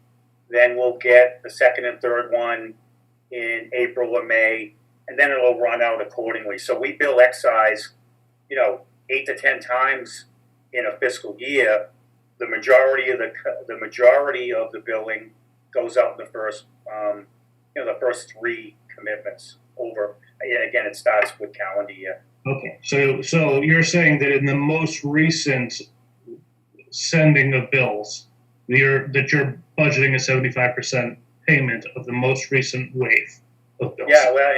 then we'll get the second and third one in April or May, and then it'll run out accordingly. So we bill excise, 8 to 10 times in a fiscal year. The majority of the billing goes out in the first, the first 3 commitments over. Again, it starts with calendar year. Okay, so you're saying that in the most recent sending of bills, you're budgeting a 75% payment of the most recent wave of bills. Yeah, well,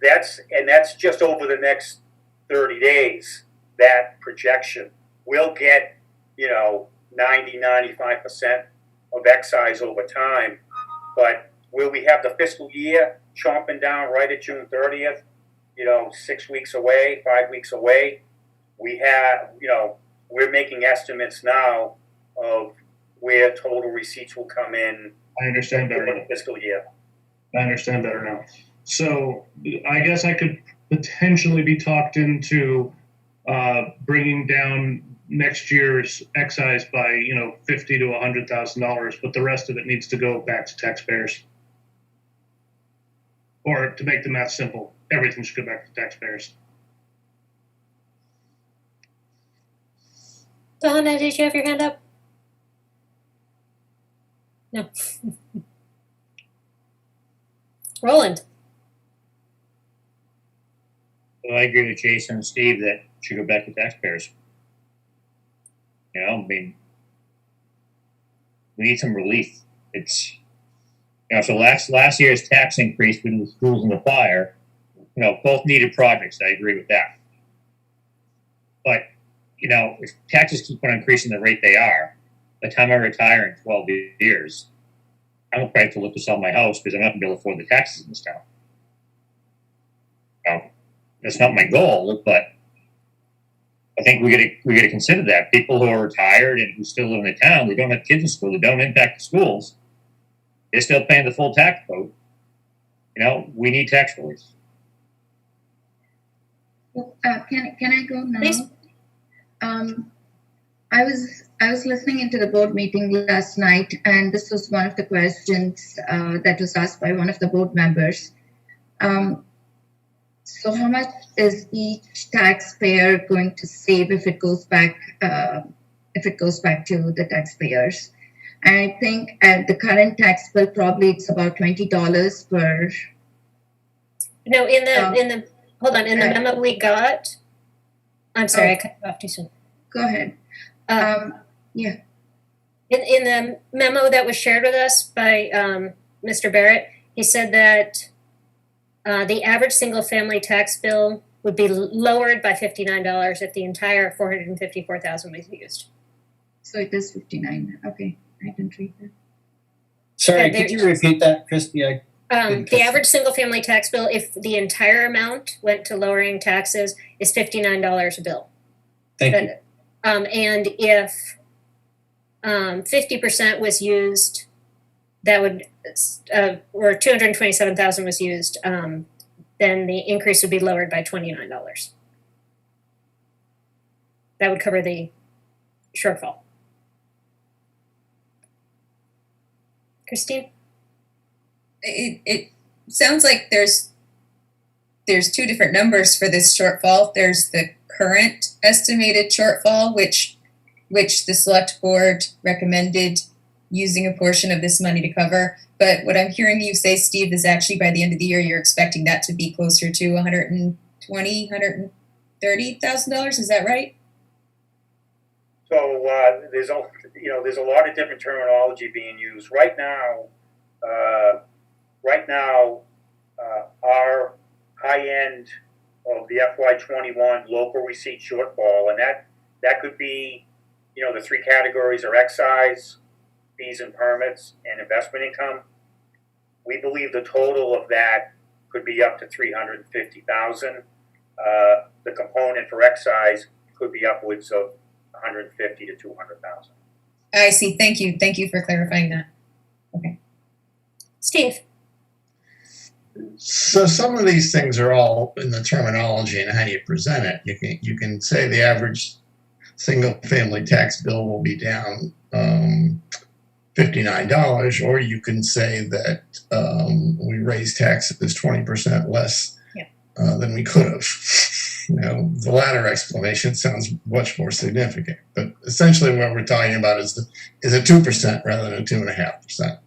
that's just over the next 30 days. That projection, we'll get 90-95% of excise over time, but will we have the fiscal year chomping down right at June 30th? 6 weeks away, 5 weeks away. We have, we're making estimates now of where total receipts will come in. I understand better over the fiscal year. I understand better now. So I guess I could potentially be talked into bringing down next year's excise by $50,000 to $100,000, but the rest of it needs to go back to taxpayers. Or to make the math simple, everything should go back to taxpayers. Donna, did you have your hand up? No. Roland. Well, I agree with Jason and Steve that it should go back to taxpayers. We need some relief. It's, so last year's tax increase between the schools and the fire, both needed projects. I agree with that. But, if taxes keep on increasing the rate they are, by the time I retire in 12 years, I'm going to have to look to sell my house because I'm not going to be able to afford the taxes in this town. That's not my goal, but I think we got to consider that people who are retired and who still live in the town, they don't have kids in school, they don't impact the schools, they're still paying the full tax code. We need tax relief. Can I go now? Please. I was listening into the board meeting last night, and this was one of the questions that was asked by one of the board members. So, how much is each taxpayer going to save if it goes back to the taxpayers? And I think at the current tax bill, probably it's about $20 per. No, in the memo we got. I'm sorry, I cut you off too soon. Go ahead. Yeah. In the memo that was shared with us by Mr. Barrett, he said that the average single-family tax bill would be lowered by $59 if the entire $454,000 was used. So it is 59. Okay, I didn't read that. Sorry, could you repeat that, Christy? The average single-family tax bill, if the entire amount went to lowering taxes, is $59 a bill. Thank you. And if 50% was used, that would, or 227,000 was used, then the increase would be lowered by $29. That would cover the shortfall. Christine? It sounds like there's two different numbers for this shortfall. There's the current estimated shortfall, which the select board recommended using a portion of this money to cover. But what I'm hearing you say, Steve, is actually by the end of the year, you're expecting that to be closer to $130,000. Is that right? So there's a lot of different terminology being used right now. Our high end of the FY21 local receipt shortfall, and that could be, the three categories are excise, fees and permits, and investment income. We believe the total of that could be up to $350,000. The component for excise could be upwards of $150,000 to $200,000. I see. Thank you. Thank you for clarifying that. Okay. Steve? So some of these things are all in the terminology and how you present it. You can say the average single-family tax bill will be down $59, or you can say that we raised taxes 20% less than we could have. The latter explanation sounds much more significant, but essentially what we're talking about is a 2% rather than a 2.5%.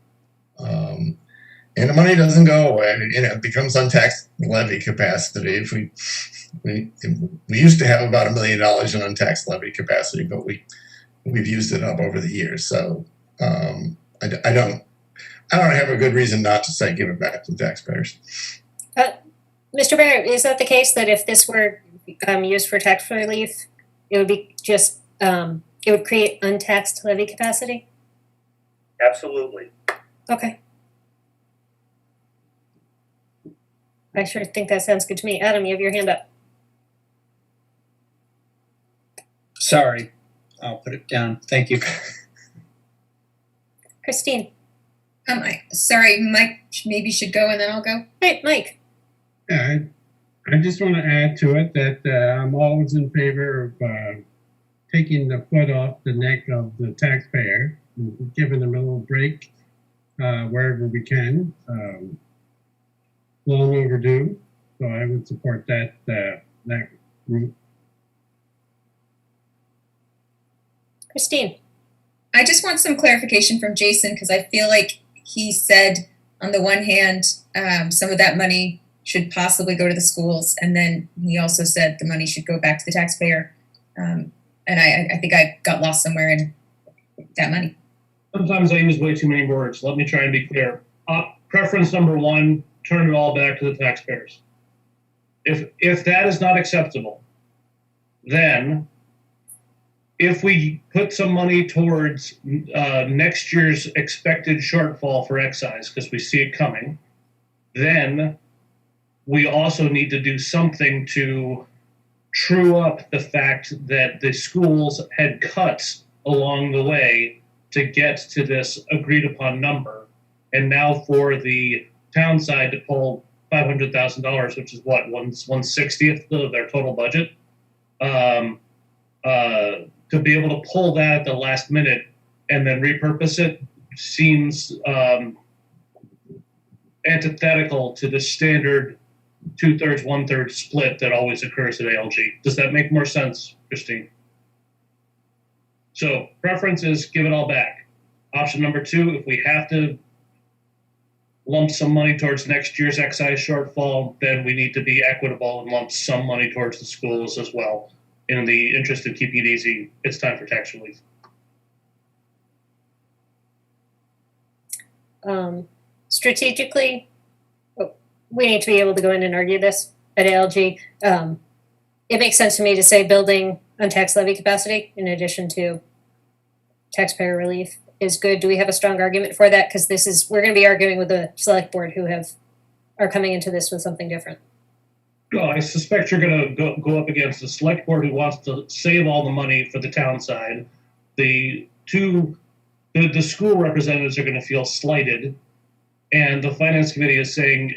And the money doesn't go away. It becomes untaxed levy capacity. If we used to have about $1 million in untaxed levy capacity, but we've used it up over the years. So I don't have a good reason not to say give it back to the taxpayers. Mr. Barrett, is that the case that if this were used for tax relief, it would be just it would create untaxed levy capacity? Absolutely. Okay. I sure think that sounds good to me. Adam, you have your hand up. Sorry, I'll put it down. Thank you. Christine? Sorry, Mike maybe should go and then I'll go. Hey, Mike. Yeah, I just want to add to it that I'm always in favor of taking the foot off the neck of the taxpayer, giving them a little break wherever we can. Long overdue, so I would support that route. Christine? I just want some clarification from Jason because I feel like he said, on the one hand, some of that money should possibly go to the schools, and then he also said the money should go back to the taxpayer. And I think I got lost somewhere in that money. Sometimes I use way too many words. Let me try and be clear. Preference number one, turn it all back to the taxpayers. If that is not acceptable, then if we put some money towards next year's expected shortfall for excise, because we see it coming, then we also need to do something to true up the fact that the schools had cuts along the way to get to this agreed upon number. And now for the town side to pull $500,000, which is what, 1/60th of their total budget, to be able to pull that at the last minute and then repurpose it seems antithetical to the standard 2/3, 1/3 split that always occurs at ALG. Does that make more sense, Christine? So preference is give it all back. Option number 2, if we have to lump some money towards next year's excise shortfall, then we need to be equitable and lump some money towards the schools as well. In the interest of keeping it easy, it's time for tax relief. Strategically, we need to be able to go in and argue this at ALG. It makes sense to me to say building untaxed levy capacity in addition to taxpayer relief is good. Do we have a strong argument for that? Because we're going to be arguing with the select board who are coming into this with something different. Well, I suspect you're going to go up against the select board who wants to save all the money for the town side. The school representatives are going to feel slighted, and the finance committee is saying,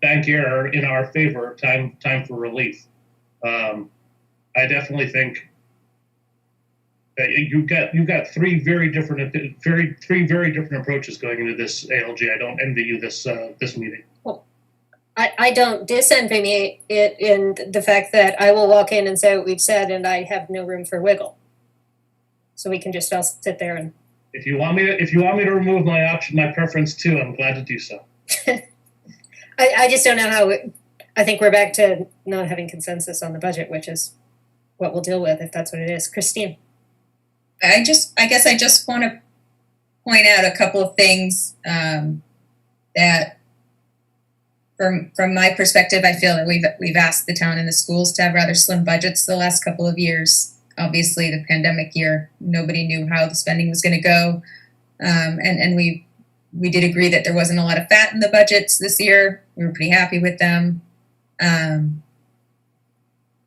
bank error in our favor. Time for relief. I definitely think that you've got three very different approaches going into this ALG. I don't envy you this meeting. Well, I don't disenvy it in the fact that I will walk in and say what we've said, and I have no room for wiggle. So we can just all sit there and. If you want me to remove my preference too, I'm glad to do so. I just don't know how. I think we're back to not having consensus on the budget, which is what we'll deal with if that's what it is. Christine. I guess I just want to point out a couple of things that, from my perspective, I feel that we've asked the town and the schools to have rather slim budgets the last couple of years. Obviously, the pandemic year, nobody knew how the spending was going to go, and we did agree that there wasn't a lot of fat in the budgets this year. We were pretty happy with them.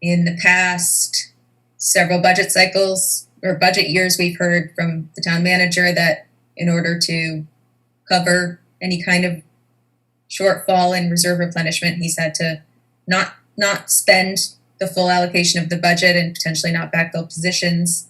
In the past several budget cycles or budget years, we've heard from the town manager that in order to cover any kind of shortfall in reserve replenishment, he's had to not spend the full allocation of the budget and potentially not backfill positions.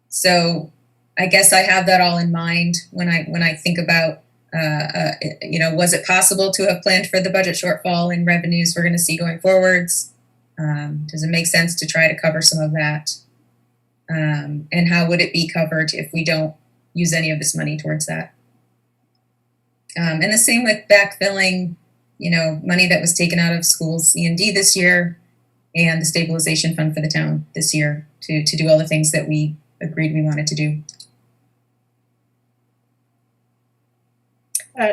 So I guess I have that all in mind when I think about, was it possible to have planned for the budget shortfall in revenues we're going to see going forwards? Does it make sense to try to cover some of that? And how would it be covered if we don't use any of this money towards that? And the same with backfilling, money that was taken out of schools C&D this year and the stabilization fund for the town this year to do all the things that we agreed we wanted to do.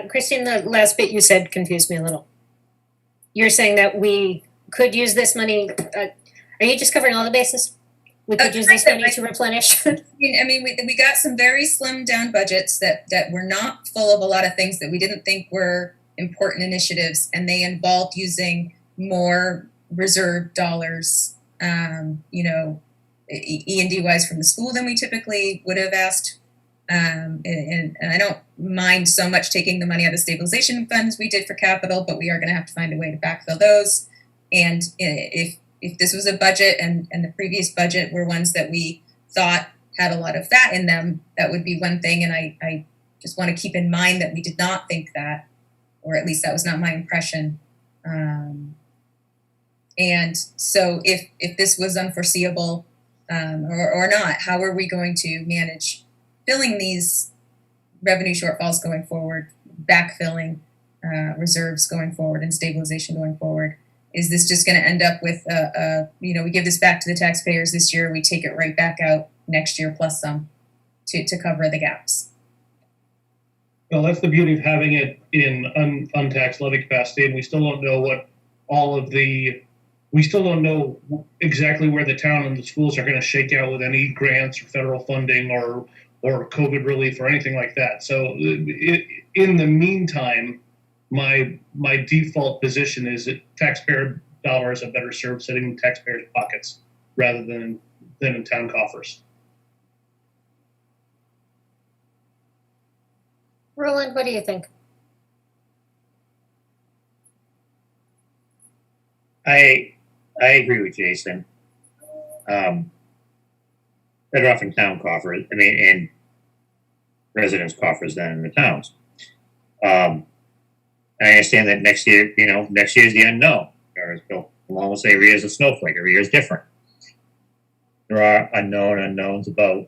Christine, the last bit you said confused me a little. You're saying that we could use this money. Are you just covering all the bases? We could use this money to replenish. We got some very slimmed down budgets that were not full of a lot of things that we didn't think were important initiatives, and they involved using more reserve dollars, E&D wise from the school than we typically would have asked. And I don't mind so much taking the money out of stabilization funds we did for capital, but we are going to have to find a way to backfill those. And if this was a budget and the previous budget were ones that we thought had a lot of fat in them, that would be one thing. And I just want to keep in mind that we did not think that, or at least that was not my impression. And so if this was unforeseeable or not, how are we going to manage filling these revenue shortfalls going forward, backfilling reserves going forward, and stabilization going forward? Is this just going to end up with, we give this back to the taxpayers this year, we take it right back out next year plus some to cover the gaps? Well, that's the beauty of having it in untaxed levy capacity, and we still don't know what all of the we still don't know exactly where the town and the schools are going to shake out with any grants or federal funding or COVID relief or anything like that. So in the meantime, my default position is that taxpayer dollars are better served sitting in taxpayers' pockets rather than in town coffers. Roland, what do you think? I agree with Jason. Better off in town coffers. I mean, in residents' coffers than in the towns. I understand that next year, next year is the unknown. Or as Bill Malone will say, every year is a snowflake. Every year is different. There are unknowns about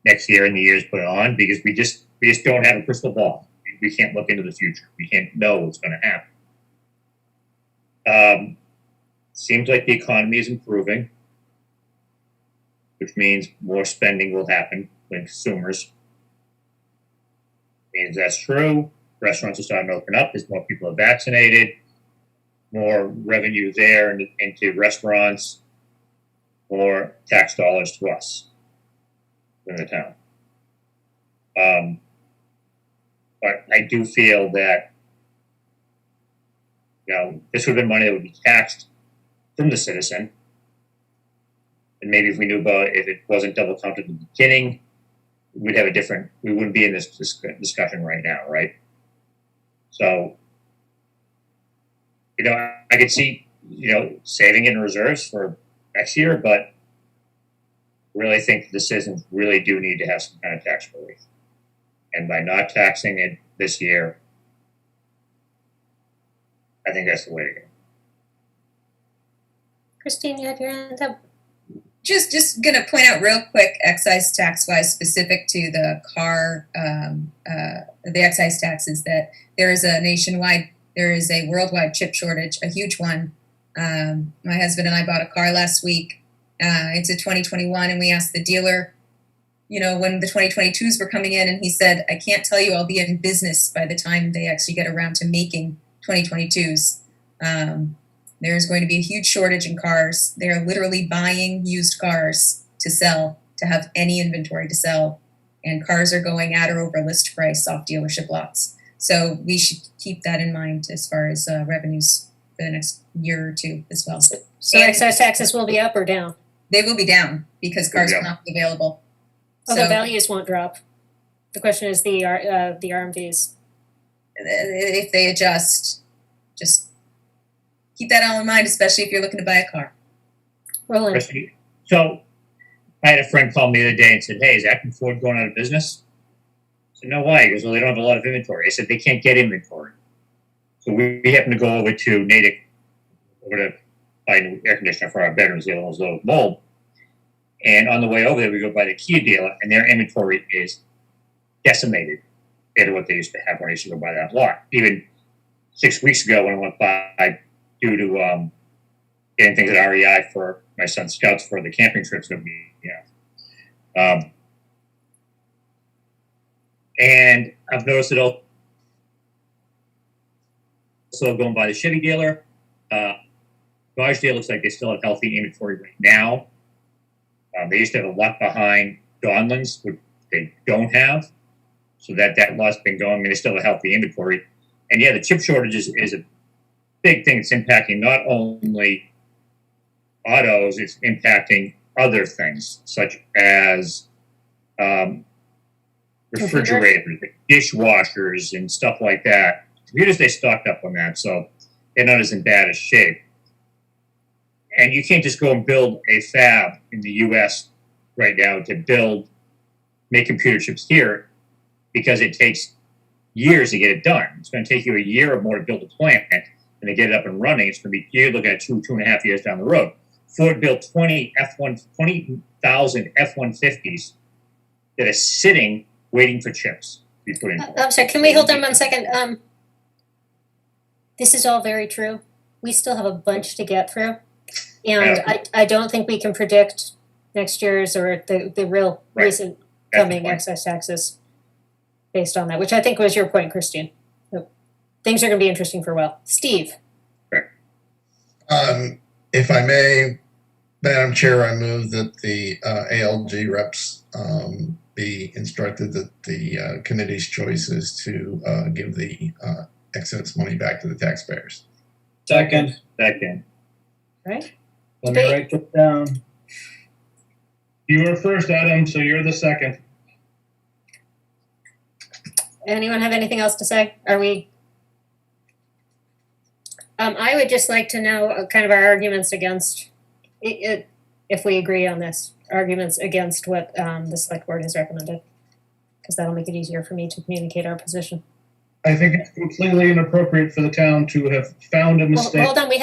next year and the years put on because we just don't have a crystal ball. We can't look into the future. We can't know what's going to happen. Seems like the economy is improving, which means more spending will happen with consumers. Means that's true. Restaurants are starting to open up as more people are vaccinated. More revenue there into restaurants. More tax dollars to us in the town. But I do feel that this would have been money that would be taxed from the citizen. And maybe if we knew about it, if it wasn't double counted in the beginning, we wouldn't be in this discussion right now, right? So, I could see, saving in reserves for next year, but really think the citizens really do need to have some kind of tax relief. And by not taxing it this year, I think that's the way to go. Christine, you had your hand up. Just gonna point out real quick, excise tax wise, specific to the car, the excise taxes, that there is a worldwide chip shortage, a huge one. My husband and I bought a car last week. It's a 2021, and we asked the dealer, when the 2022s were coming in, and he said, I can't tell you I'll be in business by the time they actually get around to making 2022s. There's going to be a huge shortage in cars. They are literally buying used cars to sell, to have any inventory to sell. And cars are going at or over list price off dealership lots. So we should keep that in mind as far as revenues for the next year or two as well. So excise taxes will be up or down? They will be down because cars will not be available. Oh, the values won't drop. The question is the RMVs. If they adjust, just keep that all in mind, especially if you're looking to buy a car. Roland. So I had a friend call me the other day and said, hey, is Acton Ford going out of business? I said, no, why? He goes, well, they don't have a lot of inventory. I said, they can't get inventory. So we happened to go over to Natick. We're going to buy a new air conditioner for our bedrooms. The other one's a little mold. And on the way over there, we go by the Kia dealer, and their inventory is decimated compared to what they used to have when I used to go by that lot. Even 6 weeks ago when I went by, due to getting things at REI for my son's scouts for the camping trips that we have. And I've noticed it also going by the Chevy dealer. Dodge dealer looks like they still have healthy inventory right now. They used to have a lot behind Donlands, which they don't have. So that lot's been going. I mean, they still have a healthy inventory. And yeah, the chip shortage is a big thing. It's impacting not only autos, it's impacting other things, such as refrigerators, dishwashers, and stuff like that. Computers, they stocked up on that, so they're not as in bad a shape. And you can't just go and build a fab in the U.S. right now to make computer chips here, because it takes years to get it done. It's going to take you a year or more to build a plant, and to get it up and running, it's going to be, you're looking at 2.5 years down the road. Ford built 20,000 F-150s that are sitting waiting for chips to be put in. I'm sorry, can we hold on 1 second? This is all very true. We still have a bunch to get through. And I don't think we can predict next year's or the real recent coming excise taxes based on that, which I think was your point, Christine. So things are going to be interesting for a while. Steve. If I may, Madam Chair, I move that the ALG reps be instructed that the committee's choice is to give the excess money back to the taxpayers. Second. Second. Right? Let me write this down. You were first, Adam, so you're the second. Anyone have anything else to say? Are we? I would just like to know kind of our arguments against it, if we agree on this, arguments against what the select board has recommended, because that'll make it easier for me to communicate our position. I think it's completely inappropriate for the town to have found a mistake. Hold on, we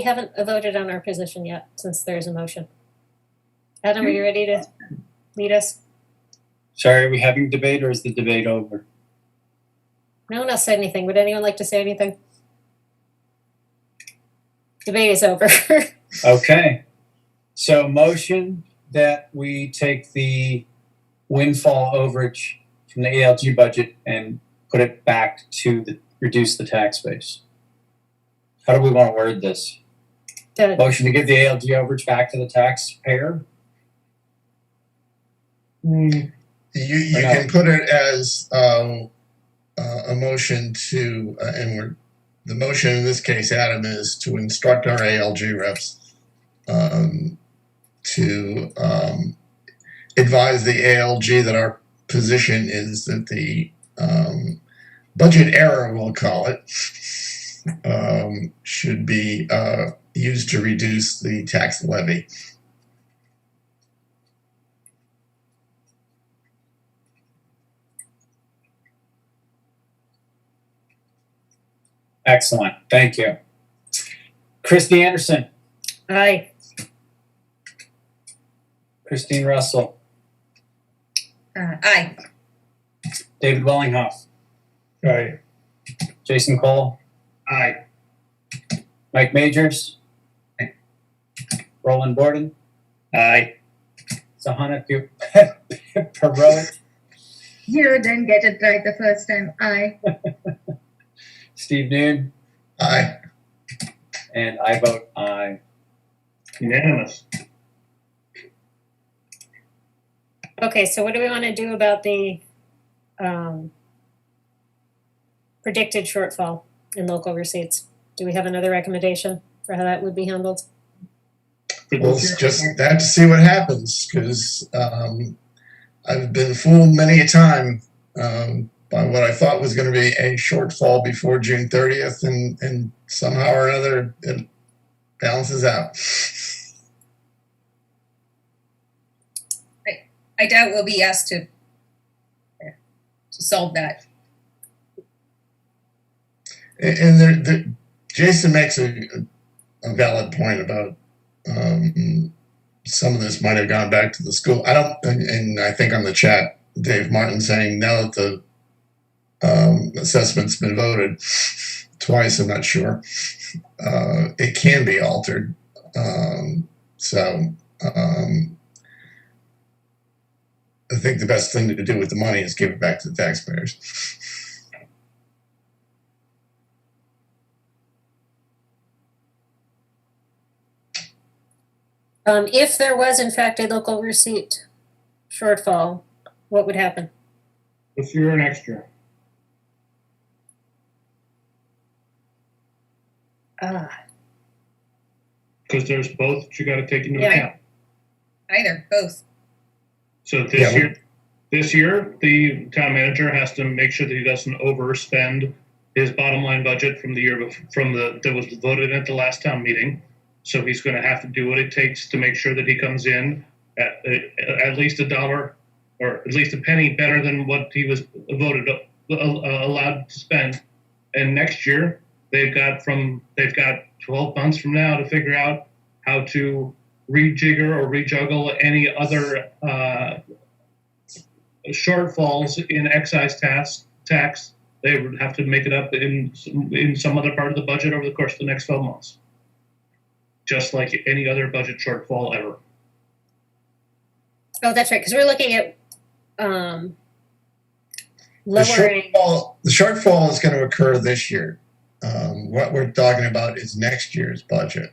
haven't voted on our position yet, since there's a motion. Adam, are you ready to lead us? Sorry, are we having debate or is the debate over? No one else said anything. Would anyone like to say anything? Debate is over. Okay. So motion that we take the windfall overage from the ALG budget and put it back to reduce the tax base. How do we want to word this? Motion to give the ALG overage back to the taxpayer? You can put it as a motion to, the motion in this case, Adam, is to instruct our ALG reps to advise the ALG that our position is that the budget error, we'll call it, should be used to reduce the tax levy. Excellent. Thank you. Christy Anderson. Aye. Christine Russell. Aye. David Wellinghoff. Aye. Jason Cole. Aye. Mike Majors. Roland Borden. Aye. Sahana Perot. You didn't get it right the first time. Aye. Steve Noon. Aye. And I vote aye. Unanimous. Okay, so what do we want to do about the predicted shortfall in local receipts? Do we have another recommendation for how that would be handled? We'll just have to see what happens, because I've been fooled many a time by what I thought was going to be a shortfall before June 30th, and somehow or another it balances out. I doubt we'll be asked to solve that. And Jason makes a valid point about some of this might have gone back to the school. I don't, and I think on the chat, Dave Martin saying now that the assessment's been voted twice, I'm not sure. It can be altered. I think the best thing to do with the money is give it back to the taxpayers. If there was in fact a local receipt shortfall, what would happen? This year or next year? Because there's both that you got to take into account. Either, both. So this year, the town manager has to make sure that he doesn't overspend his bottom line budget from the year that was voted at the last town meeting. So he's going to have to do what it takes to make sure that he comes in at least $1 or at least a penny better than what he was voted allowed to spend. And next year they've got 12 months from now to figure out how to rejigger or rejuggle any other shortfalls in excise tax. They would have to make it up in some other part of the budget over the course of the next 12 months. Just like any other budget shortfall ever. Oh, that's right, because we're looking at lowering. The shortfall is going to occur this year. What we're talking about is next year's budget.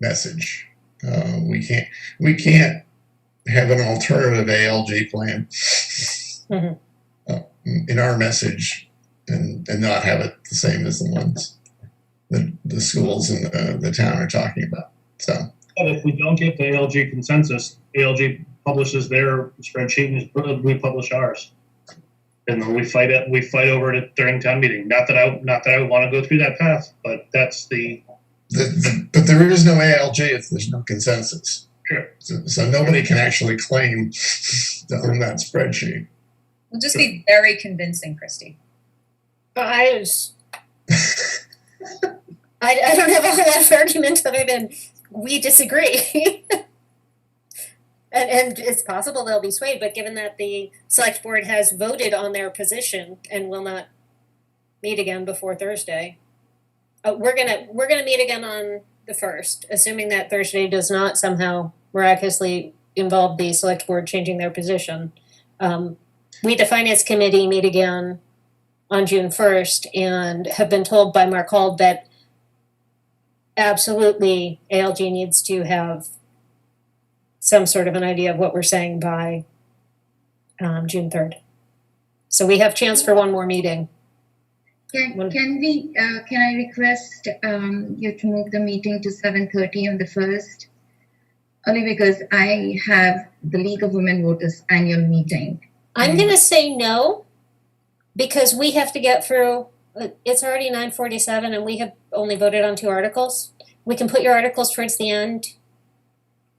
message. We can't have an alternative ALG plan in our message and not have it the same as the ones that the schools and the town are talking about. So, but if we don't get the ALG consensus, ALG publishes their spreadsheet and we publish ours. And then we fight over it during town meeting. Not that I want to go through that path, but that's but there is no ALG if there's no consensus. Sure. So nobody can actually claim to own that spreadsheet. We'll just be very convincing, Christy. I don't have a whole lot of argument other than we disagree. And it's possible they'll be swayed, but given that the select board has voted on their position and will not meet again before Thursday, we're gonna meet again on the 1st, assuming that Thursday does not somehow miraculously involve the select board changing their position. We, the finance committee, meet again on June 1st and have been told by Mark Hall that absolutely ALG needs to have some sort of an idea of what we're saying by June 3rd. So we have chance for one more meeting. Can I request you to move the meeting to 7:30 on the 1st? Only because I have the League of Women Voters annual meeting. I'm going to say no, because we have to get through, it's already 9:47 and we have only voted on 2 articles. We can put your articles towards the end.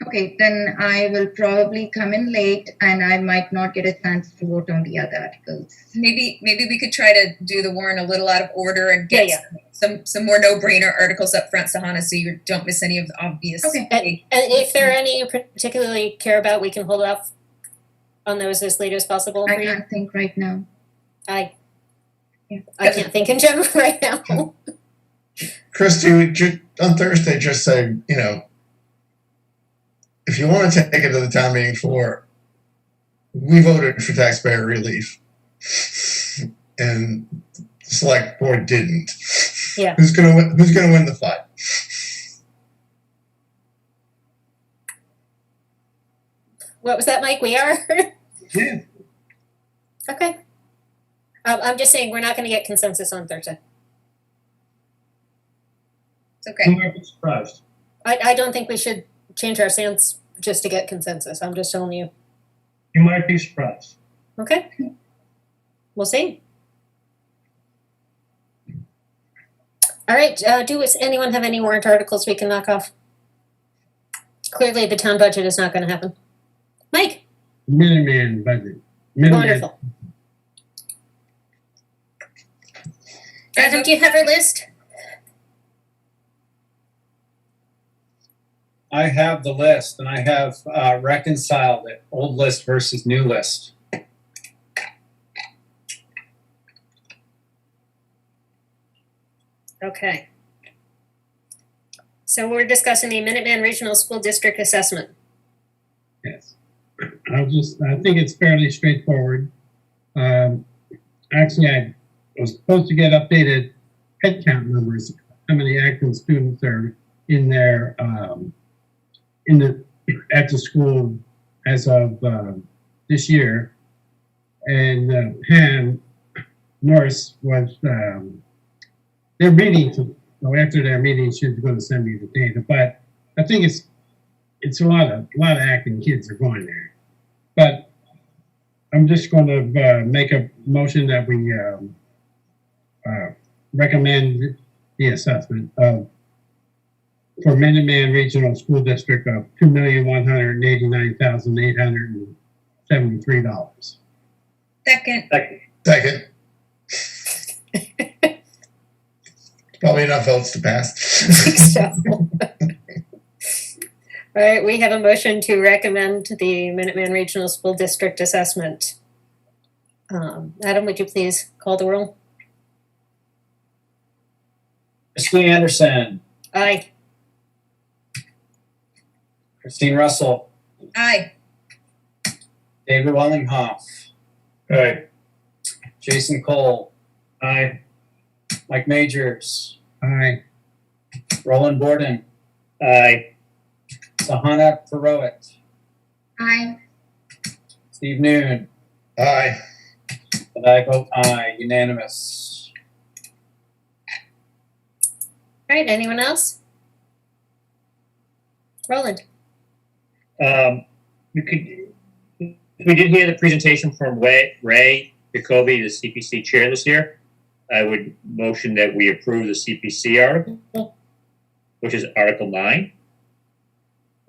Okay, then I will probably come in late and I might not get a chance to vote on the other articles. Maybe we could try to do the warrant a little out of order and get some more no-brainer articles up front, Sahana, so you don't miss any of the obvious. Okay. And if there are any you particularly care about, we can hold off on those as late as possible. I can't think right now. I can't think in general right now. Christy, on Thursday, just say, if you want to take it to the town meeting floor, we voted for taxpayer relief, and the select board didn't. Yeah. Who's gonna win the fight? What was that, Mike? We are? Yeah. Okay. I'm just saying we're not going to get consensus on Thursday. It's okay. You might be surprised. I don't think we should change our stance just to get consensus. I'm just telling you. You might be surprised. Okay. We'll see. All right. Does anyone have any warrant articles we can knock off? Clearly, the town budget is not going to happen. Mike. Minuteman budget. Minuteman. Wonderful. Adam, do you have our list? I have the list, and I have reconciled it, old list versus new list. Okay. So we're discussing the Minuteman Regional School District Assessment. Yes. I think it's fairly straightforward. Actually, I was supposed to get updated headcount numbers, how many Acton students are in there, at the school as of this year. And Han Norris was, their meeting, after their meeting, she was going to send me the data, but I think it's a lot of Acton kids are going there. But I'm just going to make a motion that we recommend the assessment of for Minuteman Regional School District of $2,189,873. Second. Probably enough votes to pass. So. All right, we have a motion to recommend the Minuteman Regional School District Assessment. Adam, would you please call the roll? Christine Anderson. Aye. Christine Russell. Aye. David Wellinghoff. Aye. Jason Cole. Aye. Mike Majors. Aye. Roland Borden. Aye. Sahana Perowit, Aye. Steve Noon, Aye. and I vote aye, unanimous. All right, anyone else? Roland? We did hear the presentation from Ray Jacoby, the CPC chair this year. I would motion that we approve the CPC article, which is Article 9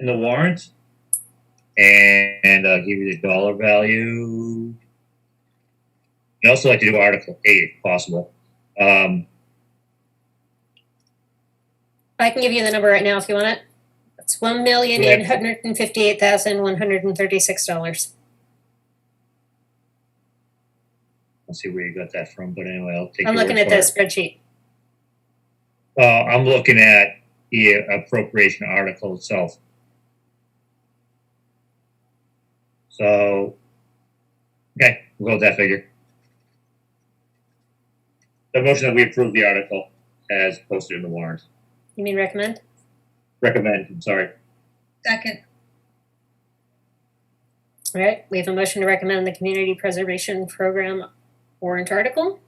in the warrant. And I'll give you the dollar value. I'd also like to do Article 8 if possible. I can give you the number right now if you want it. It's $1,858,136. Let's see where you got that from, but anyway, I'll take I'm your looking word at for the it. spreadsheet. I'm looking at the appropriation article itself. So, okay, we'll go with that figure. The motion that we approve the article as posted in the warrant. You mean recommend? Recommend, I'm sorry. Second. All right, we have a motion to recommend the Community Preservation Program warrant article.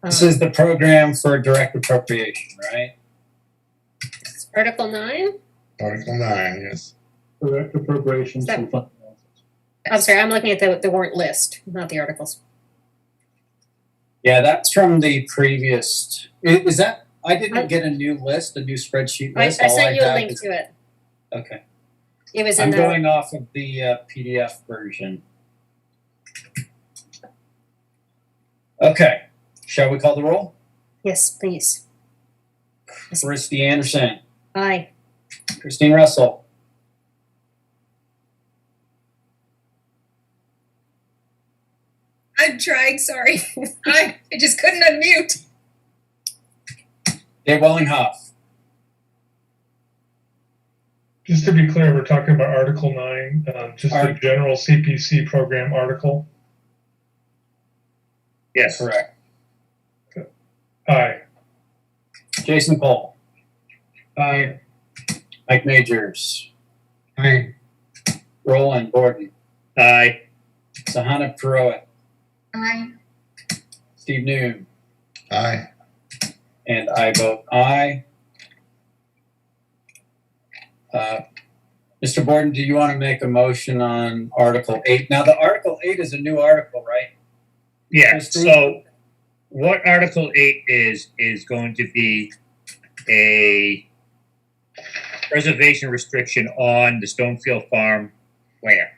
This is the program for direct appropriation, right? It's Article 9. Article 9, yes. Direct appropriations Is that- from fund balances. I'm sorry, I'm looking at the warrant list, not the articles. Yeah, that's from the previous. Is that? I didn't get a new list, a new spreadsheet I list. All sent you a have link is- to it. Okay. It was in I'm the. going off of the PDF version. Okay. Shall we call the roll? Yes, please. Christy Anderson, Aye. Christine Russell, I'm trying, sorry. I just couldn't unmute. Dave Wellinghoff, Just to be clear, we're talking about Article 9, just the Art- general CPC program article. Yes. correct. Aye. Jason Cole, Aye. Mike Majors, Aye. Roland Gordon, Aye. Sahana Perowit, Aye. Steve Noon, Aye. and I vote aye. Mr. Borden, do you want to make a motion on Article 8? Now, the Article 8 is a new article, right? Yeah, Christine? so what Article 8 is going to be a preservation restriction on the Stonefield Farm land.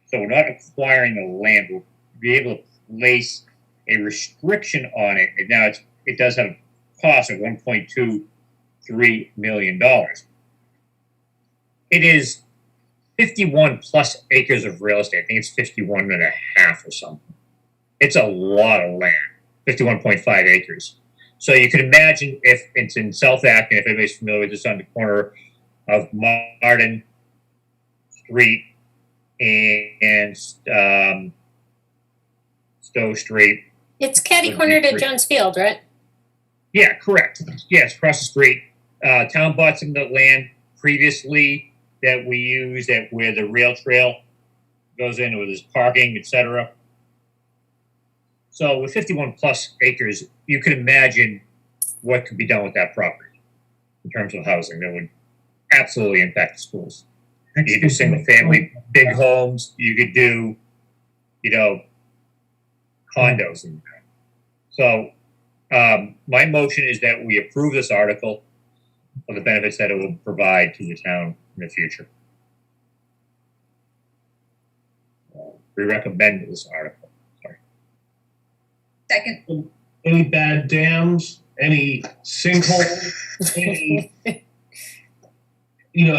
So we're not acquiring the land, we'll be able to place a restriction on it. And now it does have a cost of $1.23 million. It is 51 plus acres of real estate. I think it's 51 and a half or something. It's a lot of land, 51.5 acres. So you can imagine if it's in South Acton, if anybody's familiar with this, on the corner of Martin Street and Stowe Street. It's catty Would be corner to great. Jones Field, right? Yeah, correct. Yes, across the street. Town bought some of the land previously that we use at where the rail trail goes in with its parking, etc. So with 51 plus acres, you can imagine what could be done with that property in terms of housing that would absolutely impact the schools. You could do single family, big homes. You could do, condos. And so my motion is that we approve this article for the benefits that it will provide to the town in the future. We recommend this article. Sorry. Second. Any bad dams? Any sinkholes? Any,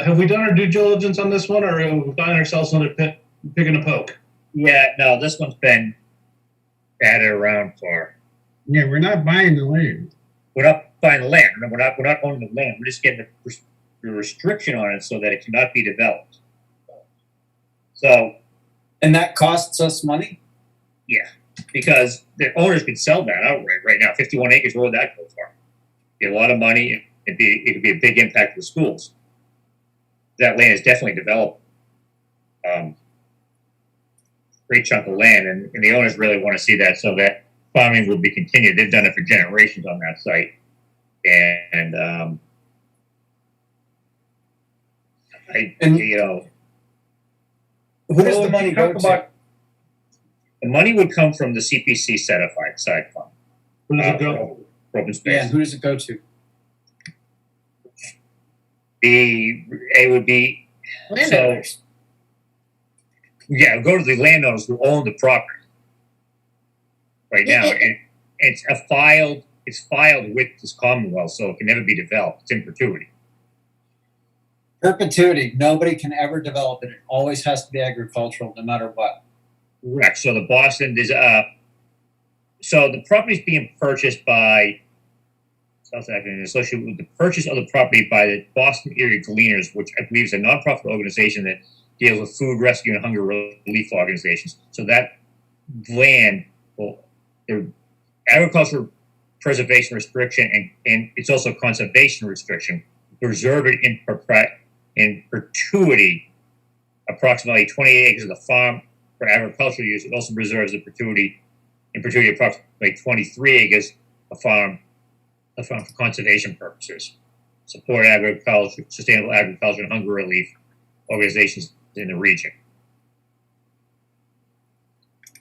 have we done our due diligence on this one, or have we find ourselves in a pit, picking a poke? Yeah, no, this one's been batted around for. Yeah, we're not buying the land. We're not buying the land. We're not owning the land. We're just getting a restriction on it so that it cannot be developed. So, And that costs us money? yeah, because the owners could sell that outright right now. 51 acres, what would that go for? Get a lot of money. It could be a big impact to the schools. that land is definitely developed. Great chunk of land, and the owners really want to see that so that farming will be continued. They've done it for generations on that site, and you know, Who does the money go to? the money would come from the CPC set-aside side fund. Where does it go? Open space. Yeah, and who does it go to? It would be Landowners. yeah, go to the landowners who own the property right now, and it's filed with this Commonwealth, so it can never be developed. It's in perpetuity. Perpetuity. Nobody can ever develop it. It always has to be agricultural, no matter what. Correct. So the Boston is so the property is being purchased by South Acton, associated with the purchase of the property by the Boston Area Gleaners, which I believe is a nonprofit organization that deals with food rescue and hunger relief organizations. So that land, well, the agricultural preservation restriction and it's also conservation restriction, preserve it in perpetuity, approximately 28 acres of the farm for agricultural use. It also preserves in perpetuity approximately 23 acres of farm for conservation purposes. Support agriculture, sustainable agriculture and hunger relief organizations in the region.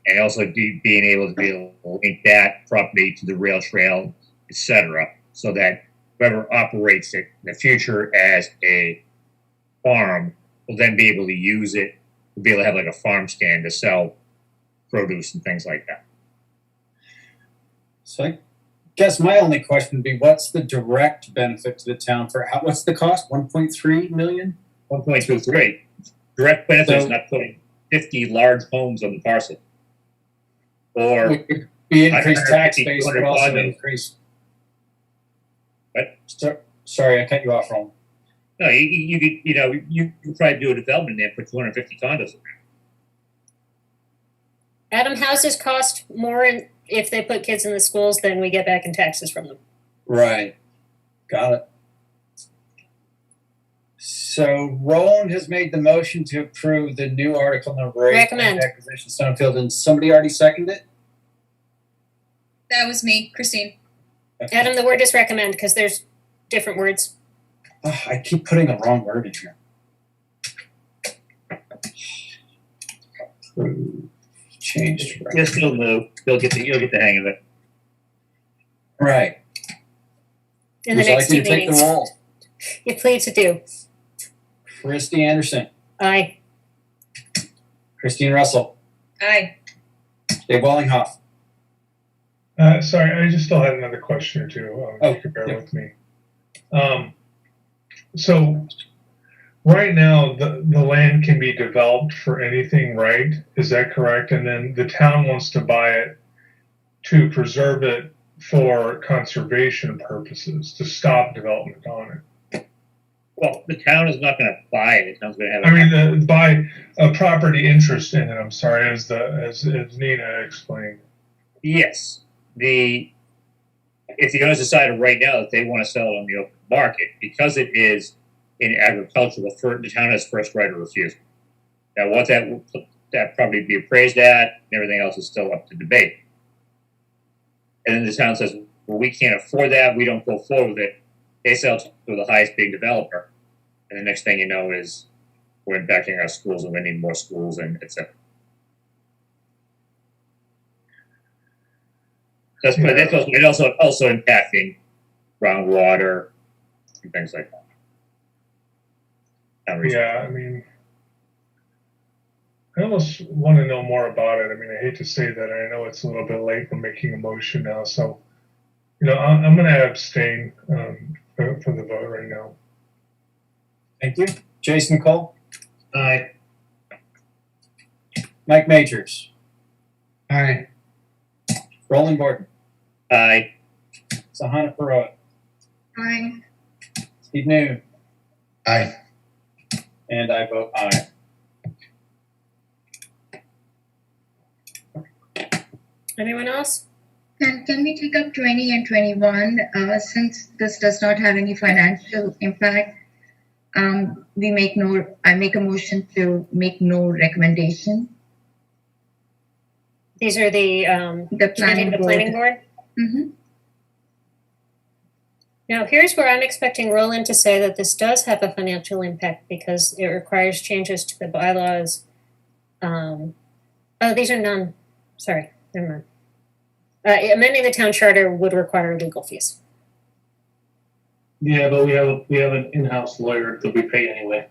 And also being able to link that property to the rail trail, etc., so that whoever operates it in the future as a farm will then be able to use it, will be able to have like a farm stand to sell produce and things like that. So I guess my only question would be, what's the direct benefit to the town for what's the cost? 1.3 million? 1.23. Direct benefit is not putting 50 large homes on the parcel. Or would be increased tax base, but also condos. increased. What? Sorry, I cut you off wrong. No, you could probably do a development there, put 250 condos in there. Adam, houses cost more if they put kids in the schools than we get back in taxes from them. Right. Got it. So Roland has made the motion to approve the new article number 8. Recommend. Acquisition Stonefield, and somebody already seconded it? That was me, Christine. Adam, the word is recommend because there's different words. Oh, I keep putting the wrong word in here. Approve. Changed. You'll still move. You'll get the hang of it. Right. In the Would you next like me two to take the meetings. roll? You plead to do. Christy Anderson, Aye. Christine Russell, Aye. Dave Wellinghoff. Sorry, I just still had another question or two. If you could bear with me. So right now, the land can be developed for anything, right? Is that correct? And then the town wants to buy it to preserve it for conservation purposes, to stop development on it. Well, the town is not going to buy it. The town's going to have. I mean, buy a property interest in it. I'm sorry, as Nina explained. Yes, if the owners decided right now that they want to sell it on the open market, because it is in agriculture, the town has first right of refusal. Now, what that property be appraised at, and everything else is still up to debate. And then the town says, well, we can't afford that. We don't go forward with it. They sell to the highest big developer. And the next thing you know is we're impacting our schools and we need more schools and et cetera. But that's also impacting groundwater and things like that. Yeah, I mean, I almost want to know more about it. I mean, I hate to say that. I know it's a little bit late for making a motion now. So, I'm going to abstain for the vote right now. Thank you. Jason Cole, Aye. Mike Majors, Aye. Roland Gordon, Aye. Sahana Perot, Aye. Steve Noon, Aye. and I vote aye. Anyone else? Can we take up 20 and 21? Since this does not have any financial impact, I make a motion to make no recommendation. These are the changing the planning board. Mhm. Now, here's where I'm expecting Roland to say that this does have a financial impact because it requires changes to the bylaws. These are sorry, never mind. Amending the town charter would require legal fees. Yeah, but we have an in-house lawyer that we pay anyway.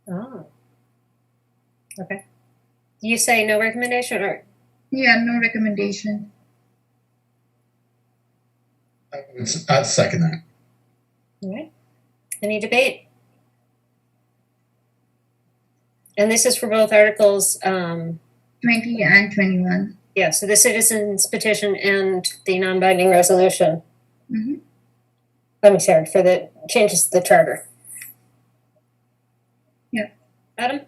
Oh. Okay. You say no recommendation or? Yeah, no recommendation. I'd second that. All right. Any debate? And this is for both articles. 20 and 21. Yeah, so the citizens petition and the non-binding resolution. Mhm. I'm sorry, for the changes to the charter. Yeah. Adam?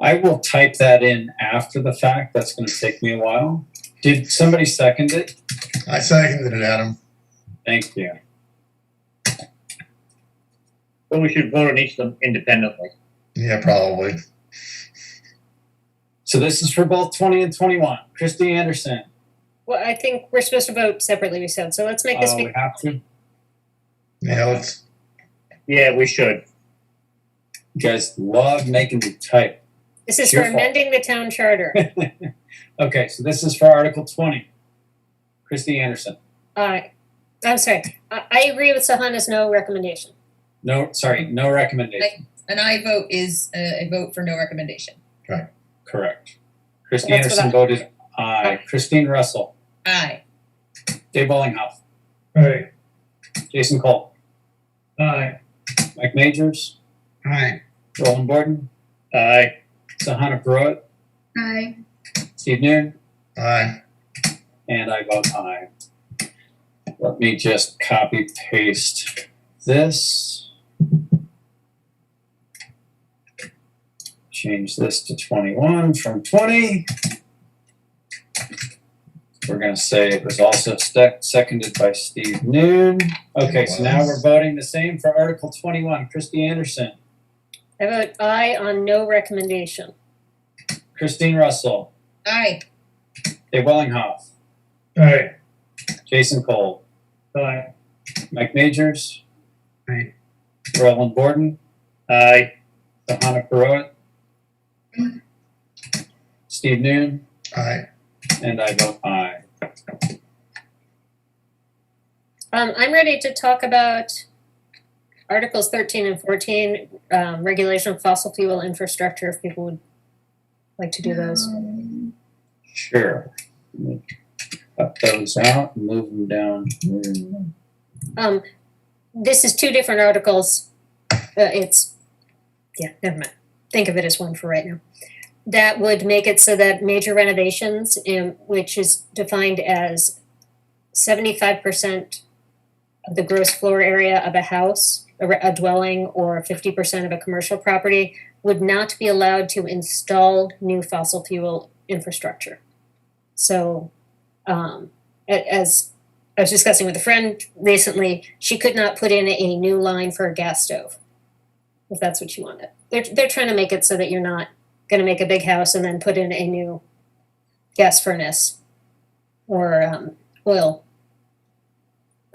I will type that in after the fact. That's going to take me a while. Did somebody second it? I seconded it, Adam. Thank you. But we should vote on each of them independently. Yeah, probably. So this is for both 20 and 21. Christy Anderson. Well, I think we're supposed to vote separately, we said. So let's make this We have to. Yeah, let's. Yeah, we should. You guys love making me type. This is It's for your fault. amending the town charter. Okay, so this is for Article 20. Christy Anderson. I'm sorry. I agree with Sahana's no recommendation. No recommendation. An I vote is a vote for no recommendation. Correct. Christy That's what Anderson voted aye. Christine Russell. Aye. Dave Bollinghoff. Aye. Jason Cole. Aye. Mike Majors. Aye. Roland Borden. Aye. Sahana Pruitt. Aye. Steve Noon. Aye. And I vote aye. Let me just copy paste this. Change this to 21 from 20. We're going to say it was also seconded by Steve Noon. Okay, so now we're voting the same for Article 21. Christy Anderson. I vote aye on no recommendation. Christine Russell. Aye. Dave Wellinghoff. Aye. Jason Cole. Aye. Mike Majors. Aye. Roland Borden. Aye. Sahana Pruitt. Steve Noon. Aye. And I vote aye. I'm ready to talk about Articles 13 and 14, regulation of fossil fuel infrastructure, if people would like to do those. Sure. Let me cut those out and move them down here. This is two different articles. Never mind. Think of it as one for right now. That would make it so that major renovations, which is defined as 75% of the gross floor area of a house, a dwelling, or 50% of a commercial property, would not be allowed to install new fossil fuel infrastructure. So, as I was discussing with a friend recently, she could not put in a new line for a gas stove, if that's what she wanted. They're trying to make it so that you're not going to make a big house and then put in a new gas furnace or oil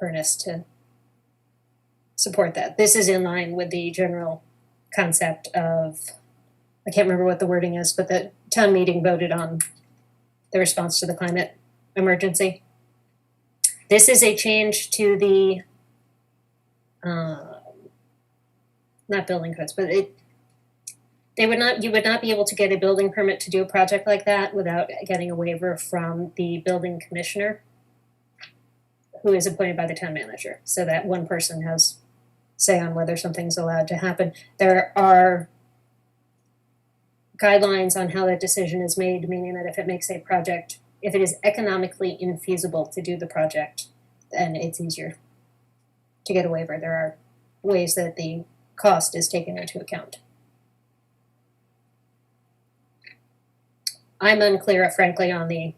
furnace to support that. This is in line with the general concept of, I can't remember what the wording is, but the town meeting voted on the response to the climate emergency. This is a change to the, not building codes, but you would not be able to get a building permit to do a project like that without getting a waiver from the building commissioner, who is appointed by the town manager. So that one person has say on whether something's allowed to happen. There are guidelines on how that decision is made, meaning that if it is economically infeasible to do the project, then it's easier to get a waiver. There are ways that the cost is taken into account. I'm unclear, frankly, on the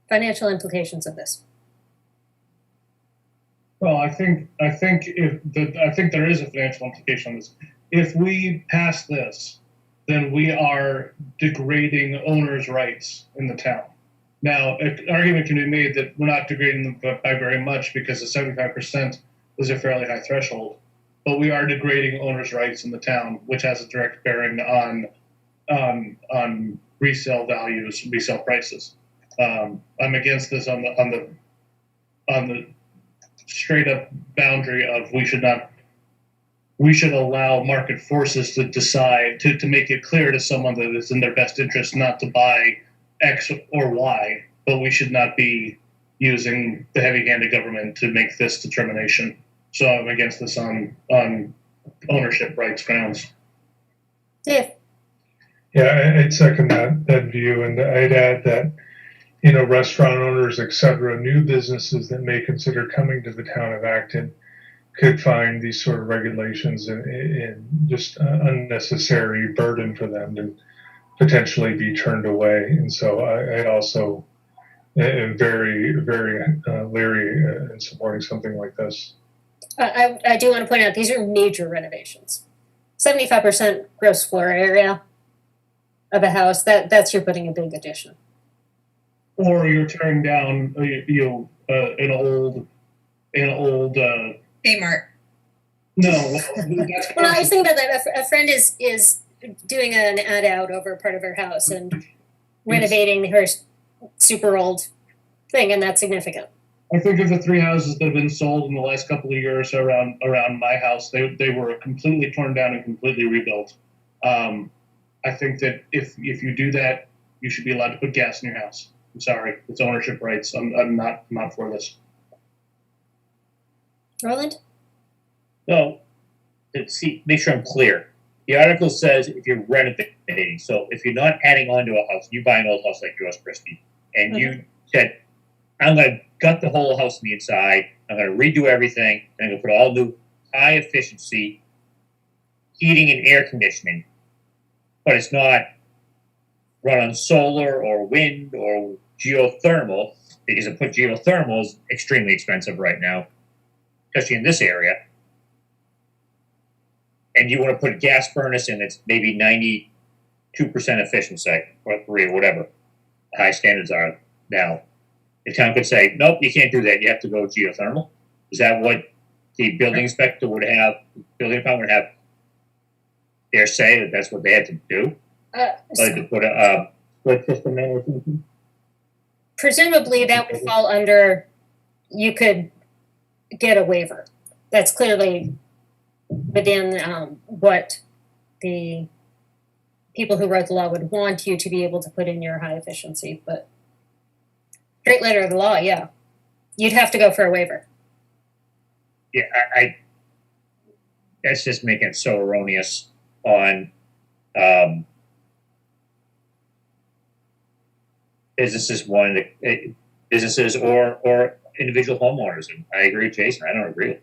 financial implications of this. Well, I think there is a financial implication on this. If we pass this, then we are degrading owners' rights in the town. Now, an argument can be made that we're not degrading them by very much because the 75% is a fairly high threshold, but we are degrading owners' rights in the town, which has a direct bearing on resale values, resale prices. I'm against this on the straight up boundary of we should allow market forces to decide to make it clear to someone that it's in their best interest not to buy X or Y, but we should not be using the heavy-handed government to make this determination. So I'm against this on ownership rights grounds. Dave. Yeah, I'd second that view, and I'd add that, restaurant owners, et cetera, new businesses that may consider coming to the town of Acton could find these sort of regulations in just unnecessary burden for them and potentially be turned away. And so I also am very, very leery in supporting something like this. I do want to point out these are major renovations. 75% gross floor area of a house, that's you're putting a big addition. Or you're tearing down an old Kmart. No. Well, I was thinking about that. A friend is doing an ad out over part of her house and renovating her super old thing, and that's significant. I think of the 3 houses that have been sold in the last couple of years around my house, they were completely torn down and completely rebuilt. I think that if you do that, you should be allowed to put gas in your house. I'm sorry, it's ownership rights. I'm not for this. Roland? So, make sure I'm clear. The article says if you're renovating, so if you're not adding on to a house, you buy an old house like yours, Christy, and you said, I'm going to gut the whole house on the inside, I'm going to redo everything, and I'm going to put all new high efficiency heating and air conditioning, but it's not run on solar or wind or geothermal, because to put geothermal is extremely expensive right now, especially in this area. And you want to put a gas furnace in that's maybe 92% efficiency, or 3, or whatever the high standards are now. The town could say, nope, you can't do that. You have to go geothermal. Is that what the building inspector would have, building department would have their say that that's what they had to do? Like to put a split system in or something? Presumably that would fall under, you could get a waiver. That's clearly within what the people who wrote the law would want you to be able to put in your high efficiency, but straight letter of the law, yeah. You'd have to go for a waiver. Yeah, I that's just making it so erroneous on businesses businesses or individual homeowners. And I agree with Jason. I don't agree with it.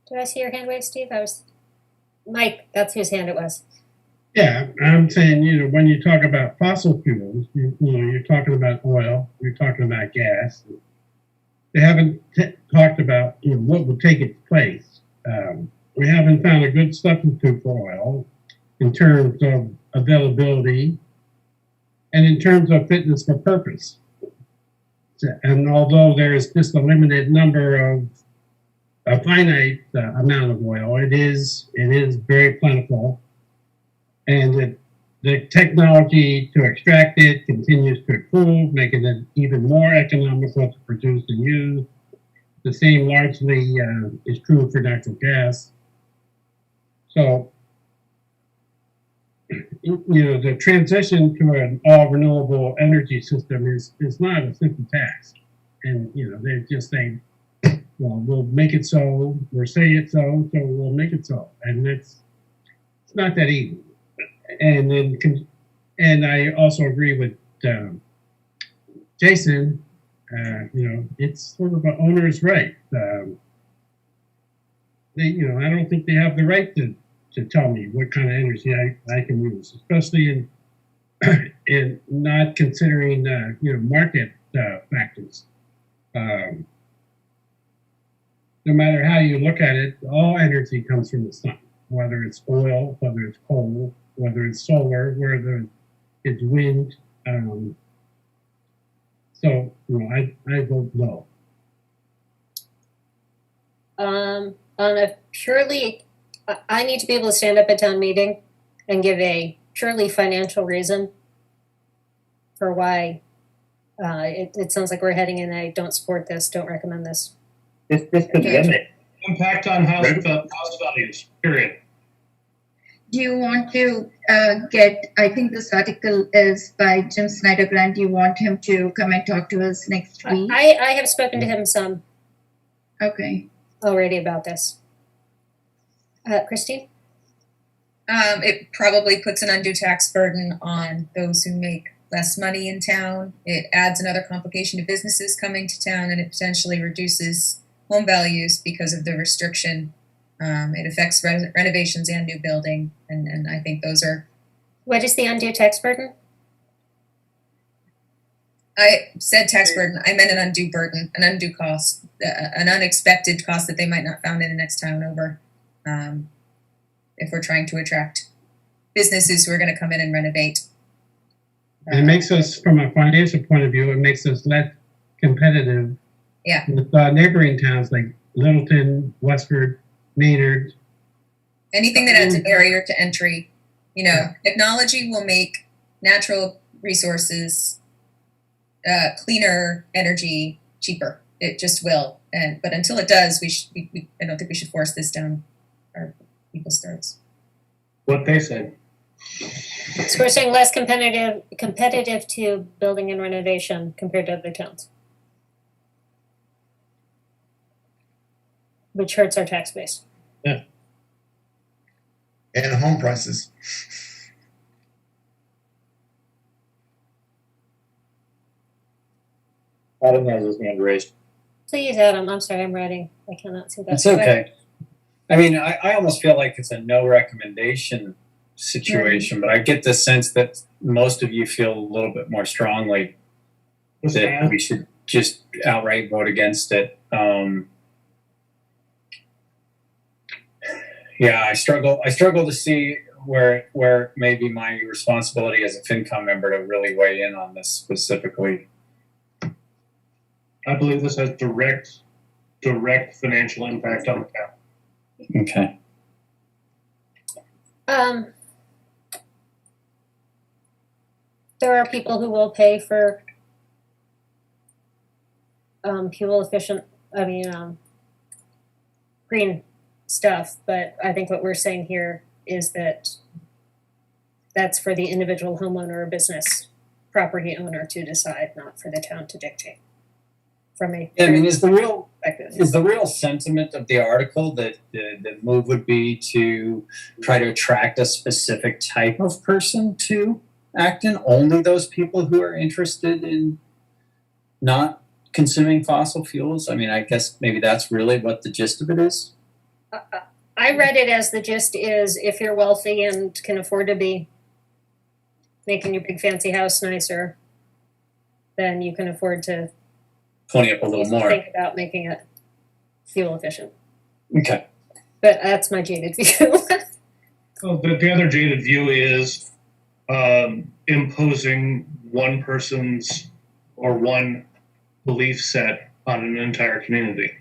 Did I see your hand wave, Steve? Mike, that's whose hand it was. Yeah, I'm saying, when you talk about fossil fuels, you're talking about oil, you're talking about gas. They haven't talked about what will take its place. We haven't found a good substitute for oil in terms of availability and in terms of fitness for purpose. And although there is just a limited number of a finite amount of oil, it is very plentiful, and the technology to extract it continues to improve, making it even more economical to produce and use. The same largely is true for natural gas. So, the transition to an all renewable energy system is not a simple task. And, they're just saying, well, we'll make it so, or say it so we'll make it so. And it's not that easy. And I also agree with Jason, it's sort of an owner's right. I don't think they have the right to tell me what kind of energy I can use, especially and not considering market factors. No matter how you look at it, all energy comes from the sun, whether it's oil, whether it's coal, whether it's solar, whether it's wind. So I vote no. On a purely, I need to be able to stand up at town meeting and give a purely financial reason for why it sounds like we're heading in a don't support this, don't recommend this. This could limit. Impact on house values, period. Do you want to get, I think this article is by Jim Snyder Grant. Do you want him to come and talk to us next week? I have spoken to him some Okay. already about this. Christine? It probably puts an undue tax burden on those who make less money in town. It adds another complication to businesses coming to town, and it potentially reduces home values because of the restriction. It affects renovations and new building, and I think those are. What is the undue tax burden? I said tax burden. I meant an undue burden, an undue cost, an unexpected cost that they might not found in the next town over. If we're trying to attract businesses who are going to come in and renovate. And it makes us, from a financial point of view, it makes us less competitive with neighboring towns like Littleton, Westford, Maynard. Anything that adds a barrier to entry. Technology will make natural resources, cleaner energy cheaper. It just will. But until it does, I don't think we should force this down our people's throats. What they said. So we're saying less competitive to building and renovation compared to other towns, which hurts our tax base. Yeah. And home prices. Adam has his hand raised. Please, Adam. I'm sorry, I'm writing. I cannot see that. That's okay. I mean, I almost feel like it's a no recommendation situation, but I get the sense that most of you feel a little bit more strongly that we should just outright vote against it. I struggle to see where maybe my responsibility as a FinCom member to really weigh in on this specifically. I believe this has direct financial impact on the town. Okay. There are people who will pay for fuel efficient, green stuff, but I think what we're saying here is that that's for the individual homeowner or business property owner to decide, not for the town to dictate. Is the real sentiment of the article that the move would be to try to attract a specific type of person to Acton? Only those people who are interested in not consuming fossil fuels? I mean, I guess maybe that's really what the gist of it is. I read it as the gist is if you're wealthy and can afford to be making your big fancy house nicer, then you can afford to pony up a little more. Think about making it fuel efficient. Okay. But that's my jaded view. Well, the other jaded view is imposing one person's or one belief set on an entire community.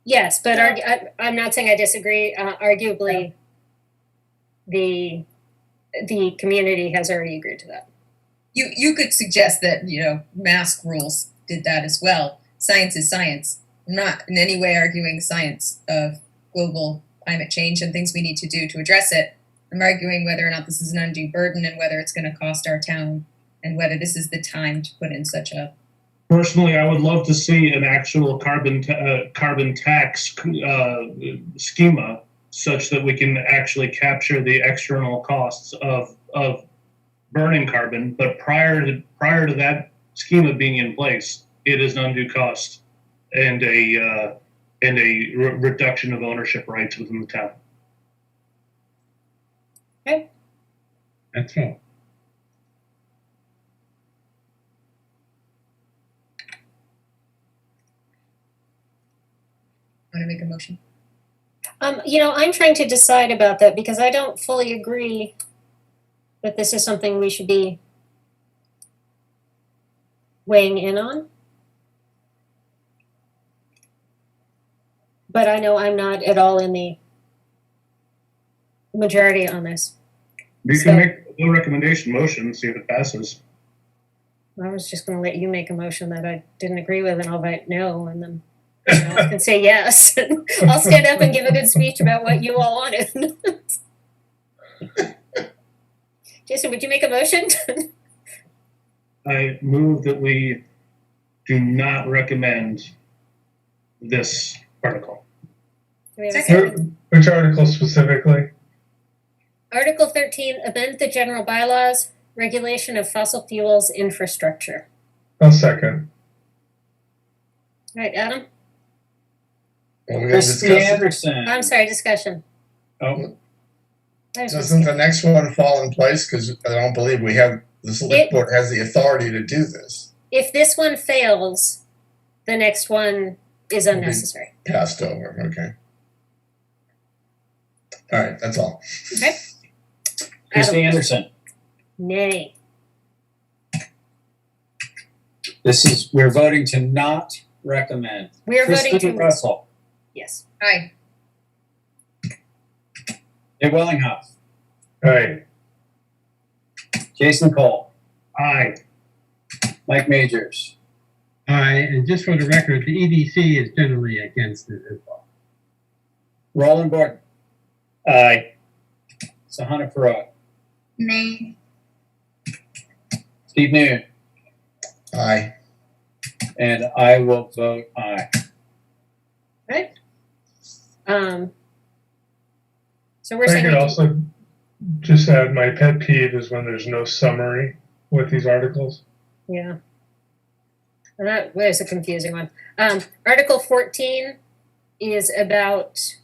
Yes, but I'm not saying I disagree. Arguably, the community has already agreed to that. You could suggest that, mask rules did that as well. Science is science. I'm not in any way arguing the science of global climate change and things we need to do to address it. I'm arguing whether or not this is an undue burden and whether it's going to cost our town and whether this is the time to put in such a... Personally, I would love to see an actual carbon tax schema such that we can actually capture the external costs of burning carbon, but prior to that schema being in place, it is an undue cost and a reduction of ownership rights within the town. Okay. That's all. Want to make a motion? I'm trying to decide about that because I don't fully agree that this is something we should be weighing in on. But I know I'm not at all in the majority on this. You So- can make a no recommendation motion and see if it passes. I was just going to let you make a motion that I didn't agree with, and I'll vote no, and then I can say yes. I'll stand up and give a good speech about what you all wanted. Jason, would you make a motion? I move that we do not recommend this article. Do we have a Second. second? Which article specifically? Article 13, amend the general bylaws, regulation of fossil fuels infrastructure. I'll second. All right, Adam? Well, we gotta Christy discuss it. Anderson. I'm sorry, discussion. Oh, There's Doesn't the next one fall in place? Because I don't believe we have, the select board has the authority to do this. If this one fails, the next one is Will be unnecessary. Passed over, okay. All right, that's all. Okay? Christy Adam? Anderson. Nay. We're voting to not recommend. We are voting Kristen to, Russell. yes. Aye. Dave Wellinghoff. Aye. Jason Cole. Aye. Mike Majors. Aye, and just for the record, the EDC is generally against it as well. Roland Gordon. Aye. Sahana Perot. Nay. Steve Noon. Aye. And I will vote aye. Right? So we're I saying could we also just add my pet peeve is when there's no summary with these articles. yeah. And that was a confusing one. Article 14 is about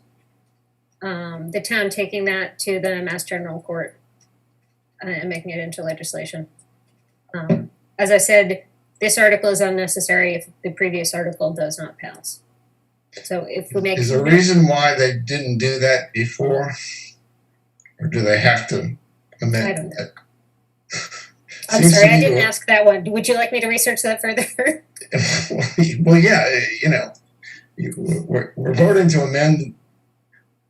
the town taking that to the Mass General Court and making it into legislation. As I said, this article is unnecessary if the previous article does not pass. So if we make Is there a reason why they didn't do that before? Or do they have to amend? I don't know. I'm Seems to sorry, I me didn't to- ask that one. Would you like me to research that further? Well, yeah, we're voting to amend,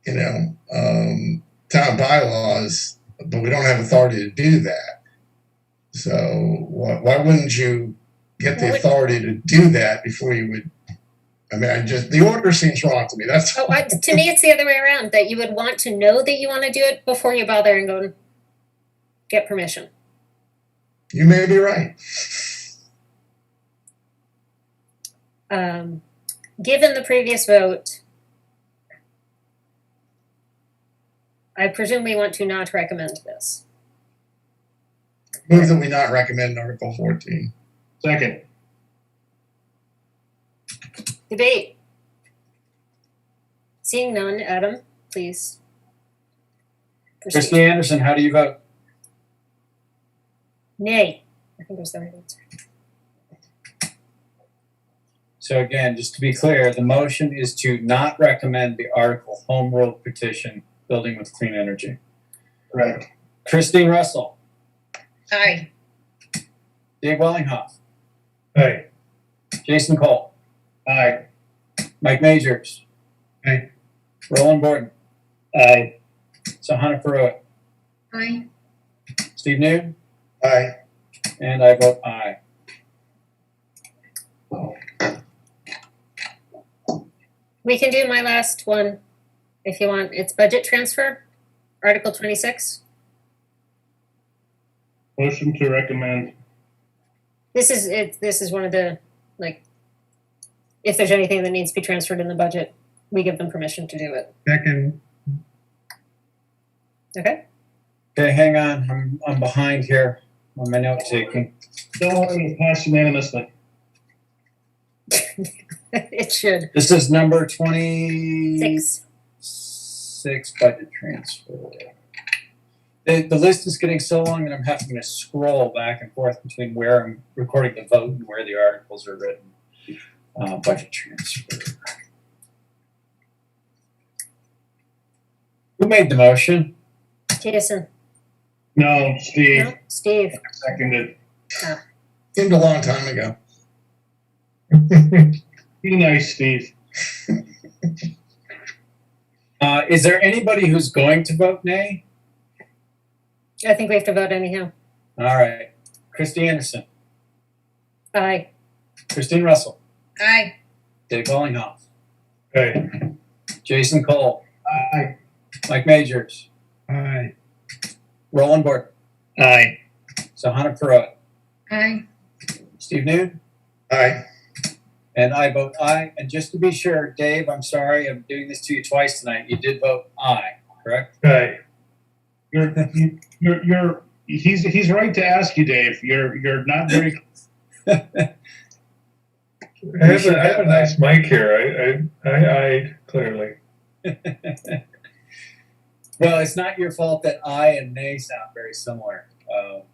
town bylaws, but we don't have authority to do that. So why wouldn't you get the Well, authority to do that before you would? I mean, the order seems wrong to me. That's To me, it's the other way around, that you would want to know that you want to do it before you bother and go and get permission. You may be right. Given the previous vote, I presume we want to not recommend this. Move that we not recommend Article 14. Second. Debate. Seeing none, Adam, please. Proceed. Christy Anderson, how do you vote? Nay. I think was the right answer. So again, just to be clear, the motion is to not recommend the article home rule petition building with clean energy. Correct. Christine Russell. Aye. Dave Wellinghoff. Aye. Jason Cole. Aye. Mike Majors. Aye. Roland Gordon. Aye. Sahana Perot. Aye. Steve Noon. Aye. And I vote aye. We can do my last one if you want. It's budget transfer, Article 26. Motion to recommend. This is one of the, like, if there's anything that needs to be transferred in the budget, we give them permission to do it. Second, Okay? Okay, hang on. I'm behind here on my note taking. Don't worry, it passed unanimously. It should. This is number 26 budget transfer. The list is getting so long that I'm having to scroll back and forth between where I'm recording the vote and where the articles are written. Budget transfer. Who made the motion? Jason? No, Steve. No? Steve? Seconded. Seemed a long time ago. Be nice, Steve. Is there anybody who's going to vote nay? I think we have to vote anyhow. All right. Christy Anderson. Aye. Christine Russell. Aye. Dave Hollinghoff. Okay. Jason Cole. Aye. Mike Majors. Aye. Roland Borton. Aye. Sahana Pruitt. Aye. Steve Noon. Aye. And I vote aye. And just to be sure, Dave, I'm sorry, I'm doing this to you twice tonight. You did vote aye, correct? Aye. He's right to ask you, Dave. You're not very. I have a nice mic here. I clearly. Well, it's not your fault that aye and nay sound very similar. All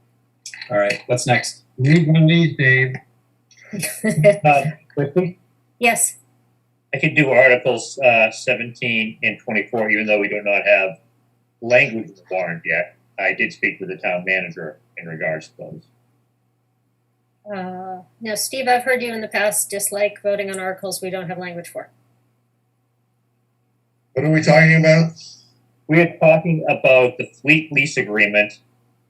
right, what's next? Read one of these, Dave. Quickly? Yes. I could do Articles 17 and 24, even though we do not have language in the warrant yet. I did speak with the town manager in regards to those. Now, Steve, I've heard you in the past dislike voting on articles we don't have language for. What are we talking about? We are talking about the fleet lease agreement,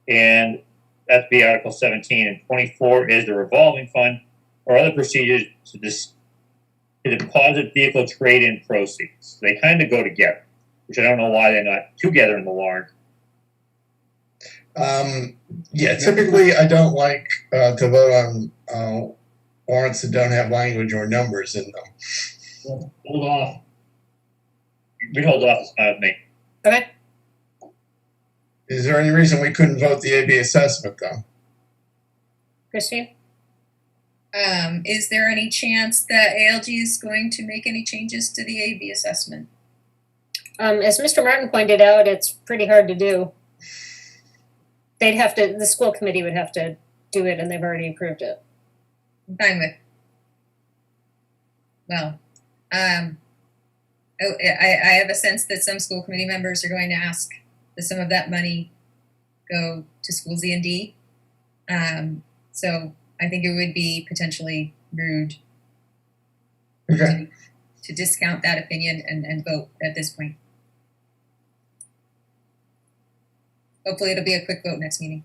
and that'd be Article 17, and 24 is the revolving fund or other procedures to deposit vehicle trade-in proceeds. They kind of go together, which I don't know why they're not together in the warrant. Yeah, typically I don't like to vote on warrants that don't have language or numbers in them. Hold off. We'd hold off, it's fine with me. Okay. Is there any reason we couldn't vote the AB assessment though? Christine? Is there any chance that ALG is going to make any changes to the AB assessment? As Mr. Martin pointed out, it's pretty hard to do. They'd have to, the school committee would have to do it, and they've already approved it. I'm fine with. Well, I have a sense that some school committee members are going to ask that some of that money go to school Z&D. So I think it would be potentially rude Okay. to discount that opinion and vote at this point. Hopefully it'll be a quick vote next meeting.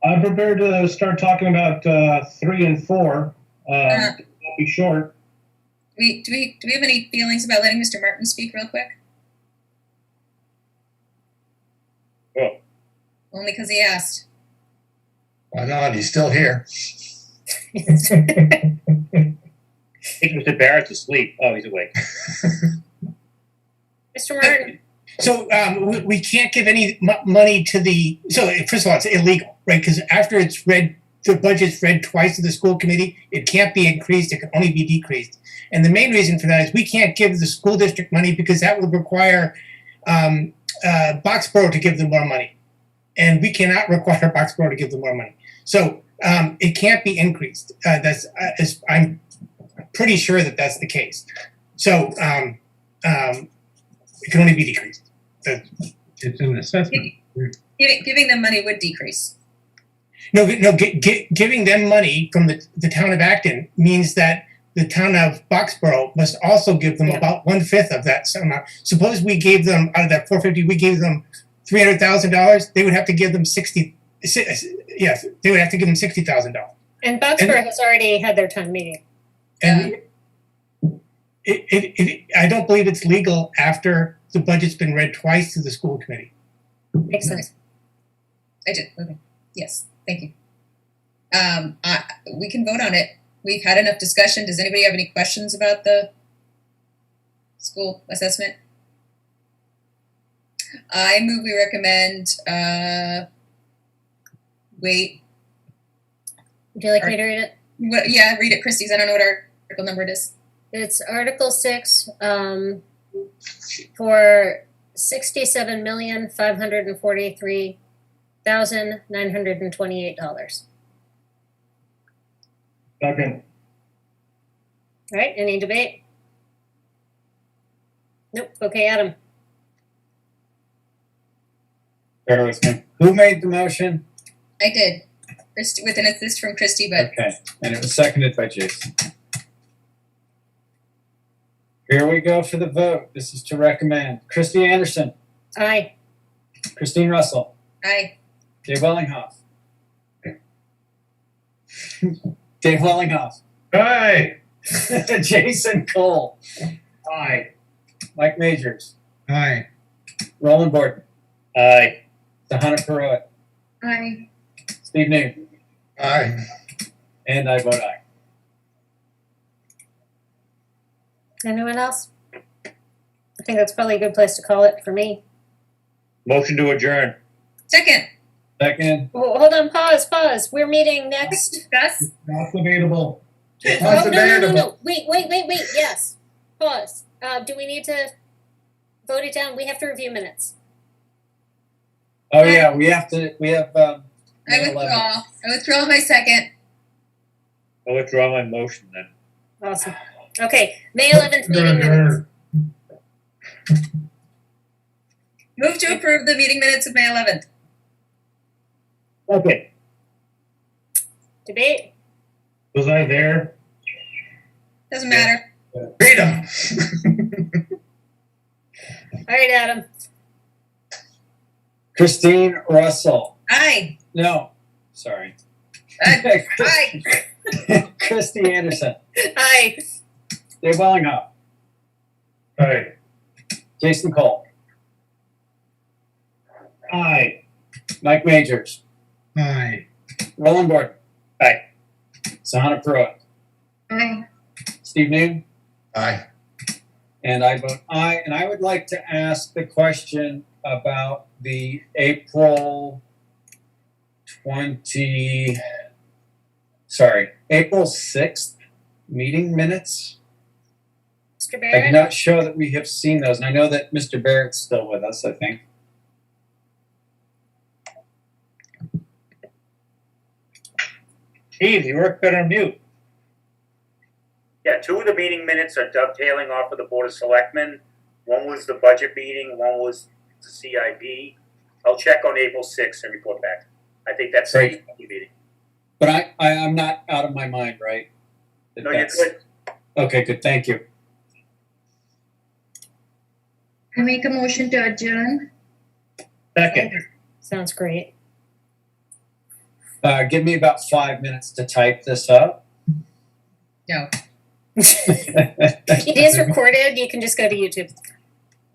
I'm prepared to start talking about 3 and 4. It'll be short. Do we have any feelings about letting Mr. Martin speak real quick? Oh. Only because he asked. Why not? He's still here. I think Mr. Barrett's asleep. Oh, he's awake. Mr. Martin? So we can't give any money to the, so first of all, it's illegal, right? Because after it's read, the budget's read twice to the school committee, it can't be increased, it can only be decreased. And the main reason for that is we can't give the school district money because that would require Boxborough to give them more money. And we cannot require Boxborough to give them more money. So it can't be increased. I'm pretty sure that that's the case. So it can only be decreased. It's an assessment. Giving them money would decrease. Giving them money from the town of Acton means that the town of Boxborough must also give them about 1/5 of that amount. Suppose we gave them, out of that $450, we gave them $300,000. They would have to give them $60,000. And Boxborough has already had their town meeting. And I don't believe it's legal after the budget's been read twice to the school committee. Makes sense. I did. Okay. Yes. Thank you. We can vote on it. We've had enough discussion. Does anybody have any questions about the school assessment? I move we recommend wait. Would you like me to read it? Yeah, read it, Christie's. I don't know what article number it is. It's Article 6 for $67,543,000 $1,928. Second. All right, any debate? Nope. Okay, Adam. Bear with me. Who made the motion? I did. With an assist from Christy, but Okay, and it was seconded by Jason. Here we go for the vote. This is to recommend. Christy Anderson, Aye. Christine Russell, I Dave Wellinghoff. Dave Wellinghoff. Aye. Jason Cole. Aye. Mike Majors. Aye. Roland Borden. Aye. Sahana Purohit. Aye. Steve Newton. Aye. And I vote aye. Anyone else? I think that's probably a good place to call it for me. Motion to adjourn. second. Second. Oh, hold on, pause. We're meeting next. Discuss. Not debatable. Oh, no. Wait. Yes. Pause. Do we need to vote it down? We have to review minutes. Oh yeah, we have. I May withdraw. 11th. I withdraw my second. I'll withdraw my motion then. Awesome. Okay, May 11th meeting minutes. Move to approve the meeting minutes of May 11th. Okay. Debate? Was I there? Doesn't matter. Beat 'em. All right, Adam. Christine Russell. Aye. No, sorry. Aye. Christy Anderson. Aye. Dave Wellinghoff. Aye. Jason Cole. Aye. Mike Majors. Aye. Roland Borden. Aye. Sahana Purohit. Aye. Steve Newton. Aye. And I vote aye. And I would like to ask the question about the April 6th meeting minutes. Mr. I'm Barrett? not sure that we have seen those. And I know that Mr. Barrett's still with us, I think. Steve, you work better on mute. Yeah, two of the meeting minutes are dovetailing off of the Board of Selectmen. One was the budget meeting, one was the CIP. I'll check on April 6th and report back. I think that's the Great. meeting. But I'm not out of my mind, right? That No, you're that's- good. Okay, good. Thank you. I make a motion to adjourn. Second. Sounds great. Give me about 5 minutes to type this up. No. It is recorded. You can just go to YouTube.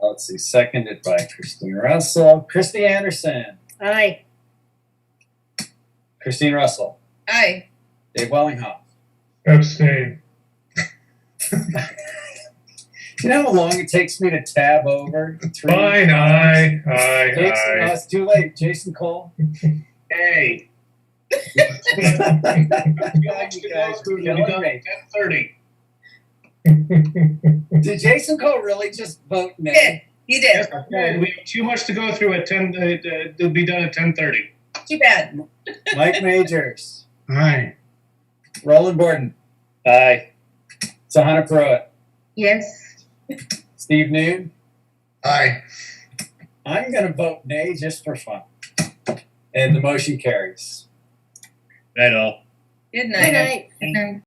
Let's see. Seconded by Christine Russell. Christy Anderson. Aye. Christine Russell. Aye. Dave Wellinghoff. Abstain. You know how long it takes me to tab over? Fine, aye. Jason, no, it's too late. Jason Cole. Hey. God, you guys are killing me. 10:30. Did Jason Cole really just vote He did. nay? He did. Okay. We have too much to go through at 10. It'll be done at 10:30. Too bad. Mike Majors. Aye. Roland Borden. Aye. Sahana Purohit. Yes. Steve Noon. Aye. I'm going to vote nay just for fun. And the motion carries. Night all. Good Good night. night. Good night.